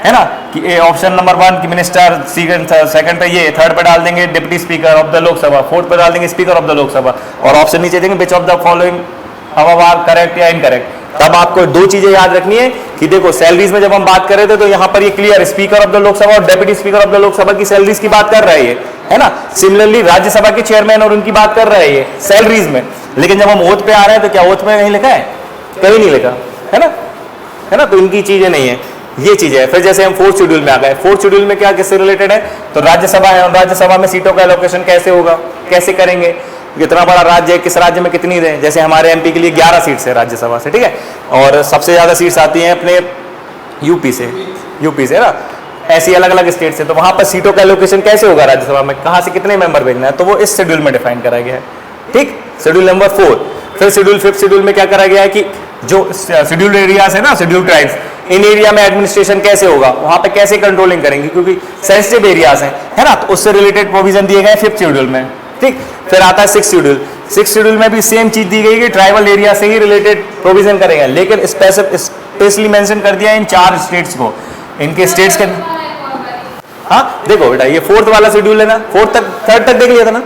है ना, कि ऑप्शन नंबर 1 की मिनिस्टर, सेकंड पे ये, थर्ड पे डाल देंगे deputy speaker of the Lok Sabha, fourth पे डाल देंगे स्पीकर ऑफ द लोकसभा, और ऑप्शन नीचे देंगे which of the following are correct या इनकरेक्ट। तब आपको 2 चीजें याद रखनी है कि देखो, सैलरीज में जब हम बात कर रहे थे तो यहाँ पर ये clear, speaker of the Lok Sabha और deputy speaker of the Lok Sabha की सैलरीज की बात कर रहा है ना। सिमिलरली राज्यसभा के चेयरमैन और उनकी बात कर रहे हैं सैलरीज में। लेकिन जब हम ओथ पे आ रहे हैं तो क्या ओथ में कहीं लिखा है, कहीं नहीं लिखा, है ना। तो इनकी चीजें नहीं है, ये चीजें है। फिर जैसे हम फोर्थ शेड्यूल में आ गए, फोर्थ शेड्यूल में क्या किससे रिलेटेड है, तो राज्यसभा है, और राज्यसभा में सीटों का एलोकेशन कैसे होगा, कैसे करेंगे, कितना बड़ा राज्य है, किस राज्य में कितनी है। जैसे हमारे एमपी के लिए 11 सीट्स है राज्यसभा से, ठीक है, और सबसे ज्यादा सीट्स आती हैं अपने यूपी से ना, ऐसी अलग अलग स्टेट से। तो वहां पर सीटों का एलोकेशन कैसे होगा राज्यसभा में, कहां से कितने मेंबर भेजना है, तो वो इस शेड्यूल में डिफाइन करा गया है, ठीक। Schedule number 4। फिर फिफ्थ शेड्यूल में क्या करा गया है कि जो शेड्यूल्ड एरियाज है ना, शेड्यूल्ड ट्राइब्स, इन एरिया में एडमिनिस्ट्रेशन कैसे होगा, वहां पे कैसे कंट्रोलिंग करेंगे, क्योंकि सेंसिटिव एरियाज हैं, है ना। तो उससे रिलेटेड प्रोविजन दिए गए 5th शेड्यूल में, ठीक। फिर आता है 6th शेड्यूल। 6th शेड्यूल में भी सेम चीज दी गई कि ट्राइबल एरिया से ही रिलेटेड प्रोविजन करेगा, लेकिन स्पेशली मेंशन कर दिया इन 4 स्टेट्स को, इनके स्टेट्स के। हाँ देखो बेटा, ये 4th वाला शेड्यूल है ना, 4th तक, 3rd तक देख लिया था ना,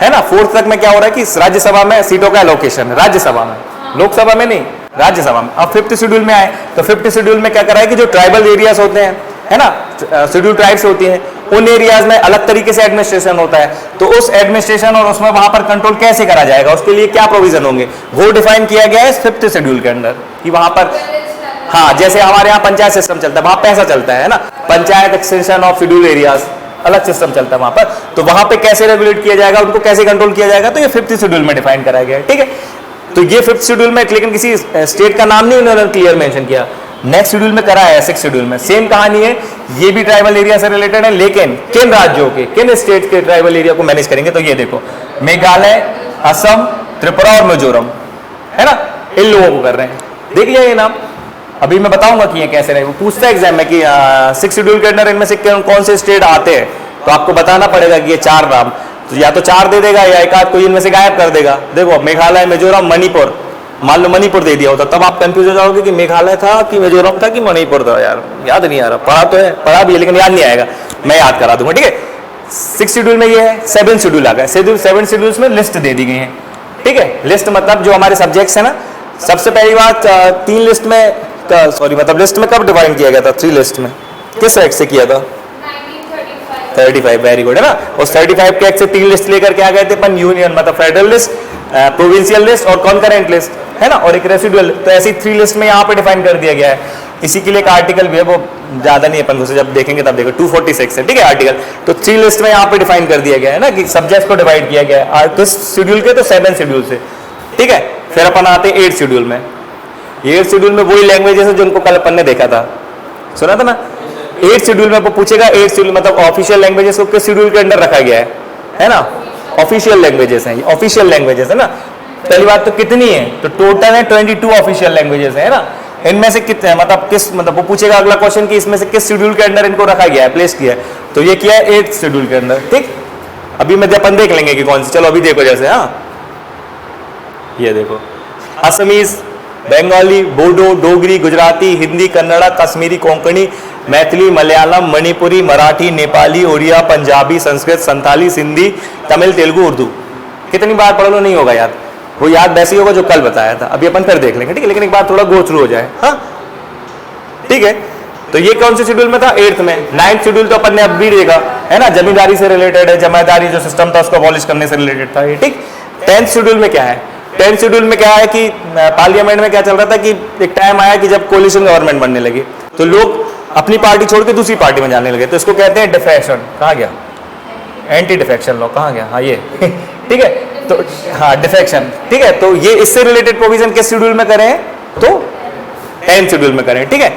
है ना। 4th तक में क्या हो रहा है कि राज्यसभा में सीटों का एलोकेशन है, राज्यसभा में, लोकसभा में नहीं, राज्यसभा में। अब 5th शेड्यूल में आए तो 5th शेड्यूल में क्या करा है कि जो ट्राइबल एरियाज होते हैं, है ना, शेड्यूल ट्राइब्स होती हैं, उन एरियाज में अलग तरीके से एडमिनिस्ट्रेशन होता है। तो उस एडमिनिस्ट्रेशन और उसमें वहां पर कंट्रोल कैसे करा जाएगा, उसके लिए क्या प्रोविजन होंगे, वो डिफाइन किया गया है 5th शेड्यूल के अंदर, कि वहां पर, हाँ, जैसे हमारे यहाँ पंचायत सिस्टम चलता है, वहां पैसा चलता है ना, panchayat extension of schedule areas, अलग सिस्टम चलता है वहां पर। तो वहां पे कैसे रेगुलेट किया जाएगा, उनको कैसे कंट्रोल किया जाएगा, तो ये 5th शेड्यूल में डिफाइन कराया गया है, ठीक है। तो ये 5th शेड्यूल में, लेकिन किसी स्टेट का नाम नहीं उन्होंने क्लियर मेंशन किया। नेक्स्ट शेड्यूल में करा है 6th शेड्यूल में, सेम कहानी है, ये भी ट्राइबल एरिया से रिलेटेड है, लेकिन किन राज्यों के, किन स्टेट के ट्राइबल एरिया को मैनेज करेंगे, तो ये देखो, मेघालय, असम, त्रिपुरा और मिजोरम, है ना, इन लोगों को कर रहे हैं। देख लिया ये नाम, अभी मैं बताऊंगा कि ये कैसे रहे। वो पूछता है एग्जाम में कि 6th शेड्यूल के अंदर इनमें से कौन से स्टेट आते हैं, तो आपको बताना पड़ेगा कि ये 4 नाम, तो या तो 4 दे देगा या एक आध कोई इनमें से गायब कर देगा। देखो, मेघालय, मिजोरम, मणिपुर, मान लो मणिपुर दे दिया होता, तब आप कंफ्यूज हो जाओगे कि मेघालय था कि मिजोरम था कि मणिपुर था, यार याद नहीं आ रहा, पढ़ा तो है, पढ़ा भी है लेकिन याद नहीं आएगा, मैं याद करा दूंगा, ठीक है। 6th शेड्यूल में ये है। 7th शेड्यूल आ गया, 7 शेड्यूल्स में लिस्ट दे दी गई है, ठीक है। लिस्ट मतलब जो हमारे सब्जेक्ट्स है ना, सबसे पहली बात 3 लिस्ट में, सॉरी मतलब लिस्ट में कब डिवाइड किया गया था, 3 लिस्ट में किस एक्ट से किया था, 35, वेरी गुड, है ना। उस 35 के एक्ट से 3 लिस्ट लेकर के आ गए थे अपन, यूनियन मतलब फेडरल लिस्ट, प्रोविंशियल लिस्ट और कॉन्करेंट लिस्ट, है ना, और एक रेसिडुअल। तो ऐसी 3 लिस्ट में यहाँ पे डिफाइन कर दिया गया है। इसी के लिए एक आर्टिकल भी है, वो ज्यादा नहीं अपन उसे जब देखेंगे तब देखो, 246 है, ठीक है, आर्टिकल। तो 3 लिस्ट में यहाँ पे डिफाइन कर दिया गया है ना, कि सब्जेक्ट को डिवाइड किया गया है किस शेड्यूल के, तो 7th शेड्यूल से, ठीक है। फिर अपन आते हैं 8th शेड्यूल में। 8th शेड्यूल में वही लैंग्वेजेस है जो उनको कल अपन ने देखा था, सुना था ना। 8 शेड्यूल में वो पूछेगा 8 शेड्यूल मतलब ऑफिशियल लैंग्वेजेस को किस शेड्यूल के अंडर रखा गया है ना। ऑफिशियल लैंग्वेजेस हैं, ऑफिशियल लैंग्वेजेस है ना। पहली बात तो कितनी है, तो टोटल है 22 ऑफिशियल लैंग्वेजेस है ना। इनमें से कितने मतलब किस मतलब वो पूछेगा अगला क्वेश्चन कि इसमें से किस शेड्यूल के अंदर इनको रखा गया है, प्लेस किया है, तो ये किया है 8th शेड्यूल के अंदर। ठीक, अभी मैं अपन देख लेंगे कि कौन सी। चलो अभी देखो जैसे, हाँ ये देखो, असमीज, बंगाली, बोडो, डोगरी, गुजराती, हिंदी, कन्नड़ा, कश्मीरी, कोंकणी, मैथिली, मलयालम, मणिपुरी, मराठी, नेपाली, उड़िया, पंजाबी, संस्कृत, संथाली, सिंधी, तमिल, तेलुगु, उर्दू। कितनी बार पढ़ लो नहीं होगा याद, वो याद वैसे ही होगा जो कल बताया था। अभी अपन फिर देख लेंगे, ठीक है, लेकिन एक बार थोड़ा गो थ्रू हो जाए। हाँ ठीक है, तो ये कौन से शेड्यूल में था, 8th में। 9th शेड्यूल तो अपन ने अब भी देखा है ना, जमींदारी से रिलेटेड है, जमादारी जो सिस्टम था उसको अबॉलिश करने से रिलेटेड था ये। ठीक, 10th शेड्यूल में क्या है, 10th शेड्यूल में क्या है कि पार्लियामेंट में क्या चल रहा था कि एक टाइम आया कि जब कोलिशन गवर्नमेंट बनने लगी तो लोग अपनी पार्टी छोड़ के दूसरी पार्टी में जाने लगे, तो इसको कहते हैं डिफेक्शन। कहाँ गया, एंटी डिफेक्शन लॉ, कहाँ गया, हाँ ये ठीक है, तो हाँ डिफेक्शन। ठीक है, तो ये इससे रिलेटेड प्रोविजन किस शेड्यूल में करें, तो 10th शेड्यूल में करें। ठीक है,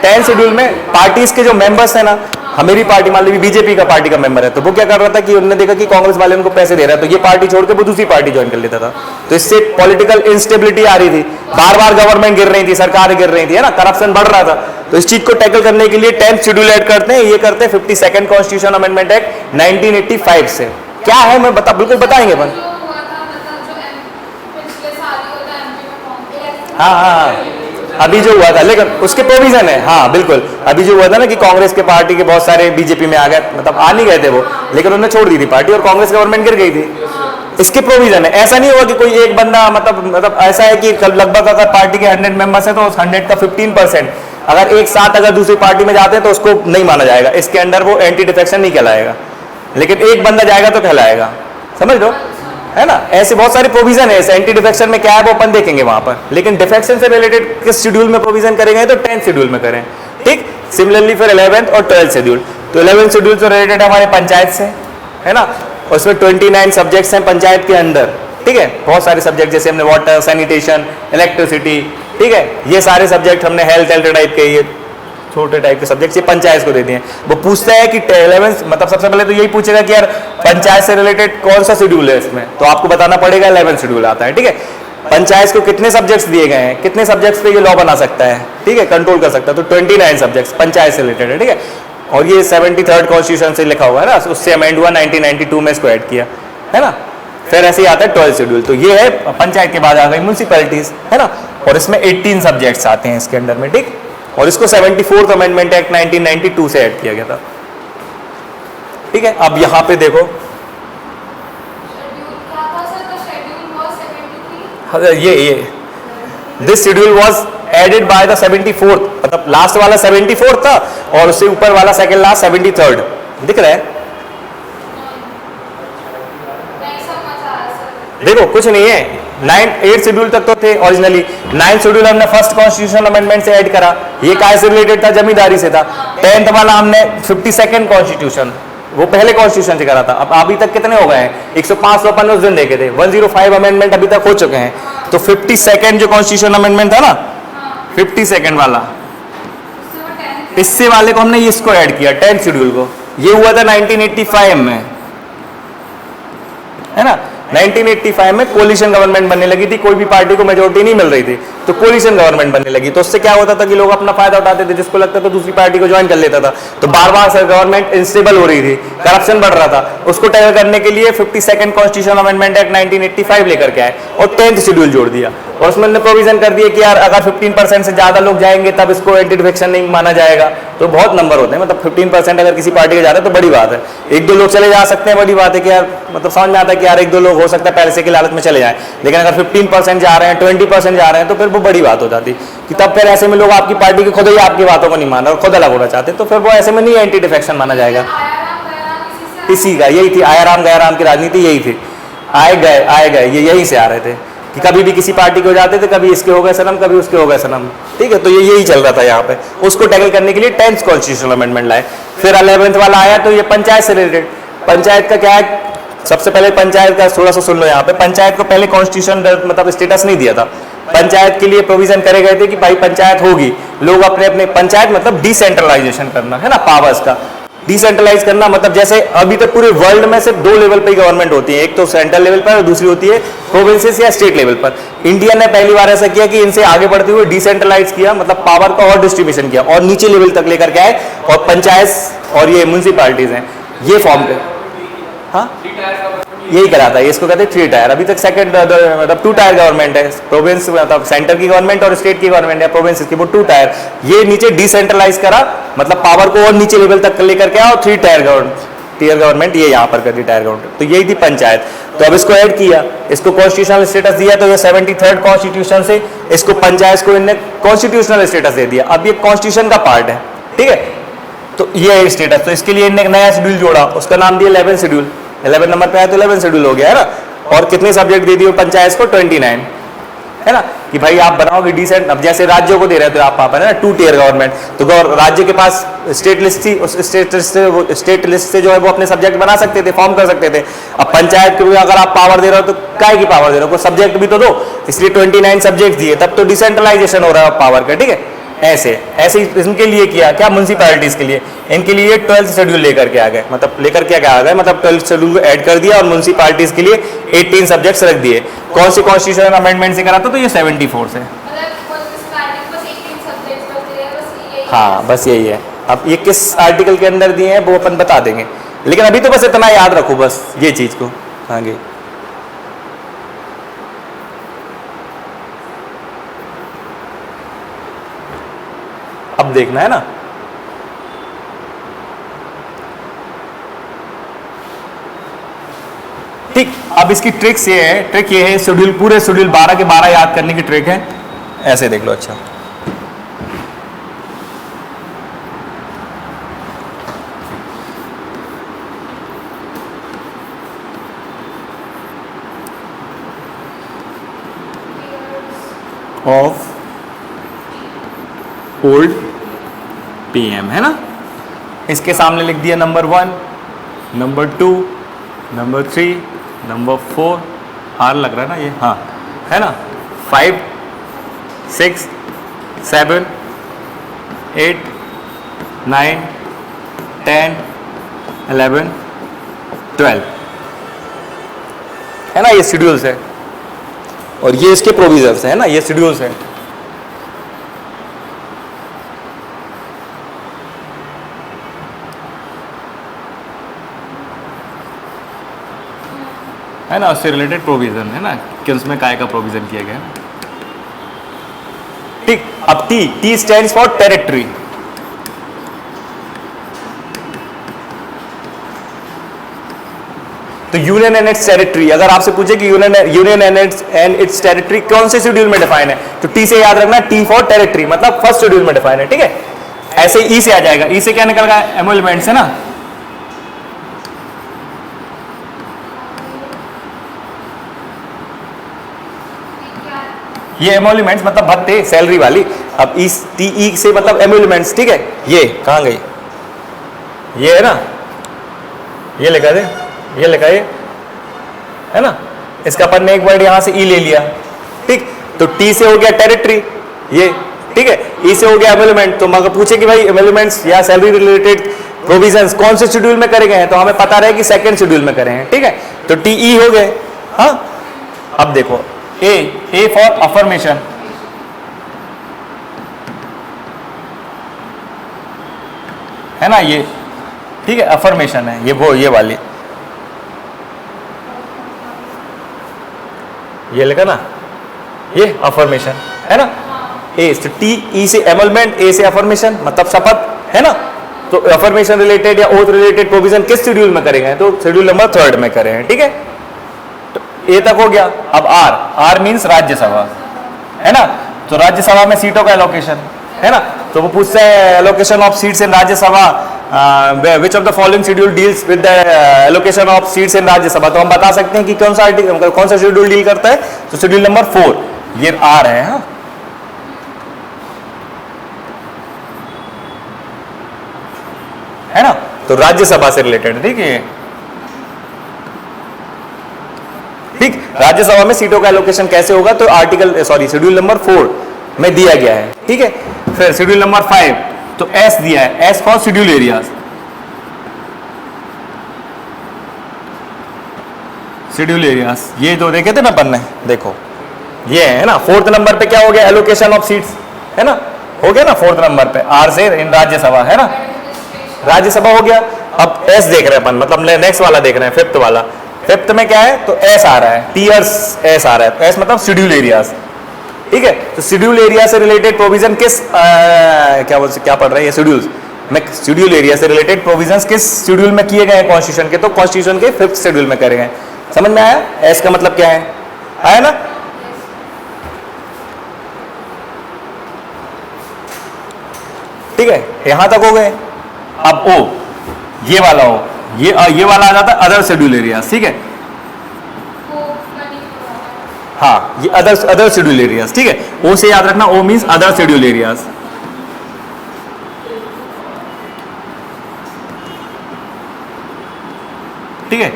10th शेड्यूल में पार्टीज के जो मेंबर्स है ना, हमारी पार्टी मान लीजिए बीजेपी का पार्टी का मेंबर है, तो वो क्या कर रहा था कि उन्होंने देखा कि कांग्रेस वाले उनको पैसे दे रहा है, तो ये पार्टी छोड़ के वो दूसरी पार्टी ज्वाइन कर लेता था, तो इससे पॉलिटिकल इंस्टेबिलिटी आ रही थी, बार बार गवर्नमेंट गिर रही थी, सरकार गिर रही थी, है ना, करप्शन बढ़ रहा था। तो इस चीज को टैकल करने के लिए 10th शेड्यूल ऐड करते हैं, ये करते हैं 52nd कॉन्स्टिट्यूशन अमेंडमेंट एक्ट 1985 से। क्या है मैं बिल्कुल बताएंगे अपन। हाँ हाँ, अभी जो हुआ था, लेकिन उसके प्रोविजन है, हाँ बिल्कुल, अभी जो हुआ था ना कि कांग्रेस के पार्टी के बहुत सारे बीजेपी में आ गए, मतलब आ नहीं गए थे वो, लेकिन उन्होंने छोड़ दी थी पार्टी और कांग्रेस गवर्नमेंट गिर गई थी। इसके प्रोविजन है, ऐसा नहीं होगा कि कोई एक बंदा मतलब ऐसा है कि लगभग अगर पार्टी के 100 मेंबर्स हैं तो उस 100 का 15% अगर एक साथ अगर दूसरी पार्टी में जाते हैं तो उसको नहीं माना जाएगा, इसके अंदर वो एंटी डिफेक्शन नहीं कहलाएगा, लेकिन एक बंदा जाएगा तो कहलाएगा, समझ लो, है ना। ऐसे बहुत सारे प्रोविजन है, एंटी डिफेक्शन में क्या है वो अपन देखेंगे वहां पर, लेकिन डिफेक्शन से रिलेटेड किस शेड्यूल में प्रोविजन करेंगे तो 10th शेड्यूल में करें। ठीक, सिमिलरली फिर 11th और 12th शेड्यूल, तो 11th शेड्यूल तो रिलेटेड हमारे पंचायत से, है ना, उसमें 29 सब्जेक्ट्स हैं पंचायत के अंदर। ठीक है, बहुत सारे सब्जेक्ट जैसे हमने वाटर, सैनिटेशन, इलेक्ट्रिसिटी, ठीक है, ये सारे सब्जेक्ट हमने हेल्थ टाइप के, ये छोटे टाइप के सब्जेक्ट ये पंचायत को देते हैं। वो पूछता है कि 11th मतलब सबसे पहले तो यही पूछेगा कि यार पंचायत से रिलेटेड कौन सा शेड्यूल है इसमें, तो आपको बताना पड़ेगा 11th शेड्यूल आता है। ठीक है, पंचायत को कितने सब्जेक्ट्स दिए गए हैं, कितने सब्जेक्ट्स पे ये लॉ बना सकता है, ठीक है, कंट्रोल कर सकता है, तो 29 सब्जेक्ट्स पंचायत से रिलेटेड है। ठीक है, और ये 73rd कॉन्स्टिट्यूशन से लिखा हुआ है ना, उससे अमेंड हुआ 1992 में, इसको ऐड किया है ना। फिर ऐसे ही आता है 12th शेड्यूल, तो ये है पंचायत के बाद आ गई म्यूनसिपैलिटीज, है ना, और इसमें 18 सब्जेक्ट्स आते हैं इसके अंडर में। ठीक, और इसको 74th अमेंडमेंट एक्ट 1992 से ऐड किया गया था। ठीक है, अब यहां पे देखो ये this schedule was added by the 74th, मतलब लास्ट वाला 74th था और उससे ऊपर वाला सेकंड लास्ट 73rd, दिख रहा है। देखो कुछ नहीं है, 8th शेड्यूल तक तो थे ओरिजिनली, 9th शेड्यूल हमने फर्स्ट कॉन्स्टिट्यूशन अमेंडमेंट से ऐड करा, ये काय से रिलेटेड था, जमींदारी से था। 10th वाला हमने 52nd कॉन्स्टिट्यूशन, वो पहले कॉन्स्टिट्यूशन से करा था। अब अभी तक कितने हो गए हैं, 105 अपन उस दिन देखे थे, 105 अमेंडमेंट अभी तक हो चुके हैं। तो 52nd जो कॉन्स्टिट्यूशन अमेंडमेंट था ना, 52nd वाला, इससे वाले को हमने इसको ऐड किया 10th शेड्यूल को, ये हुआ था 1985 में, है ना। 1985 में कोलिशन गवर्नमेंट बनने लगी थी, कोई भी पार्टी को मेजोरिटी नहीं मिल रही थी, तो कोलिशन गवर्नमेंट बनने लगी। तो उससे क्या होता था कि लोग अपना फायदा उठाते थे, जिसको लगता था दूसरी पार्टी को ज्वाइन कर लेता था, तो बार बार सर गवर्नमेंट इंस्टेबल हो रही थी, करप्शन बढ़ रहा था, उसको टैकल करने के लिए 52nd कॉन्स्टिट्यूशन अमेंडमेंट एक्ट 1985 लेकर के आए और 10th शेड्यूल जोड़ दिया, और उसमें प्रोविजन कर दिया कि यार अगर 15% से ज्यादा लोग जाएंगे तब इसको एंटी डिफेक्शन नहीं माना जाएगा। तो बहुत नंबर होते हैं, मतलब 15% अगर किसी पार्टी के जा रहे हैं तो बड़ी बात है, 1-2 लोग चले जा सकते हैं, बड़ी बात है कि यार मतलब समझ में आता है कि यार 1-2 लोग हो सकता है पैसे की लालच में चले जाएं, लेकिन अगर 15% जा रहे हैं, 20% जा रहे हैं, तो फिर वो बड़ी बात हो जाती कि तब फिर ऐसे में लोग आपकी पार्टी के खुद ही आपकी बातों को नहीं मान रहे और खुद अलग होना चाहते, तो फिर वो ऐसे में नहीं एंटी डिफेक्शन माना जाएगा। इसी का यही थी, आयाराम गयाराम की राजनीति यही थी, आए गए ये यही से आ रहे थे कि कभी भी किसी पार्टी को जाते थे, कभी इसके हो गए सनम, कभी उसके हो गए सनम। ठीक है, तो ये यही चल रहा था यहाँ पे, उसको टैकल करने के लिए 10th कॉन्स्टिट्यूशनल अमेंडमेंट लाए। फिर 11th वाला आया, तो ये पंचायत से रिलेटेड, पंचायत का क्या है, सबसे पहले पंचायत का थोड़ा सा सुन लो यहाँ पे। पंचायत को पहले कॉन्स्टिट्यूशन मतलब स्टेटस नहीं दिया था, पंचायत के लिए प्रोविजन करे गए थे कि भाई पंचायत होगी, लोग अपने अपने, पंचायत मतलब डिसेंट्रलाइजेशन करना है ना, पावर्स का डिसेंट्रलाइज करना, मतलब जैसे अभी तक पूरे वर्ल्ड में सिर्फ दो लेवल पे गवर्नमेंट होती है, एक तो सेंट्रल लेवल पर और दूसरी होती है प्रोविंसेस या स्टेट लेवल पर। इंडिया ने पहली बार ऐसा किया कि इनसे आगे बढ़ते हुए डिसेंट्रलाइज किया, मतलब पावर का और डिस्ट्रीब्यूशन किया और नीचे लेवल तक लेकर के आए, और पंचायत और ये म्यूनिसिपैलिटीज हैं ये फॉर्म कर, हाँ यही कराता है, इसको कहते हैं 3 टायर। अभी तक सेकंड मतलब 2 टायर गवर्नमेंट है, प्रोविंस मतलब सेंटर की गवर्नमेंट और स्टेट की गवर्नमेंट है, प्रोविंस की वो 2 टायर। ये नीचे डिसेंट्रलाइज करा, मतलब पावर को और नीचे लेवल तक लेकर के आओ, 3 टायर गवर्नमेंट ये यहाँ पर करती टायर गवर्नमेंट। तो यही थी पंचायत। तो अब इसको ऐड किया, इसको कॉन्स्टिट्यूशनल स्टेटस दिया, तो ये 73rd कॉन्स्टिट्यूशन से इसको पंचायत को इनने कॉन्स्टिट्यूशनल स्टेटस दे दिया। अब ये कॉन्स्टिट्यूशन का पार्ट है, ठीक है। तो ये है स्टेटस। तो इसके लिए इनने एक नया शेड्यूल जोड़ा, उसका नाम दिया 11 शेड्यूल। 11 नंबर पे आया तो 11 शेड्यूल हो गया है ना। और कितने सब्जेक्ट दे दिए पंचायत को? 29 है ना, कि भाई आप बनाओगे डिसेंट। अब जैसे राज्यों को दे रहे थे आप वहां पर है ना 2 टियर गवर्नमेंट, तो राज्य के पास स्टेट लिस्ट थी, उस स्टेट लिस्ट से जो है वो अपने सब्जेक्ट बना सकते थे, फॉर्म कर सकते थे। अब पंचायत को अगर आप पावर दे रहे हो तो काय की पावर दे रहे हो, कोई सब्जेक्ट भी तो दो, इसलिए 29 सब्जेक्ट दिए, तब तो डिसेंट्रलाइजेशन हो रहा है पावर का, ठीक है। ऐसे इनके लिए किया क्या, म्यूनिसिपैलिटीज के लिए, इनके लिए 12th शेड्यूल लेकर के आ गए, मतलब लेकर के आ गए, मतलब 12th शेड्यूल को ऐड कर दिया और म्यूनिसिपैलिटीज के लिए 18 सब्जेक्ट्स रख दिए। कौन सी कॉन्स्टिट्यूशन अमेंडमेंट से करा था? तो ये 74 से। हाँ बस यही है। अब ये किस आर्टिकल के अंदर दिए हैं वो अपन बता देंगे, लेकिन अभी तो बस इतना याद रखो बस ये चीज को आगे। अब देखना है ना, ठीक। अब इसकी ट्रिक्स ये है, ट्रिक ये है, शेड्यूल पूरे शेड्यूल 12 के 12 याद करने की ट्रिक है। ऐसे देख लो, अच्छा ऑफ ओल्ड पीएम है ना, इसके सामने लिख दिया नंबर 1, नंबर 2, नंबर 3, नंबर 4, आर लग रहा है ना ये, हाँ है ना, 5, 6, 7, 8, 9, 10, 11, 12 है ना, ये शेड्यूल्स है और ये इसके प्रोविजंस है ना, ये शेड्यूल्स है। है ना, उससे रिलेटेड प्रोविजन है ना कि उसमें काय का प्रोविजन किया गया, ठीक। अब टी स्टैंड्स फॉर टेरिटरी। तो यूनियन एंड इट्स टेरिटरी, अगर आपसे पूछे कि यूनियन एंड इट्स टेरिटरी कौन से शेड्यूल में डिफाइन है, तो टी से याद रखना, टी फॉर टेरिटरी मतलब फर्स्ट शेड्यूल में डिफाइन है, ठीक है। ऐसे ई से आ जाएगा, ई से क्या निकल गया, एमोल्यूमेंट्स है ना, ये एमोल्यूमेंट्स मतलब भत्ते, सैलरी वाली। अब ई से मतलब एमोल्यूमेंट्स, ठीक है। ये कहां गई, ये है ना, ये लिखा दे, ये लिखा है ना, इसका अपन ने एक वर्ड यहां से ई ले लिया, ठीक। तो टी से हो गया टेरिटरी ये, ठीक है। ई से हो गया एमोल्यूमेंट। तो मगर पूछे कि भाई एमोल्यूमेंट्स या सैलरी रिलेटेड प्रोविजंस कौन से शेड्यूल में करे गए हैं, तो हमें पता रहे कि सेकंड शेड्यूल में करे हैं, ठीक है। तो टी ई हो गए, हाँ। अब देखो ए फॉर अफर्मेशन, है ना, ये ठीक है, अफर्मेशन है ये, वो ये वाली, ये लिखा ना, ये अफर्मेशन है ना। ए से टी, ई से एमोल्यूमेंट, ए से अफर्मेशन मतलब शपथ, है ना। तो अफर्मेशन रिलेटेड या ओथ रिलेटेड प्रोविजन किस शेड्यूल में करेंगे, तो शेड्यूल नंबर 3 में करे हैं, ठीक है। तो ए तक हो गया। अब आर मींस राज्यसभा, है ना। तो राज्यसभा में सीटों का एलोकेशन, है ना। तो वो पूछते हैं allocation of seats in Rajya Sabha, which of the following schedule deals with the allocation of seats in Rajya Sabha. तो हम बता सकते हैं कि कौन सा शेड्यूल डील करता है, तो शेड्यूल नंबर 4 ये आर है, हाँ। है ना, तो राज्यसभा से रिलेटेड, ठीक है, ठीक। राज्यसभा में सीटों का एलोकेशन कैसे होगा, तो आर्टिकल शेड्यूल नंबर 4 में दिया गया है, ठीक है। फिर शेड्यूल नंबर 5, तो एस दिया है, S for schedule areas, schedule areas, ये जो देखे थे ना अपन ने, देखो ये है ना। 4th नंबर पे क्या हो गया, एलोकेशन ऑफ सीट्स, है ना, हो गया ना 4th नंबर पे, आर से इन राज्यसभा, है ना, राज्यसभा हो गया। अब एस देख रहे हैं अपन, मतलब नेक्स्ट वाला देख रहे हैं, 5th वाला। 5th में क्या है, तो एस आ रहा है, टीयर्स एस आ रहा है, एस मतलब शेड्यूल एरियाज, ठीक है। तो शेड्यूल एरिया से रिलेटेड प्रोविजन किस क्या पढ़ रहे हैं ये शेड्यूल्स में, शेड्यूल एरिया से रिलेटेड प्रोविजंस किस शेड्यूल में किए गए हैं कॉन्स्टिट्यूशन के, तो कॉन्स्टिट्यूशन के 5th शेड्यूल में करे गए। समझ में आया, एस का मतलब क्या है, आया ना। ठीक है, यहां तक हो गए। अब ओ, ये वाला हो, ये वाला आ जाता है अदर शेड्यूल एरियाज, ठीक है। हाँ, ये अदर शेड्यूल एरियाज, ठीक है। ओ से याद रखना, ओ मींस अदर शेड्यूल एरियाज, ठीक है,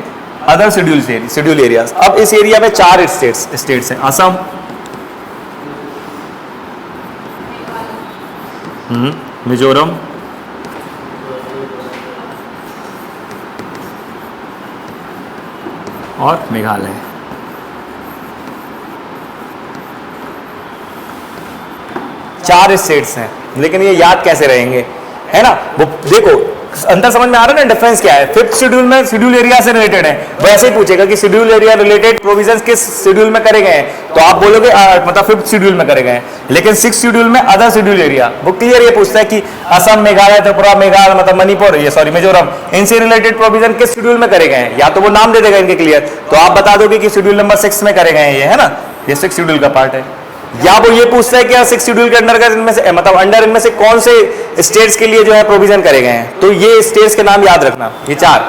अदर शेड्यूल एरियाज। अब इस एरिया में 4 स्टेट्स हैं, असम, मिजोरम, और मेघालय। चार स्टेट्स हैं, लेकिन ये याद कैसे रहेंगे, है ना। वो देखो अंतर समझ में आ रहा है ना, डिफरेंस क्या है। 5th शेड्यूल में शेड्यूल एरिया से रिलेटेड है, वैसे ही पूछेगा कि शेड्यूल एरिया रिलेटेड प्रोविजंस किस शेड्यूल में करे गए हैं, तो आप बोलोगे मतलब 5th शेड्यूल में करे गए हैं। लेकिन 6th शेड्यूल में अदर शेड्यूल एरिया, वो क्लियर ये पूछता है कि असम, मेघालय, त्रिपुरा, मेघालय मतलब मणिपुर, मिजोरम, इनसे रिलेटेड प्रोविजन किस शेड्यूल में करे गए हैं, या तो वो नाम दे देगा इनके क्लियर, तो आप बता दोगे कि शेड्यूल नंबर 6 में करे गए हैं, ये है ना, ये 6th शेड्यूल का पार्ट है। या वो ये पूछता है कि 6th शेड्यूल के अंडर इनमें से मतलब अंडर इनमें से कौन से स्टेट्स के लिए जो है प्रोविजन करे गए हैं, तो ये स्टेट्स के नाम याद रखना, ये 4।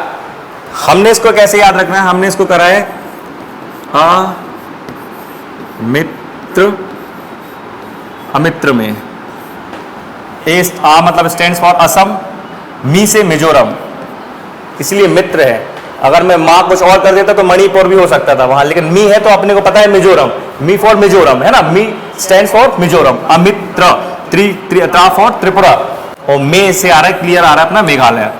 हमने इसको कैसे याद रखना है, हमने इसको करा है अमित्र में, मतलब स्टैंड्स फॉर असम, मी से मिजोरम, इसलिए मित्र है। अगर मैं माँ कुछ और कर देता तो मणिपुर भी हो सकता था वहां, लेकिन मी है तो अपने को पता है मिजोरम, मी फॉर मिजोरम, है ना, मी स्टैंड्स फॉर मिजोरम। अमित्र, त्रा फॉर त्रिपुरा, और मे से आ रहा है, क्लियर आ रहा है अपना मेघालय,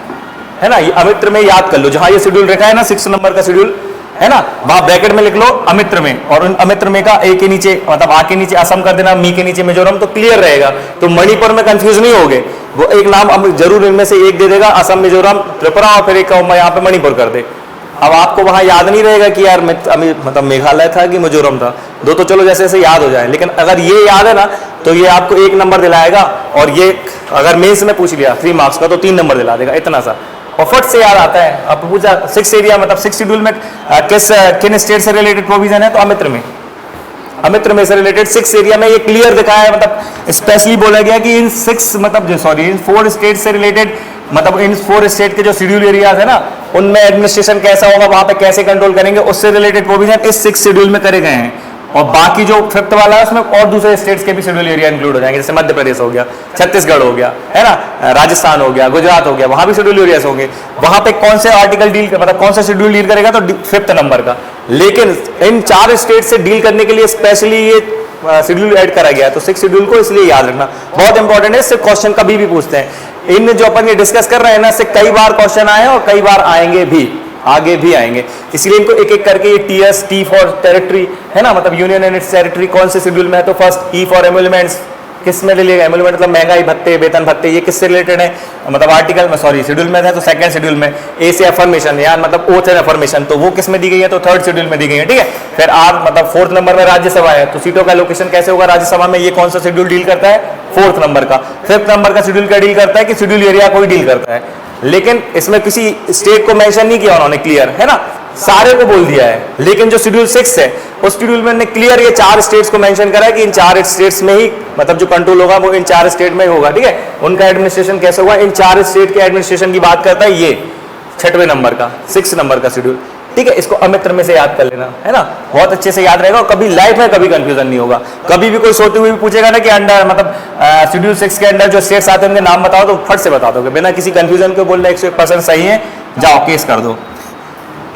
है ना। ये अमित्र में याद कर लो, जहां ये शेड्यूल रखा है ना 6 नंबर का शेड्यूल, है ना, वहां ब्रैकेट में लिख लो अमित्र में, और उन अमित्र में का ए के नीचे मतलब आ के नीचे असम कर देना, मी के नीचे मिजोरम, तो क्लियर रहेगा। तो मणिपुर में कंफ्यूज नहीं होगे, वो एक नाम जरूर इनमें से एक दे देगा, असम, मिजोरम, त्रिपुरा, और फिर एक यहाँ पे मणिपुर कर दे। अब आपको वहां याद नहीं रहेगा कि यार मतलब मेघालय था कि मिजोरम था, दो तो चलो जैसे जैसे याद हो जाए, लेकिन अगर ये याद है ना तो ये आपको 1 नंबर दिलाएगा, और ये अगर मेंस में पूछ लिया 3 मार्क्स का तो 3 नंबर दिला देगा, इतना सा। और फट से याद आता है। अब पूछा 6 एरिया मतलब 6 शेड्यूल में किन स्टेट से रिलेटेड प्रोविजन है, तो अमित्र में से रिलेटेड 6 एरिया में ये क्लियर दिखाया है, मतलब स्पेशली बोला गया कि इन 4 स्टेट से रिलेटेड, मतलब इन 4 स्टेट के जो शेड्यूल एरियाज है ना, उनमें एडमिनिस्ट्रेशन कैसा होगा, वहां पे कैसे कंट्रोल करेंगे, उससे रिलेटेड प्रोविजन इस 6 शेड्यूल में करे गए हैं। और बाकी जो 5th वाला है उसमें और दूसरे स्टेट्स के भी शेड्यूल एरिया इंक्लूड हो जाएंगे, जैसे मध्य प्रदेश हो गया, छत्तीसगढ़ हो गया, है ना, राजस्थान हो गया, गुजरात हो गया, वहां भी शेड्यूल एरियाज होंगे। वहां पे कौन से आर्टिकल डील मतलब कौन सा शेड्यूल डील करेगा, तो 5th नंबर का। लेकिन इन 4 स्टेट से डील करने के लिए स्पेशली ये शेड्यूल ऐड करा गया है, तो 6 शेड्यूल को इसलिए याद रखना बहुत इंपॉर्टेंट है। इससे क्वेश्चन कभी भी पूछते हैं, इन जो अपन ये डिस्कस कर रहे हैं ना, इससे कई बार क्वेश्चन आए और कई बार आएंगे भी, आगे भी आएंगे, इसलिए इनको एक एक करके ये टीएस, टी फॉर टेरिटरी, है ना, मतलब यूनियन एंड इट्स टेरिटरी कौन से शेड्यूल में है, तो फर्स्ट ई फॉर एमुलमेंट्स, किस में रिलेटेड, एमुलमेंट मतलब महंगाई भत्ते, वेतन भत्ते, ये किससे रिलेटेड है, मतलब आर्टिकल में शेड्यूल में है तो 2nd शेड्यूल में। ए से अफर्मेशन, यार मतलब ओथ एंड अफर्मेशन, तो वो किस में दी गई है, तो 3rd शेड्यूल में दी गई है, ठीक है। फिर आर मतलब 4th नंबर में राज्यसभा है, तो सीटों का लोकेशन कैसे होगा राज्यसभा में, ये कौन सा शेड्यूल डील करता है, 4th नंबर का। 5th नंबर का शेड्यूल क्या डील करता है, कि शेड्यूल एरिया को ही डील करता है, लेकिन इसमें किसी स्टेट को मेंशन नहीं किया उन्होंने, क्लियर है ना, सारे को बोल दिया है। लेकिन जो शेड्यूल 6 है उस शेड्यूल में क्लियर ये 4 स्टेट्स को मेंशन करा है कि इन 4 स्टेट्स में ही मतलब जो कंट्रोल होगा वो इन 4 स्टेट में होगा, ठीक है। उनका एडमिनिस्ट्रेशन कैसे होगा, इन 4 स्टेट के एडमिनिस्ट्रेशन की बात करता है ये 6वें नंबर का 6 नंबर का शेड्यूल, ठीक है। इसको अमित्र में से याद कर लेना, है ना, बहुत अच्छे से याद रहेगा और कभी लाइफ में कभी कंफ्यूजन नहीं होगा। कभी भी कोई सोते हुए भी पूछेगा ना कि अंडर मतलब शेड्यूल 6 के अंडर जो स्टेट्स आते हैं उनके नाम बताओ, तो फट से बता दोगे बिना किसी कंफ्यूजन के, बोलना 101% सही है, जाओ केस कर दो,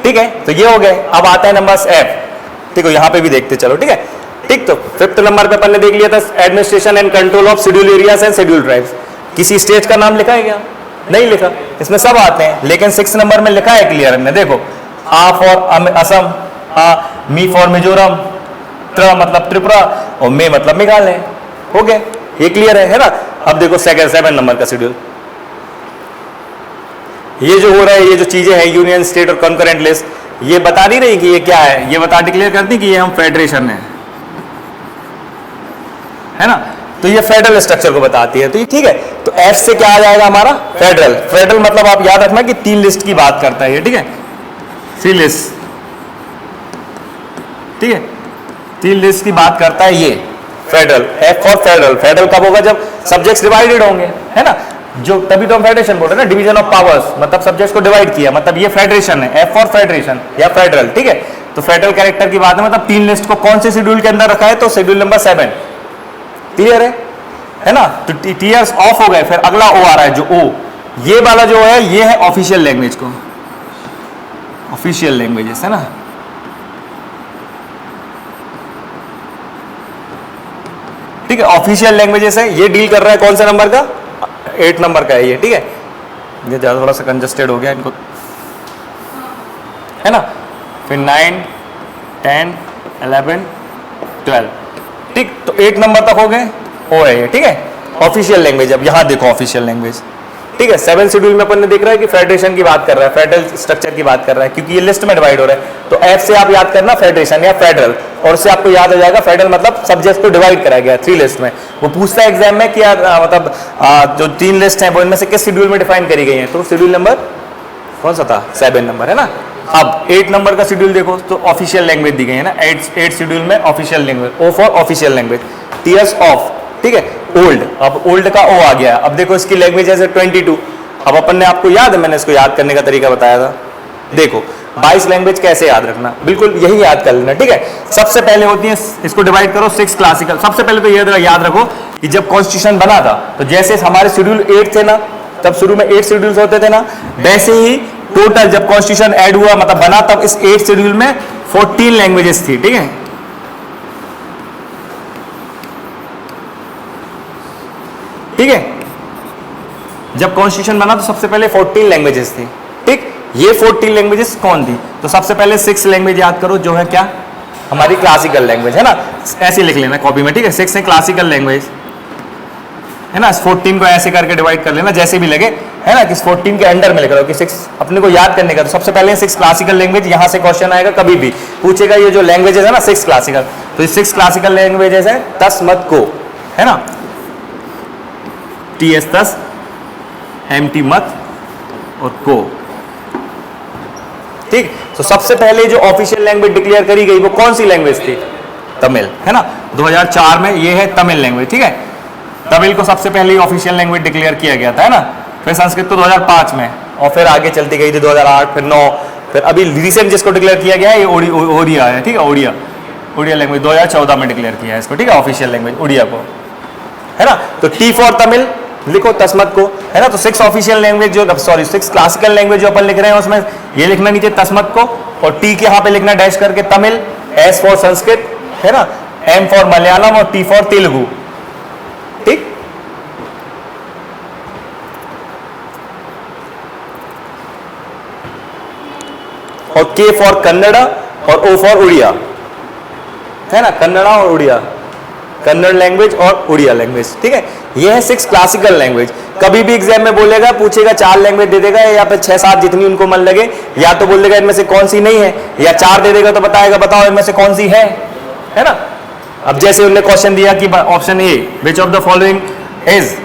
ठीक है। तो ये हो गए। अब आता है नंबर F, ठीक है, यहाँ पे भी देखते चलो, ठीक है। ठीक, तो 5th नंबर पे अपन ने देख लिया था administration and control of schedule areas and schedule tribes. किसी स्टेट का नाम लिखा है क्या? नहीं लिखा, इसमें सब आते हैं, लेकिन 6 नंबर में लिखा है क्लियर में, देखो आ फॉर असम, मी फॉर मिजोरम, त्र मतलब त्रिपुरा और मे मतलब मेघालय। हो गया, ये क्लियर है ना। अब देखो 7 नंबर का शेड्यूल, ये जो हो रहा है, ये जो चीजें हैं यूनियन स्टेट और कंकरेंट लिस्ट, ये बता नहीं रही कि ये क्या है, ये बता डिक्लेयर करती कि ये हम फेडरेशन है ना। तो ये फेडरल स्ट्रक्चर को बताती है, तो ये ठीक है। तो एफ से क्या आ जाएगा हमारा? फेडरल। फेडरल मतलब आप याद रखना कि 3 लिस्ट की बात करता है ये, ठीक है, 3 लिस्ट, ठीक है, 3 लिस्ट की बात करता है ये federal. F for federal. Federal कब होगा? जब सब्जेक्ट्स डिवाइडेड होंगे, है ना, जो तभी तो हम फेडरेशन बोल रहे हैं ना, डिवीजन ऑफ पावर्स, मतलब सब्जेक्ट्स को डिवाइड किया, मतलब ये फेडरेशन है, एफ फॉर फेडरेशन या फेडरल, ठीक है। तो फेडरल कैरेक्टर की बात है, मतलब 3 लिस्ट को कौन से शेड्यूल के अंदर रखा है? तो शेड्यूल नंबर 7, क्लियर है ना। तो टीयर्स ऑफ हो गए, फिर अगला ओ आ रहा है, जो ओ, ये वाला जो है ये है ऑफिशियल लैंग्वेज को, ऑफिशियल लैंग्वेजेस है ना। ठीक है, ऑफिशियल लैंग्वेजेस है, ये डील कर रहा है कौन सा नंबर का? 8 नंबर का है ये, ठीक है। ये ज्यादा थोड़ा सा कंजस्टेड हो गया इनको, है ना। फिर 9, 10, 11, 12, ठीक। तो 8 नंबर तक हो गए, ओ है ये, ठीक है, ऑफिशियल लैंग्वेज। अब यहां देखो ऑफिशियल लैंग्वेज, ठीक है। 7 शेड्यूल में अपन ने देख रहा है कि फेडरेशन की बात कर रहा है, फेडरल स्ट्रक्चर की बात कर रहा है, क्योंकि ये लिस्ट में डिवाइड हो रहा है। तो एफ से आप याद करना फेडरेशन या फेडरल, और उससे आपको याद हो जाएगा फेडरल मतलब सब्जेक्ट को डिवाइड कराया गया 3 लिस्ट में। वो पूछता है एग्जाम में कि मतलब जो 3 लिस्ट है वो इनमें से किस शेड्यूल में डिफाइन करी गई है? तो शेड्यूल नंबर कौन सा था? 7 नंबर, है ना। अब 8 नंबर का शेड्यूल देखो, तो ऑफिशियल लैंग्वेज दी गई है ना, 8 शेड्यूल में official language, oh for official language, tiers of, ठीक है। ओल्ड, अब ओल्ड का ओ आ गया। अब देखो इसकी लैंग्वेज है 22। अब अपन ने, आपको याद है मैंने इसको याद करने का तरीका बताया था, देखो 22 लैंग्वेज कैसे याद रखना, बिल्कुल यही याद कर लेना, ठीक है। सबसे पहले होती है, इसको डिवाइड करो 6 क्लासिकल। सबसे पहले तो ये याद रखो कि जब कॉन्स्टिट्यूशन बना था, तो जैसे हमारे शेड्यूल 8 थे ना, तब शुरू में 8 शेड्यूल्स होते थे ना, वैसे ही टोटल जब कॉन्स्टिट्यूशन ऐड हुआ, मतलब बना, तब इस 8 शेड्यूल में 14 लैंग्वेजेस थी, ठीक है। ठीक है, जब कॉन्स्टिट्यूशन बना तो सबसे पहले 14 लैंग्वेजेस थी, ठीक। ये 14 लैंग्वेजेस कौन थी? तो सबसे पहले 6 लैंग्वेज याद करो, जो है क्या? हमारी क्लासिकल लैंग्वेज, है ना। ऐसे लिख लेना कॉपी में, ठीक है। 6 है क्लासिकल लैंग्वेज, है ना। 14 को ऐसे करके डिवाइड कर लेना जैसे भी लगे, है ना, कि 14 के अंडर में लिख रहा हो कि 6 अपने को याद करने का। तो सबसे पहले 6 क्लासिकल लैंग्वेज, यहां से क्वेश्चन आएगा, कभी भी पूछेगा ये जो लैंग्वेजेस है ना 6 क्लासिकल, तो ये 6 क्लासिकल लैंग्वेजेस है। तस मत को, है ना, टी एस तस, एम टी मत और को, ठीक। तो सबसे पहले जो ऑफिशियल लैंग्वेज डिक्लेयर करी गई वो कौन सी लैंग्वेज थी? तमिल, है ना। 2004 में ये है तमिल लैंग्वेज, ठीक है। तमिल को सबसे पहले ऑफिशियल लैंग्वेज डिक्लेयर किया गया था, है ना। फिर संस्कृत को 2005 में, और फिर आगे चलती गई थी 2008, फिर 9, फिर अभी रिसेंट जिसको डिक्लेयर किया गया है ये ओडिया है, ठीक है। ओडिया लैंग्वेज 2014 में डिक्लेयर किया है इसको, ठीक है, ऑफिशियल लैंग्वेज ओडिया को, है ना। तो टी फॉर तमिल लिखो, तस्मत को, है ना। तो 6 ऑफिशियल लैंग्वेज जो, सॉरी 6 क्लासिकल लैंग्वेज जो अपन लिख रहे हैं उसमें ये लिखना नीचे तस्मत को, और टी के यहाँ पे लिखना डैश करके तमिल, एस फॉर संस्कृत, है ना, एम फॉर मलयालम और टी फॉर तेलुगु, ठीक। और के फॉर कन्नड़ा और ओ फॉर उड़िया, है ना, कन्नड़ा और उड़िया, कन्नड़ लैंग्वेज और उड़िया लैंग्वेज, ठीक है। ये है 6 क्लासिकल लैंग्वेज। कभी भी एग्जाम में बोलेगा, पूछेगा 4 लैंग्वेज दे देगा, या फिर 6-7 जितनी उनको मन लगे, या तो बोल देगा इनमें से कौन सी नहीं है, या 4 दे देगा तो बताएगा बताओ इनमें से कौन सी है ना। अब जैसे उन्होंने क्वेश्चन दिया कि option A, which of the following is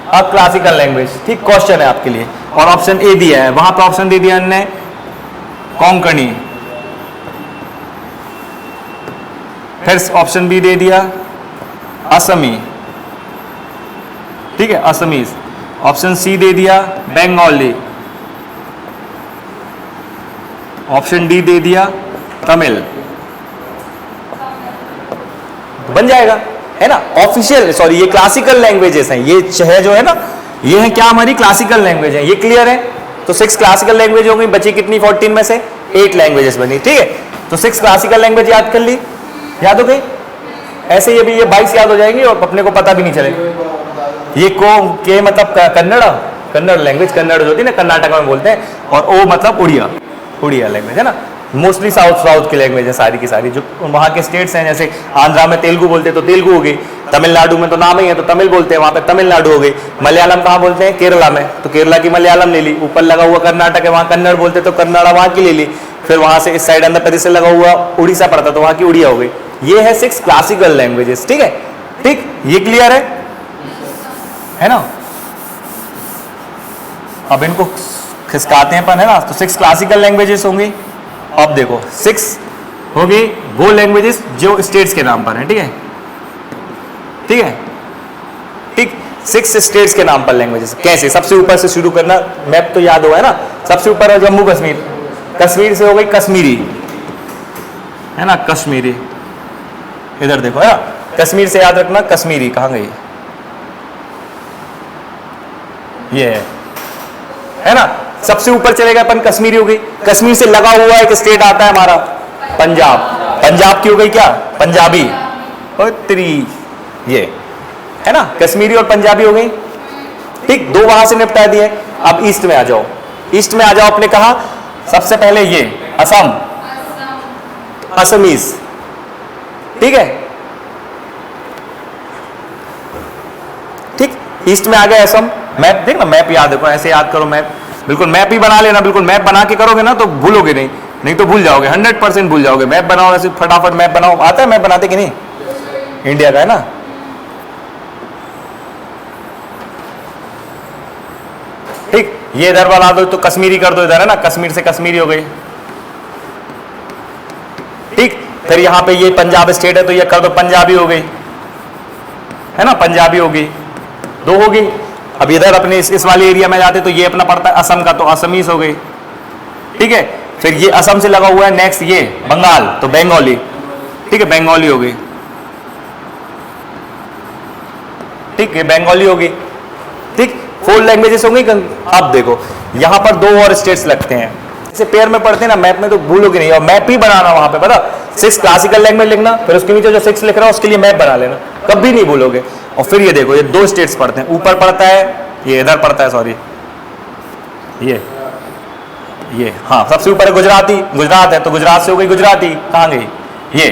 a classical language, ठीक, क्वेश्चन है आपके लिए, और ऑप्शन ए दिया है, वहां पर ऑप्शन दे दिया उन्होंने कोंकणी, फिर ऑप्शन बी दे दिया असमी, ठीक है, असमीज, ऑप्शन सी दे दिया बंगाली, ऑप्शन डी दे दिया तमिल, बन जाएगा, है ना। ऑफिशियल, सॉरी ये क्लासिकल लैंग्वेजेस हैं, ये 6 जो है ना, ये है क्या हमारी क्लासिकल लैंग्वेज है, ये क्लियर है। तो 6 क्लासिकल लैंग्वेज हो गई, बची कितनी 14 में से 8 लैंग्वेजेस बनी, ठीक है। तो 6 क्लासिकल लैंग्वेज याद कर ली, याद हो गई। ऐसे ये भी ये 22 याद हो जाएंगी और अपने को पता भी नहीं चलेगा। ये को के मतलब कन्नड़, कन्नड़ लैंग्वेज, कन्नड़ जो होती है ना कर्नाटक में बोलते हैं, और ओ मतलब उड़िया, उड़िया लैंग्वेज है ना। मोस्टली साउथ की लैंग्वेज है सारी की सारी, जो वहाँ के स्टेट्स हैं, जैसे आंध्रा में तेलुगु बोलते हैं तो तेलुगु हो गई, तमिलनाडु में तो नाम ही है तो तमिल बोलते हैं, वहाँ पे तमिलनाडु हो गई। मलयालम कहाँ बोलते हैं? केरला में, तो केरला की मलयालम ले ली। ऊपर लगा हुआ कर्नाटक है, वहाँ कन्नड़ बोलते तो कन्नड़ा वहाँ की ले ली। फिर वहाँ से इस साइड आंध्र प्रदेश से लगा हुआ उड़ीसा पड़ता तो वहाँ की उड़िया हो गई। ये है 6 क्लासिकल लैंग्वेजेस, ठीक है। ठीक, ये क्लियर है ना। अब इनको खिसकाते हैं अपन, है ना। तो 6 क्लासिकल लैंग्वेजेस होंगी। अब देखो 6 होगी वो लैंग्वेजेस जो स्टेट्स के नाम पर है, ठीक है, ठीक है, ठीक। 6 स्टेट्स के नाम पर लैंग्वेजेस कैसे? सबसे ऊपर से शुरू करना, मैप तो याद हुआ है ना। सबसे ऊपर है जम्मू कश्मीर, कश्मीर से हो गई कश्मीरी, है ना, कश्मीरी। इधर देखो, है ना, कश्मीर से याद रखना कश्मीरी कहाँ गई, ये है ना। सबसे ऊपर चलेगा अपन कश्मीरी हो गई। कश्मीर से लगा हुआ एक स्टेट आता है हमारा पंजाब, पंजाब की हो गई क्या? पंजाबी, उत्तरी, ये है ना, कश्मीरी और पंजाबी हो गई, ठीक। 2 वहां से निपटा दिए। अब ईस्ट में आ जाओ, ईस्ट में आ जाओ। आपने कहा सबसे पहले ये असम, असमीज, ठीक है, ठीक। ईस्ट में आ गया असम। मैप देखना, मैप याद रखो, ऐसे याद करो मैप, बिल्कुल मैप ही बना लेना। बिल्कुल मैप बना के करोगे ना तो भूलोगे नहीं, नहीं तो भूल जाओगे, 100% भूल जाओगे। मैप बनाओ ऐसे फटाफट, मैप बनाओ। आता है मैप बनाते कि नहीं? इंडिया का है ना, ठीक। ये इधर बना दो तो कश्मीरी कर दो, इधर है ना, कश्मीर से कश्मीरी हो गई, ठीक। फिर यहाँ पे ये पंजाब स्टेट है तो ये कर दो पंजाबी हो गई, है ना, पंजाबी हो गई, 2 हो गई। अब इधर अपने इस वाले एरिया में जाते तो ये अपना पड़ता है असम का, तो असमीज हो गई, ठीक है। फिर ये असम से लगा हुआ है नेक्स्ट ये बंगाल, तो बंगाली, ठीक है, बंगाली हो गई, ठीक है, बंगाली होगी, ठीक। 4 लैंग्वेजेस होंगी। अब देखो यहां पर 2 और स्टेट्स लगते हैं, जैसे पेयर में पढ़ते हैं ना मैप में, तो भूलोगे नहीं। और मैप ही बनाना वहां पे, पता, 6 क्लासिकल लैंग्वेज लिखना, फिर उसके नीचे जो 6 लिख रहा है उसके लिए मैप बना लेना, कभी नहीं भूलोगे। और फिर ये देखो, ये 2 स्टेट्स पढ़ते हैं, ऊपर पड़ता है, ये इधर पड़ता है, सॉरी, ये हाँ, सबसे ऊपर है गुजराती, गुजरात है तो गुजरात से हो गई गुजराती, कहाँ गई, ये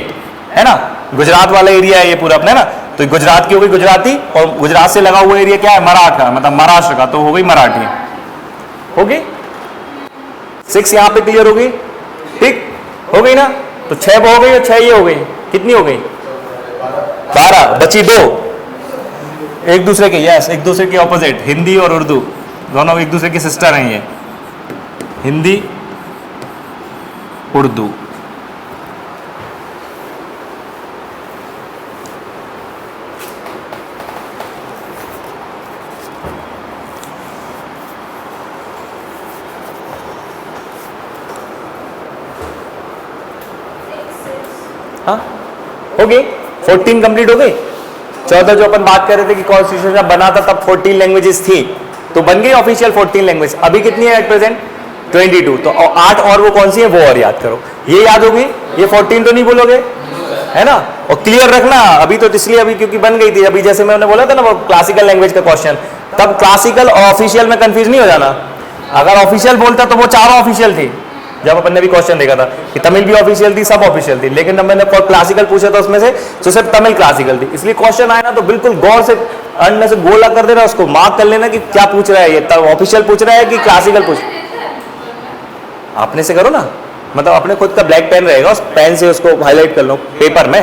है ना, गुजरात वाला एरिया है ये पूरा अपना, है ना। तो गुजरात की हो गई गुजराती, और गुजरात से लगा हुआ एरिया क्या है? मराठा, मतलब महाराष्ट्र का, तो हो गई मराठी, हो गई। 6 यहां पे क्लियर हो गई, ठीक हो गई ना। तो 6 वो हो गई और 6 ये हो गई, कितनी हो गई? 12, बची 2 एक दूसरे के, यस, एक दूसरे के ऑपोजिट, हिंदी और उर्दू दोनों एक दूसरे की सिस्टर हैं ये, हिंदी उर्दू। हाँ हो गई, 14 कंप्लीट हो गई। 14 जो अपन बात कर रहे थे कि कॉन्स्टिट्यूशन जब बना था तब 14 लैंग्वेजेस थी, तो बन गई ऑफिशियल 14 लैंग्वेज। अभी कितनी है एट प्रेजेंट? 22। तो 8 और वो कौन सी है वो और याद करो। ये याद होगी, ये 14 तो नहीं भूलोगे, है ना। और क्लियर रखना अभी तो, इसलिए अभी क्योंकि बन गई थी। अभी जैसे मैंने बोला था ना वो क्लासिकल लैंग्वेज का क्वेश्चन, तब क्लासिकल और ऑफिशियल में कंफ्यूज नहीं हो जाना। अगर ऑफिशियल बोलता तो वो चारों ऑफिशियल थी, जब अपन ने भी क्वेश्चन देखा था कि तमिल भी ऑफिशियल थी, सब ऑफिशियल थी, लेकिन जब मैंने क्लासिकल पूछा था उसमें से तो सिर्फ तमिल क्लासिकल थी। इसलिए क्वेश्चन आया ना तो बिल्कुल गौर से अंड से गोला कर देना, उसको मार्क कर लेना कि क्या पूछ रहा है, ये ऑफिशियल पूछ रहा है कि क्लासिकल पूछ। अपने से करो ना, मतलब अपने खुद का ब्लैक पेन रहेगा, उस पेन से उसको हाईलाइट कर लो पेपर में।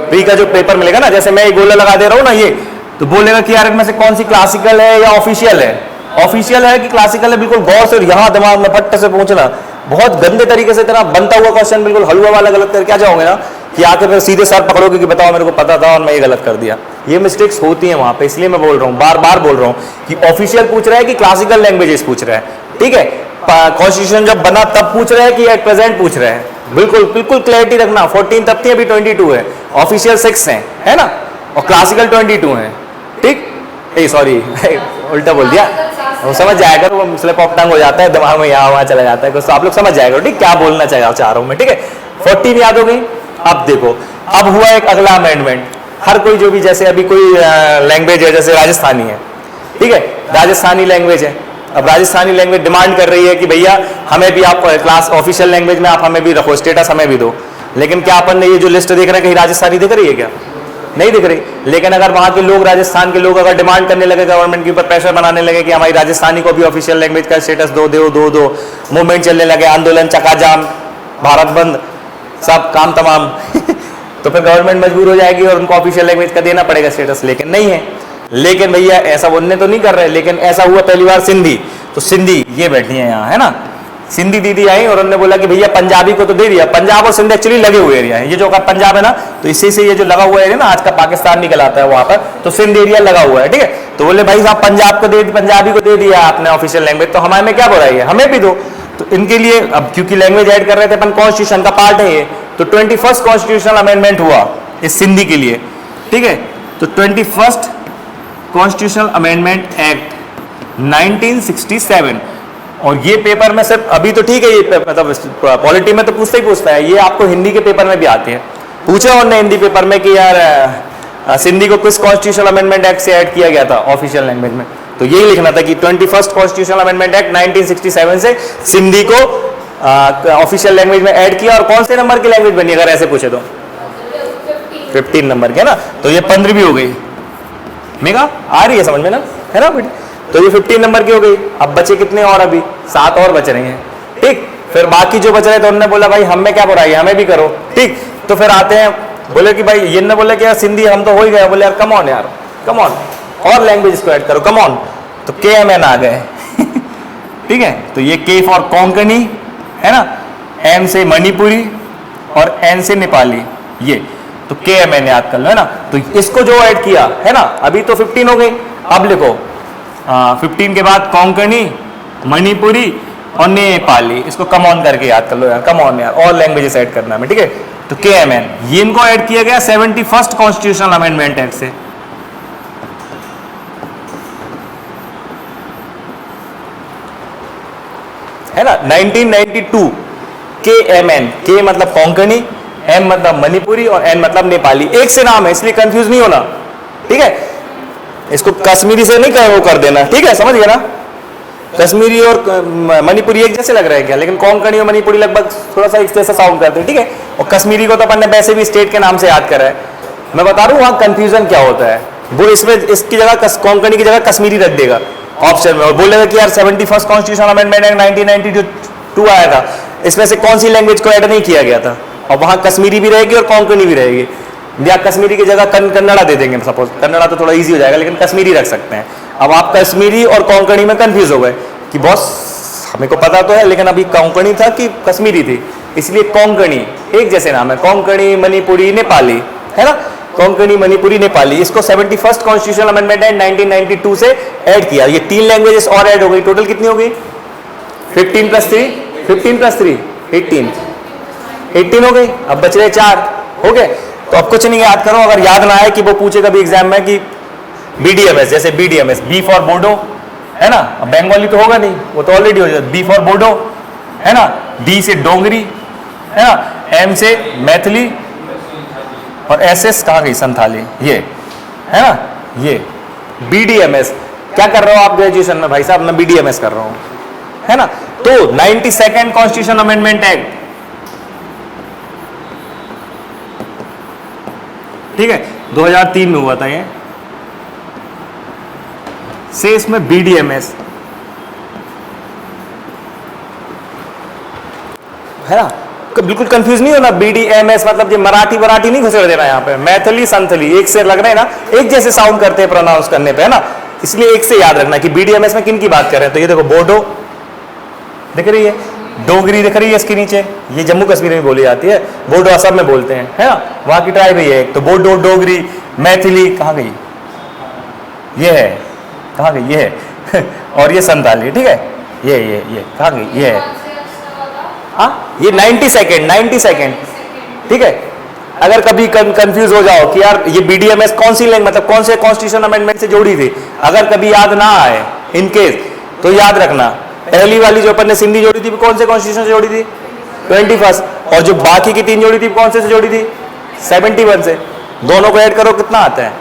प्री का जो पेपर मिलेगा ना, जैसे मैं गोला लगा दे रहा हूँ ना ये, तो बोलेगा कि यार इनमें से कौन सी क्लासिकल है या ऑफिशियल है। ऑफिशियल है कि क्लासिकल है, बिल्कुल गौर से यहाँ दिमाग में फट से पहुंचना। बहुत गंदे तरीके से तेरा बनता हुआ क्वेश्चन बिल्कुल हलवा वाला गलत करके आ जाओगे ना, कि आके फिर सीधे सर पकड़ोगे कि बताओ मेरे को पता था और मैं ये गलत कर दिया। ये मिस्टेक्स होती हैं वहां पे, इसलिए मैं बोल रहा हूँ, बार बार बोल रहा हूँ कि ऑफिशियल पूछ रहा है कि क्लासिकल लैंग्वेजेस पूछ रहा है, ठीक है। कॉन्स्टिट्यूशन जब बना तब पूछ रहा है कि एट प्रेजेंट पूछ रहे हैं, बिल्कुल बिल्कुल क्लैरिटी रखना। 14 तब थी, अभी 22 है, ऑफिशियल 6 है ना, और क्लासिकल 22 है, ठीक। सॉरी उल्टा बोल दिया, वो समझ जाएगा, वो स्लिप ऑफ टंग हो जाता है, दिमाग में यहाँ वहाँ चला जाता है कुछ, तो आप लोग समझ जाएगा ठीक क्या बोलना चाह रहा हूँ मैं, ठीक है। 14 याद हो गई। अब देखो, अब हुआ एक अगला अमेंडमेंट। हर कोई जो भी, जैसे अभी कोई लैंग्वेज है, जैसे राजस्थानी है, ठीक है, राजस्थानी लैंग्वेज है। अब राजस्थानी लैंग्वेज डिमांड कर रही है कि भैया हमें भी आप क्लास ऑफिशियल लैंग्वेज में आप हमें भी रखो, स्टेटस हमें भी दो। लेकिन क्या अपन ने ये जो लिस्ट देख रहे हैं कहीं राजस्थानी दिख रही है क्या? नहीं दिख रही। लेकिन अगर वहां के लोग, राजस्थान के लोग अगर डिमांड करने लगे, गवर्नमेंट के ऊपर प्रेशर बनाने लगे कि हमारी राजस्थानी को भी ऑफिशियल लैंग्वेज का स्टेटस दो, मूवमेंट चलने लगे, आंदोलन, चक्का जाम, भारत बंद, सब काम तमाम तो फिर गवर्नमेंट मजबूर हो जाएगी और उनको ऑफिशियल लैंग्वेज का देना पड़ेगा स्टेटस। लेकिन नहीं है। लेकिन भैया ऐसा बोलने तो नहीं कर रहे, लेकिन ऐसा हुआ पहली बार सिंधी, तो सिंधी ये बैठी है यहाँ, है ना, सिंधी दीदी आई और उन्होंने बोला कि भैया पंजाबी को तो दे दिया। पंजाब और सिंध एक्चुअली लगे हुए एरिया है, ये जो पंजाब है ना, तो इसी से ये जो लगा हुआ एरिया ना, आज का पाकिस्तान निकल आता है वहां पर, तो सिंध एरिया लगा हुआ है, ठीक है। तो बोले भाई साहब पंजाब को दे, पंजाबी को दे दिया आपने ऑफिशियल लैंग्वेज, तो हमारे में क्या बुराई है, हमें भी दो। तो इनके लिए अब क्योंकि लैंग्वेज ऐड कर रहे थे अपन, कॉन्स्टिट्यूशन का पार्ट है ये, तो 21st कॉन्स्टिट्यूशनल अमेंडमेंट हुआ इस सिंधी के लिए, ठीक है। तो 21st कॉन्स्टिट्यूशनल अमेंडमेंट एक्ट 1967, और ये पेपर में सिर्फ अभी तो ठीक है, ये मतलब पॉलिटी में तो पूछता ही पूछता है, ये आपको हिंदी के पेपर में भी आती है। पूछे उन्होंने हिंदी पेपर में कि यार सिंधी को किस कॉन्स्टिट्यूशनल अमेंडमेंट एक्ट से ऐड किया गया था ऑफिशियल लैंग्वेज में, तो यही लिखना था कि 21st कॉन्स्टिट्यूशनल अमेंडमेंट एक्ट 1967 से सिंधी को ऑफिशियल लैंग्वेज में ऐड किया। और कौन से नंबर की लैंग्वेज बनी अगर ऐसे पूछे तो 15 नंबर के ना, तो ये 15 भी हो गई। मेगा आ रही है समझ में ना, है ना बेटी, तो ये 15 नंबर की हो गई। अब बचे कितने और, अभी 7 और बच रहे हैं, ठीक। फिर बाकी जो बच रहे तो उन्होंने बोला भाई हम में क्या बुराई है, हमें भी करो, ठीक। तो फिर आते हैं, बोले कि भाई ये ने बोले कि यार सिंधी हम तो हो ही गए, बोले यार कम ऑन यार, कम ऑन और लैंग्वेज को ऐड करो, कम ऑन। तो KMN आ गए ठीक है। तो ये K फॉर कोंकणी है ना, M से मणिपुरी और N से नेपाली, ये तो KMN याद कर लो, है ना। तो इसको जो ऐड किया है ना, अभी तो 15 हो गई। अब लिखो 15 के बाद कोंकणी, मणिपुरी और नेपाली, इसको कम ऑन करके याद कर लो यार, कम ऑन यार, और लैंग्वेजेस ऐड करना है, ठीक है। तो KMN ये इनको ऐड किया गया 71st कॉन्स्टिट्यूशनल अमेंडमेंट एक्ट से, है ना, 1992। KMN, K मतलब कोंकणी, M मतलब मणिपुरी और N मतलब नेपाली, एक से नाम है इसलिए कंफ्यूज नहीं होना, ठीक है। इसको कश्मीरी से नहीं वो कर देना, ठीक है, समझ गए ना। कश्मीरी और मणिपुरी एक जैसे लग रहे हैं क्या, लेकिन कोंकणी और मणिपुरी लगभग थोड़ा सा एक जैसा साउंड करते हैं, ठीक है। और कश्मीरी को तो अपन ने वैसे भी स्टेट के नाम से याद करा है। मैं बता रहा हूँ वहाँ कंफ्यूजन क्या होता है, वो इसमें इसकी जगह कोंकणी की जगह कश्मीरी रख देगा ऑप्शन में, और बोलेगा कि यार 71st कॉन्स्टिट्यूशनल अमेंडमेंट एक्ट 1992 आया था, इसमें से कौन सी लैंग्वेज को ऐड नहीं किया गया था, और वहाँ कश्मीरी भी रहेगी और कोंकणी भी रहेगी, या कश्मीरी की जगह कन्नड़ा दे देंगे, सपोज कन्नड़ा तो थोड़ा इजी हो जाएगा, लेकिन कश्मीरी रख सकते हैं। अब आप कश्मीरी और कोंकणी में कंफ्यूज हो गए कि बॉस हमें को पता तो है, लेकिन अभी कोंकणी था कि कश्मीरी थी, इसलिए कोंकणी एक जैसे नाम है, कोंकणी, मणिपुरी, नेपाली, है ना, कोंकणी, मणिपुरी, नेपाली। इसको 71st कॉन्स्टिट्यूशनल अमेंडमेंट एक्ट 1992 से ऐड किया। ये 3 लैंग्वेजेस और ऐड हो गई, टोटल कितनी हो गई, 15 + 3, 15 + 3 18 हो गई। अब बच रहे 4, हो गए। तो अब कुछ नहीं याद करो, अगर याद ना आए कि वो पूछे कभी एग्जाम में कि BDMS, जैसे BDMS, B फॉर बोडो, है ना, अब बंगाली तो होगा नहीं, वो तो ऑलरेडी हो जाता, B फॉर बोडो, है ना, D से डोंगरी, है ना, M से मैथिली और SS कहाँ गई, संथाली, ये है ना, ये BDMS। क्या कर रहे हो आप ग्रेजुएशन में भाई साहब, मैं BDMS कर रहा हूँ, है ना। तो 92nd कॉन्स्टिट्यूशन अमेंडमेंट एक्ट, ठीक है, 2003 में हुआ था ये, से इसमें BDMS है ना, बिल्कुल कंफ्यूज नहीं होना। BDMS मतलब ये मराठी नहीं घुसेड़ देना यहाँ पे, मैथिली संथली एक से लग रहे हैं ना, एक जैसे साउंड करते हैं प्रोनाउंस करने पे, है ना, इसलिए एक से याद रखना कि BDMS में किन की बात कर रहे हैं। तो ये देखो बोडो दिख रही है, डोगरी दिख रही है इसके नीचे, ये जम्मू कश्मीर में बोली जाती है, बोडो असम में बोलते हैं, है ना, वहां की ट्राइब है एक। तो बोडो, डोगरी, मैथिली कहाँ गई, ये है, कहाँ गई, ये है और ये संताली, ठीक है, ये कहाँ गई, ये है, हाँ, ये 92nd, ठीक है। अगर कभी कंफ्यूज हो जाओ कि यार ये BDMS कौन सी लैंग्वेज, मतलब कौन से कॉन्स्टिट्यूशन अमेंडमेंट से जोड़ी थी, अगर कभी याद ना आए इन केस, तो याद रखना पहली वाली जो अपन ने सिंधी जोड़ी थी कौन से कॉन्स्टिट्यूशन से जोड़ी थी, 21, और जो बाकी की 3 जोड़ी थी कौन से जोड़ी थी, 71 से। दोनों को ऐड करो कितना आता है,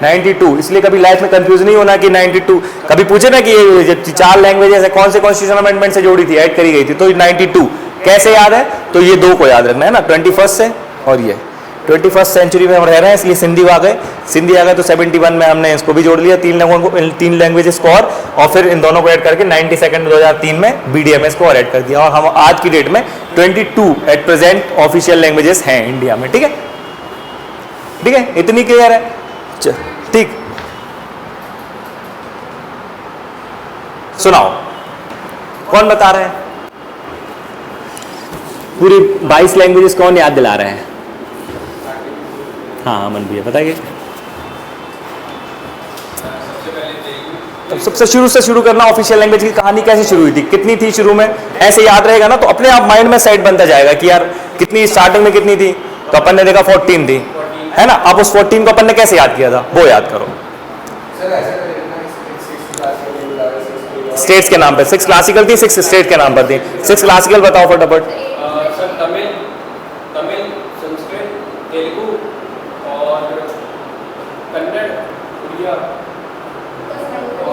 92। इसलिए कभी लाइफ में कंफ्यूज नहीं होना कि 92, कभी पूछे ना कि ये 4 लैंग्वेजेस है कौन से कॉन्स्टिट्यूशन अमेंडमेंट से जोड़ी थी, ऐड करी गई थी, तो 92 कैसे याद है, तो ये 2 को याद रखना है ना, 21 से और ये 21st सेंचुरी में हम रह रहे हैं इसलिए सिंधी आ गए, सिंधी आ गए तो 71 में हमने इसको भी जोड़ लिया, 3 लैंग्वेजेस को और फिर इन दोनों को ऐड करके 92 2003 में BDMS को और ऐड कर दिया, और हम आज की डेट में 22 एट प्रेजेंट ऑफिशियल लैंग्वेजेस हैं इंडिया में। ठीक है, ठीक है, इतनी क्लियर है, ठीक। सुनाओ कौन बता रहे हैं, पूरी 22 लैंग्वेजेस कौन याद दिला रहे हैं? हाँ अमन भैया बताइए। तब सबसे शुरू से शुरू करना, ऑफिशियल लैंग्वेज की कहानी कैसे शुरू हुई थी, कितनी थी शुरू में, ऐसे याद रहेगा ना तो अपने आप माइंड में सेट बनता जाएगा कि यार कितनी स्टार्टिंग में कितनी थी, तो अपन ने देखा 14 थी, है ना। अब उस 14 को अपन ने कैसे याद किया था वो याद करो। स्टेट्स के नाम पे 6 क्लासिकल थी, 6 स्टेट के नाम पर थी। 6 क्लासिकल बताओ फटाफट।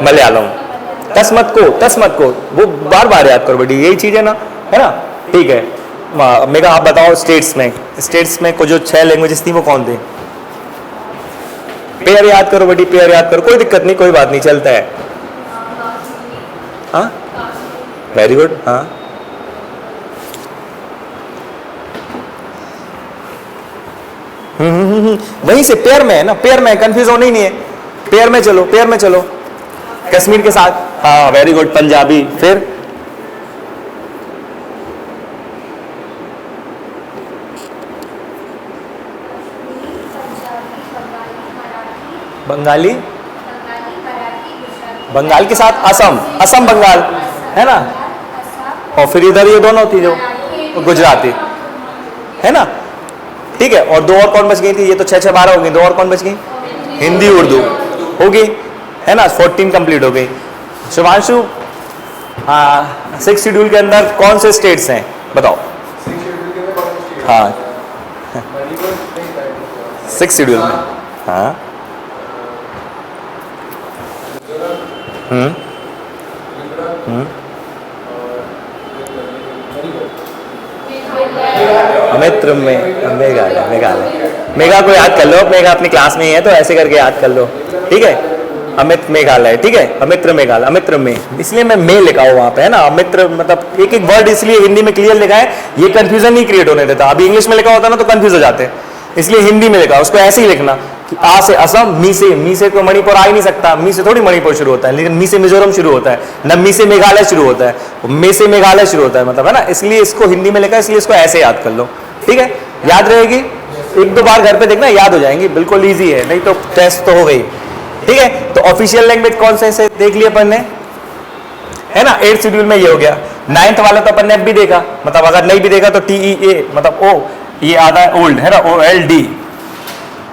मलयालम, तस्मत को वो बार बार याद करो बेटी, यही चीज है ना, है ना। ठीक है, मेगा आप बताओ स्टेट्स में को जो 6 लैंग्वेजेस थी वो कौन थी? पेयर याद करो बेटी, पेयर याद करो, कोई दिक्कत नहीं, कोई बात नहीं, चलता है। हाँ वेरी गुड, हाँ वहीं से पेयर में है ना, पेयर में, कंफ्यूज होना ही नहीं है, पेयर में चलो, पेयर में चलो। कश्मीर के साथ, हाँ वेरी गुड, पंजाबी, फिर बंगाली, बंगाल के साथ असम बंगाल, है ना, और फिर इधर ये दोनों थी जो गुजराती, है ना। ठीक है, और 2 और कौन बच गई थी, ये तो 6 6 12 हो गई, 2 और कौन बच गई, हिंदी उर्दू होगी, है ना, 14 कंप्लीट हो गई। शुभांशु, हाँ 6 शेड्यूल के अंदर कौन से स्टेट्स हैं बताओ? हाँ 6 शेड्यूल में, हाँ मित्र में मेघा को याद कर लो, मेघा अपनी क्लास में ही है तो ऐसे करके याद कर लो। ठीक है, अमित मेघालय, ठीक है, अमित्र मेघालय, अमित्र में, इसलिए मैं लिखा हूँ वहाँ पे, है ना। अमित्र मतलब एक एक वर्ड इसलिए हिंदी में क्लियर लिखा है, ये कंफ्यूजन नहीं क्रिएट होने देता। अभी इंग्लिश में लिखा होता ना तो कंफ्यूज हो जाते हैं, इसलिए हिंदी में लिखा, उसको ऐसे ही लिखना कि आ से असम, मी से तो मणिपुर आ ही नहीं सकता, मी से थोड़ी मणिपुर शुरू होता है, लेकिन मी से मिजोरम शुरू होता है न, मी से मेघालय शुरू होता है, मे से मेघालय शुरू होता है, मतलब, है ना। इसलिए इसको हिंदी में लिखा है, इसलिए इसको ऐसे याद कर लो। ठीक है, याद रहेगी, 1-2 बार घर पे देखना, याद हो जाएंगी, बिल्कुल ईजी है, नहीं तो टेस्ट तो हो गई। ठीक है, तो ऑफिशियल लैंग्वेज कौन से देख लिया अपन ने, है ना। 8th शेड्यूल में ये हो गया। 9th वाला तो अपन ने अब भी देखा, मतलब अगर नहीं भी देखा तो TEA मतलब ओ, ये आधा है ओल्ड, है ना, OLD,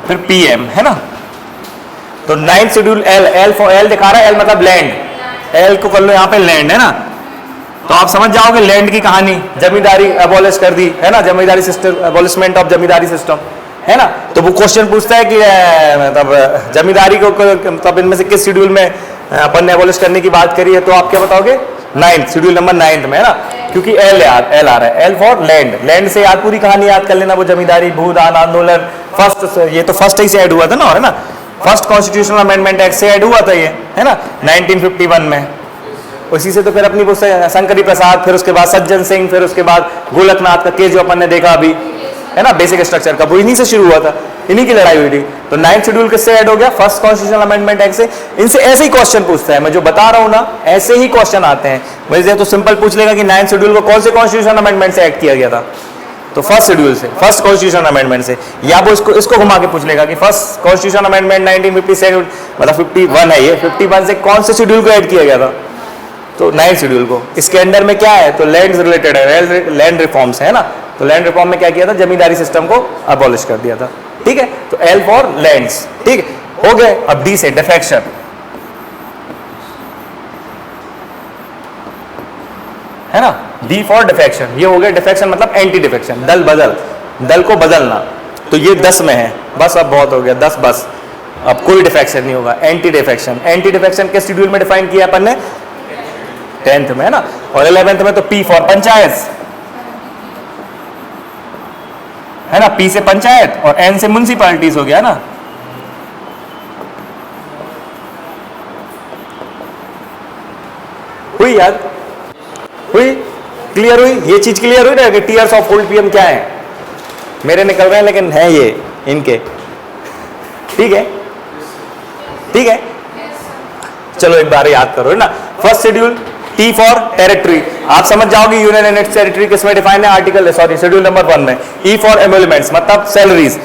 फिर PM, है ना। तो 9th शेड्यूल L दिखा रहा है, L मतलब लैंड, L को कर लो यहाँ पे लैंड, है ना। तो आप समझ जाओगे लैंड की कहानी, जमींदारी अबॉलिश कर दी, है ना, zamindari system, abolishment of zamindari system, है ना। तो वो क्वेश्चन पूछता है कि मतलब जमींदारी को मतलब इनमें से किस शेड्यूल में अपन ने एबॉलिश करने की बात करी है, तो आप क्या बताओगे? 9th शेड्यूल नंबर 9th में, है ना, क्योंकि L आ रहा है, L फॉर लैंड, लैंड से याद पूरी कहानी याद कर लेना, वो जमींदारी, भूदान आंदोलन, फर्स्ट, ये तो फर्स्ट ही से ऐड हुआ था ना, है ना, फर्स्ट कॉन्स्टिट्यूशनल अमेंडमेंट एक्ट से ऐड हुआ था ये, है ना, 1951 में। उसी से तो फिर अपनी शंकरी प्रसाद, फिर उसके बाद सज्जन सिंह, फिर उसके बाद गोलकनाथ का केस जो अपन ने देखा अभी, है ना, बेसिक स्ट्रक्चर का, वो इन्हीं से शुरू हुआ था, इन्हीं की लड़ाई हुई थी। तो 9th शेड्यूल किससे ऐड हो गया? फर्स्ट कॉन्स्टिट्यूशनल अमेंडमेंट एक्ट से। इनसे ऐसे ही क्वेश्चन पूछता है, मैं जो बता रहा हूं ना, ऐसे ही क्वेश्चन आते हैं। वैसे तो सिंपल पूछ लेगा कि 9th शेड्यूल को कौन से कॉन्स्टिट्यूशनल अमेंडमेंट से ऐड किया गया था, तो फर्स्ट शेड्यूल से, फर्स्ट कॉन्स्टिट्यूशनल अमेंडमेंट से, या वो इसको घुमा के पूछ लेगा कि फर्स्ट कॉन्स्टिट्यूशनल अमेंडमेंट 1957 मतलब 51 है ये, 51 से कौन से शेड्यूल को ऐड किया गया था, तो 9th शेड्यूल को। इसके अंडर में क्या है, तो लैंड रिलेटेड है, लैंड रिफॉर्म्स है ना। तो लैंड रिफॉर्म में क्या किया था, जमींदारी सिस्टम को अबॉलिश कर दिया था। ठीक है, तो L फॉर लैंड्स, ठीक हो गए। अब D से डिफेक्शन, है ना। D फॉर डिफेक्शन, ये हो गया डिफेक्शन मतलब एंटी डिफेक्शन, दल बदल, दल को बदलना। तो ये 10 में है, बस अब बहुत हो गया 10 बस, अब कोई डिफेक्शन नहीं होगा। एंटी डिफेक्शन, एंटी डिफेक्शन के शेड्यूल में डिफाइन किया अपन ने 10th में, है ना। और 11th में तो P फॉर पंचायत, है ना, P से पंचायत और N से म्युनिसिपैलिटीज हो गया ना। हुई याद, हुई, क्लियर हुई, ये चीज क्लियर हुई ना कि टीयर्स ऑफ ओल्ड पीएम क्या है। मेरे निकल रहे हैं लेकिन है ये इनके, ठीक है, ठीक है। चलो एक बार याद करो, है ना। First schedule T for territory, आप समझ जाओगे यूनियन एंड इट्स टेरिटरी किसमें डिफाइन है, आर्टिकल सॉरी शेड्यूल नंबर 1 में। E फॉर एम्यूलमेंट्स मतलब सैलरीज,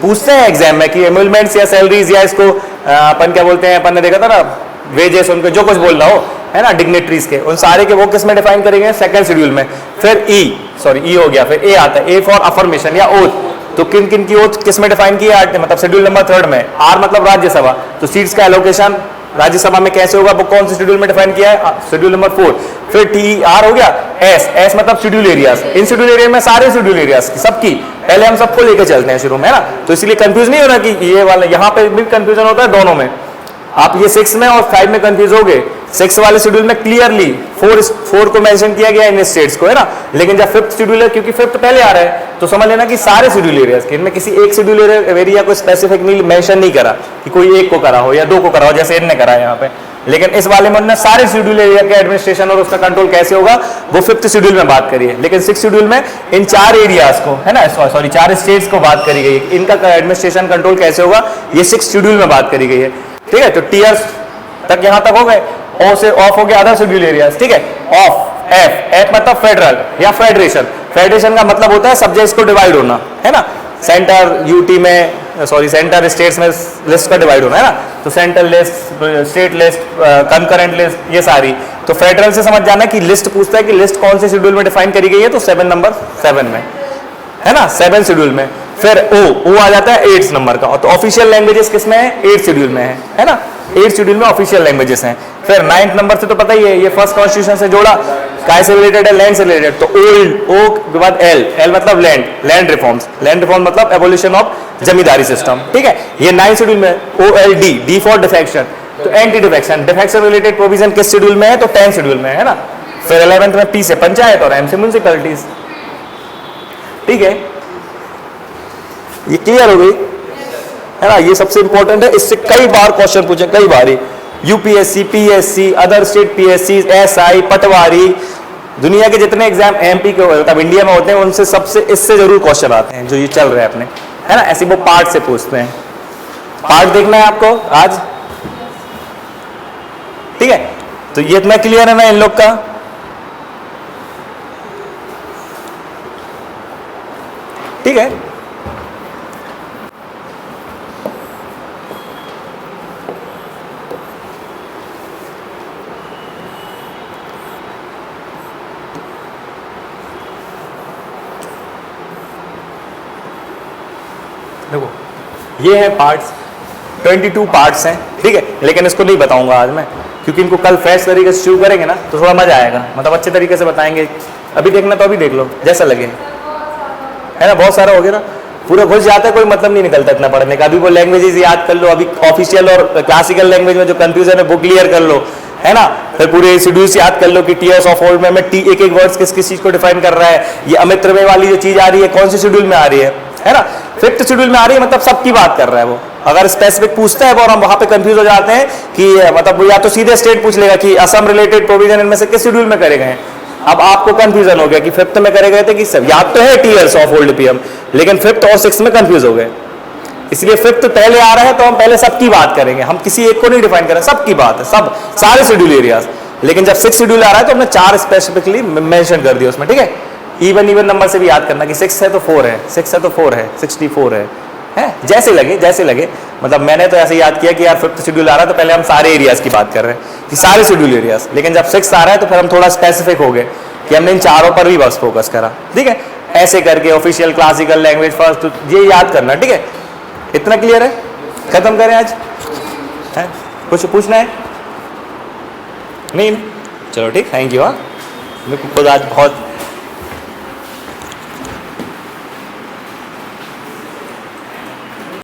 पूछते हैं एग्जाम में कि एम्यूलमेंट्स या सैलरीज या इसको अपन क्या बोलते हैं, अपन ने देखा था ना वेजेस, उनके जो कुछ बोल रहा हो, है ना, डिग्नेटरीज के, उन सारे के वो किस में डिफाइन करेंगे, सेकंड शेड्यूल में। फिर ई हो गया, फिर ए आता है, ए फॉर अफर्मेशन या ओथ, तो किन किन की ओथ किस में डिफाइन की है, मतलब शेड्यूल नंबर 3 में। आर मतलब राज्यसभा, तो सीट्स का एलोकेशन राज्यसभा में कैसे होगा, वो कौन से शेड्यूल में डिफाइन किया है, शेड्यूल नंबर 4। फिर टी आर हो गया, एस मतलब शेड्यूल एरियाज, इन शेड्यूल एरिया में सारे शेड्यूल एरियाज की सबकी, पहले हम सबको लेके चलते हैं शुरू में, है ना। तो इसलिए कंफ्यूज नहीं होना कि ये वाला, यहाँ पे भी कंफ्यूजन होता है दोनों में। आप ये 6 में और 5 में कंफ्यूज हो गए। 6 वाले शेड्यूल में क्लियरली 4 को मेंशन किया गया इन स्टेट्स को, है ना। लेकिन जब 5th शेड्यूल है, क्योंकि 5th पहले आ रहा है, तो समझ लेना कि सारे शेड्यूल एरियाज के, इनमें किसी एक शेड्यूल एरिया को स्पेसिफिक नहीं मेंशन नहीं करा कि कोई एक को करा हो या 2 को करा हो, जैसे इनने करा है यहाँ पे। लेकिन इस वाले में उन्होंने सारे शेड्यूल एरिया के एडमिनिस्ट्रेशन और उसका कंट्रोल कैसे होगा वो 5th शेड्यूल में बात करी है। लेकिन 6th शेड्यूल में इन 4 एरियाज को, है ना, सॉरी 4 स्टेट्स को बात करी गई है, इनका एडमिनिस्ट्रेशन कंट्रोल कैसे होगा, ये 6th शेड्यूल में बात करी गई है, ठीक है। तो टीयर्स तक यहां तक हो गए। ओ से ऑफ हो गया अदर शेड्यूल एरियाज, ठीक है। ऑफ एफ मतलब फेडरल या फेडरेशन, फेडरेशन का मतलब होता है सबजेक्ट्स को डिवाइड होना, है ना। सेंटर यूटी में, सॉरी सेंटर स्टेट्स में लिस्ट का डिवाइड होना, है ना। तो central list, state list, concurrent list, ये सारी। तो फेडरल से समझ जाना कि लिस्ट पूछता है कि लिस्ट कौन से शेड्यूल में डिफाइन करी गई है, तो 7 नंबर 7 में, है ना, 7 शेड्यूल में। फिर ओ आ जाता है 8 नंबर का, तो ऑफिशियल लैंग्वेजेस किसमें है, 8 शेड्यूल में है ना। 8 शेड्यूल में ऑफिशियल लैंग्वेजेस हैं। फिर 9th नंबर से तो पता ही है, ये फर्स्ट कॉन्स्टिट्यूशन से जोड़ा, काय से रिलेटेड है, लैंड से रिलेटेड, तो ओल्ड, ओ के बाद एल मतलब land, land reforms, land reform मतलब एबोलिशन ऑफ जमींदारी सिस्टम, ठीक है। ये 9th शेड्यूल में। OLD, डी फॉर डिफेक्शन, तो anti defection, defection related provision किस शेड्यूल में है, तो 10th शेड्यूल में, है ना। फिर 11th में पी से पंचायत और एम से म्युनिसिपैलिटीज, ठीक है। ये क्लियर हो गई, है ना। ये सबसे इंपॉर्टेंट है, इससे कई बार क्वेश्चन पूछे, कई बार ही, UPSC, PSC, other state PSC, SI, patwari, दुनिया के जितने एग्जाम एमपी के मतलब इंडिया में होते हैं, उनसे सबसे इससे जरूर क्वेश्चन आते हैं जो ये चल रहे हैं अपने, है ना। ऐसे वो पार्ट से पूछते हैं। पार्ट देखना है आपको आज, ठीक है। तो ये इतना क्लियर है ना इन लोग का, ठीक है। देखो ये है पार्ट्स, 22 पार्ट्स हैं, ठीक है। लेकिन इसको नहीं बताऊंगा आज मैं, क्योंकि इनको कल फ्रेश तरीके से शुरू करेंगे ना तो थोड़ा मजा आएगा, मतलब अच्छे तरीके से बताएंगे। अभी देखना तो अभी देख लो जैसा लगे, है ना। बहुत सारा हो गया ना, पूरा घुस जाता है, कोई मतलब नहीं निकलता इतना पढ़ने का। अभी वो लैंग्वेजेस याद कर लो, अभी ऑफिशियल और क्लासिकल लैंग्वेज में जो कंफ्यूजन है वो क्लियर कर लो, है ना। फिर पूरे शेड्यूल्स याद कर लो कि टीयर्स ऑफ ओल्ड में टी एक एक वर्ड्स किस किस चीज को डिफाइन कर रहा है। ये अमित्र में वाली जो चीज आ रही है कौन से शेड्यूल में आ रही है ना। 5th शेड्यूल में आ रही है, मतलब सबकी बात कर रहा है वो। अगर स्पेसिफिक पूछता है और हम वहां पे कंफ्यूज हो जाते हैं कि मतलब या तो सीधे स्टेट पूछ लेगा कि असम रिलेटेड प्रोविजन इनमें से किस शेड्यूल में करे गए हैं। अब आपको कंफ्यूजन हो गया कि 5th में करे गए थे कि सब, याद तो है टीयर्स ऑफ ओल्ड पीएम, लेकिन 5th और 6th में कंफ्यूज हो गए। इसलिए 5th पहले आ रहा है तो हम पहले सबकी बात करेंगे, हम किसी एक को नहीं डिफाइन करें, सबकी बात है, सब सारे शेड्यूल एरियाज। लेकिन जब 6th शेड्यूल आ रहा है तो हमने 4 स्पेसिफिकली मेंशन कर दिया उसमें, ठीक है। इवन नंबर से भी याद करना कि 6 है तो 4 है, 6 है तो 4 है, 64 है, जैसे लगे, मतलब मैंने तो ऐसे याद किया कि यार 5th शेड्यूल आ रहा है तो पहले हम सारे एरियाज की बात कर रहे हैं कि सारे शेड्यूल एरियाज। लेकिन जब 6th आ रहा है तो फिर हम थोड़ा स्पेसिफिक हो गए कि हमने इन चारों पर भी बस फोकस करा, ठीक है। ऐसे करके ऑफिशियल, क्लासिकल लैंग्वेज फर्स्ट, ये याद करना, ठीक है। इतना क्लियर है, खत्म करें आज, है कुछ पूछना है नहीं? चलो ठीक, थैंक यू। हाँ मेरे को खुद आज बहुत